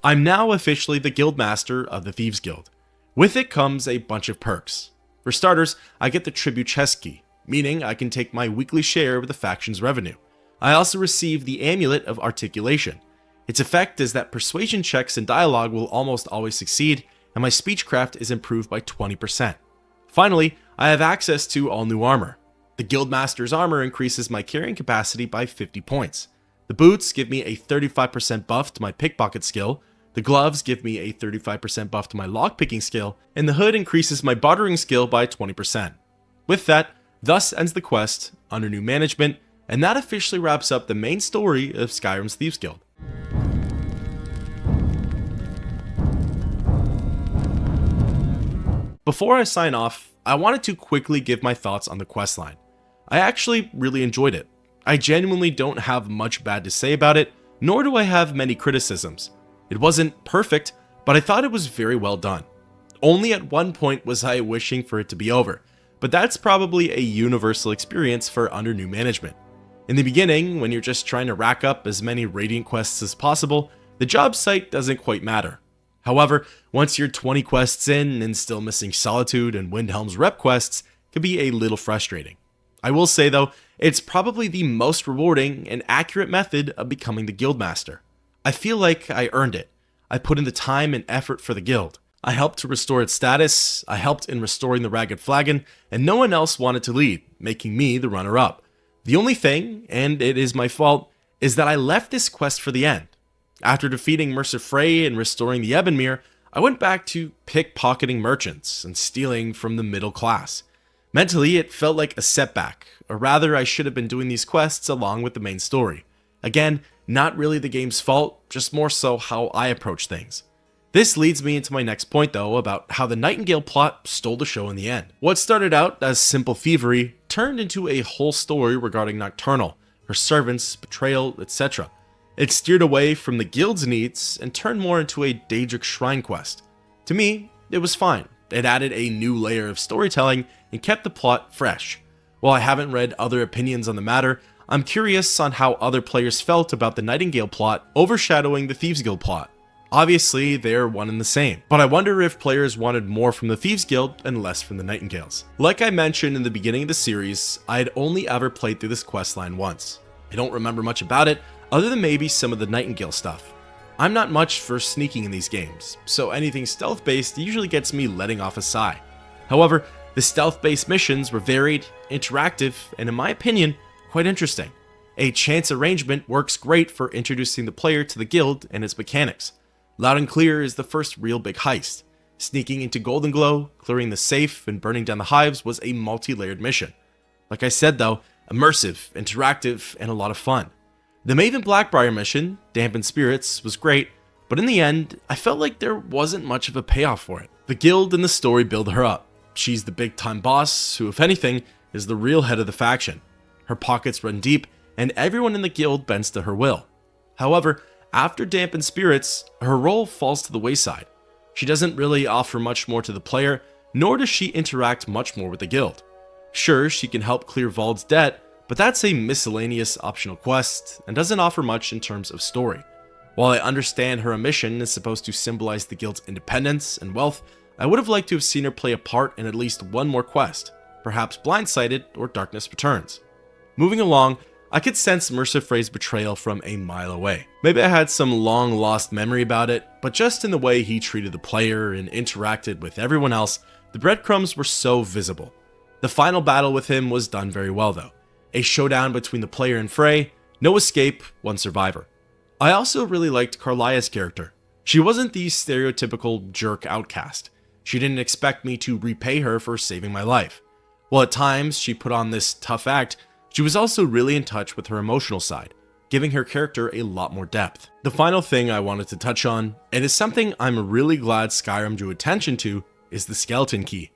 I'm now officially the guild master of the Thieves Guild. With it comes a bunch of perks. For starters, I get the tribute chest key, meaning I can take my weekly share of the faction's revenue. I also receive the Amulet of Articulation. Its effect is that persuasion checks and dialogue will almost always succeed, and my speechcraft is improved by 20%. Finally, I have access to all new armor. The Guildmaster's armor increases my carrying capacity by 50 points. The boots give me a 35% buff to my pickpocket skill, the gloves give me a 35% buff to my lockpicking skill, and the hood increases my bartering skill by 20%. With that, thus ends the quest, Under New Management, and that officially wraps up the main story of Skyrim's Thieves Guild. Before I sign off, I wanted to quickly give my thoughts on the questline. I actually really enjoyed it. I genuinely don't have much bad to say about it, nor do I have many criticisms. It wasn't perfect, but I thought it was very well done. Only at one point was I wishing for it to be over, but that's probably a universal experience for Under New Management. In the beginning, when you're just trying to rack up as many Radiant quests as possible, the job site doesn't quite matter. However, once you're 20 quests in and still missing Solitude and Windhelm's rep quests, it can be a little frustrating. I will say though, it's probably the most rewarding and accurate method of becoming the Guildmaster. I feel like I earned it. I put in the time and effort for the guild. I helped to restore its status, I helped in restoring the Ragged Flagon, and no one else wanted to lead, making me the runner-up. The only thing, and it is my fault, is that I left this quest for the end. After defeating Mercer Frey and restoring the Ebonmere, I went back to pickpocketing merchants and stealing from the middle class. Mentally, it felt like a setback, or rather I should have been doing these quests along with the main story. Again, not really the game's fault, just more so how I approach things. This leads me into my next point though, about how the Nightingale plot stole the show in the end. What started out as simple thievery turned into a whole story regarding Nocturnal, her servants, betrayal, etc. It steered away from the guild's needs and turned more into a Daedric Shrine quest. To me, it was fine. It added a new layer of storytelling and kept the plot fresh. While I haven't read other opinions on the matter, I'm curious on how other players felt about the Nightingale plot overshadowing the Thieves Guild plot. Obviously, they're one and the same, but I wonder if players wanted more from the Thieves Guild and less from the Nightingales. Like I mentioned in the beginning of the series, I had only ever played through this questline once. I don't remember much about it, other than maybe some of the Nightingale stuff. I'm not much for sneaking in these games, so anything stealth-based usually gets me letting off a sigh. However, the stealth-based missions were varied, interactive, and in my opinion, quite interesting. A chance arrangement works great for introducing the player to the guild and its mechanics. Loud and Clear is the first real big heist. Sneaking into Golden Glow, clearing the safe, and burning down the hives was a multi-layered mission. Like I said though, immersive, interactive, and a lot of fun. The Maven Blackbriar mission, Dampened Spirits, was great, but in the end, I felt like there wasn't much of a payoff for it. The guild and the story build her up. She's the big-time boss, who if anything, is the real head of the faction. Her pockets run deep, and everyone in the guild bends to her will. However, after Dampened Spirits, her role falls to the wayside. She doesn't really offer much more to the player, nor does she interact much more with the guild. Sure, she can help clear Vald's debt, but that's a miscellaneous optional quest, and doesn't offer much in terms of story. While I understand her mission is supposed to symbolize the guild's independence and wealth, I would have liked to have seen her play a part in at least one more quest, perhaps Bindsighted or Darkness Returns. Moving along, I could sense Mercer Frey's betrayal from a mile away. Maybe I had some long lost memory about it, but just in the way he treated the player and interacted with everyone else, the breadcrumbs were so visible. The final battle with him was done very well though. A showdown between the player and Frey, no escape, one survivor. I also really liked Carlia's character. She wasn't the stereotypical jerk outcast. She didn't expect me to repay her for saving my life. While at times she put on this tough act, she was also really in touch with her emotional side, giving her character a lot more depth. The final thing I wanted to touch on, and is something I'm really glad Skyrim drew attention to, is the skeleton key.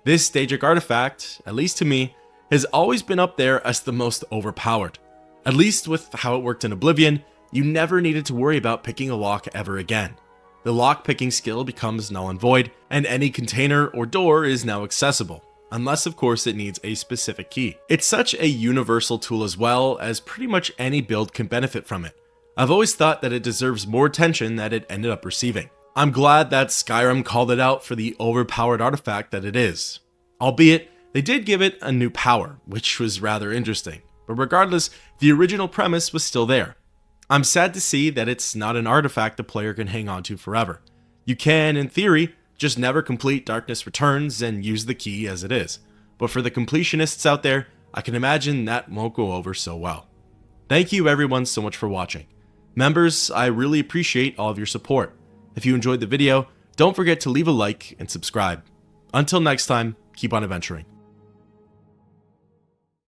This Daedric artifact, at least to me, has always been up there as the most overpowered. At least with how it worked in Oblivion, you never needed to worry about picking a lock ever again. The lock picking skill becomes null and void, and any container or door is now accessible. Unless of course it needs a specific key. It's such a universal tool as well, as pretty much any build can benefit from it. I've always thought that it deserves more attention than it ended up receiving. I'm glad that Skyrim called it out for the overpowered artifact that it is. Albeit, they did give it a new power, which was rather interesting. But regardless, the original premise was still there. I'm sad to see that it's not an artifact the player can hang on to forever. You can, in theory, just never complete Darkness Returns and use the key as it is. But for the completionists out there, I can imagine that won't go over so well. Thank you everyone so much for watching. Members, I really appreciate all of your support. If you enjoyed the video, don't forget to leave a like and subscribe. Until next time, keep on adventuring.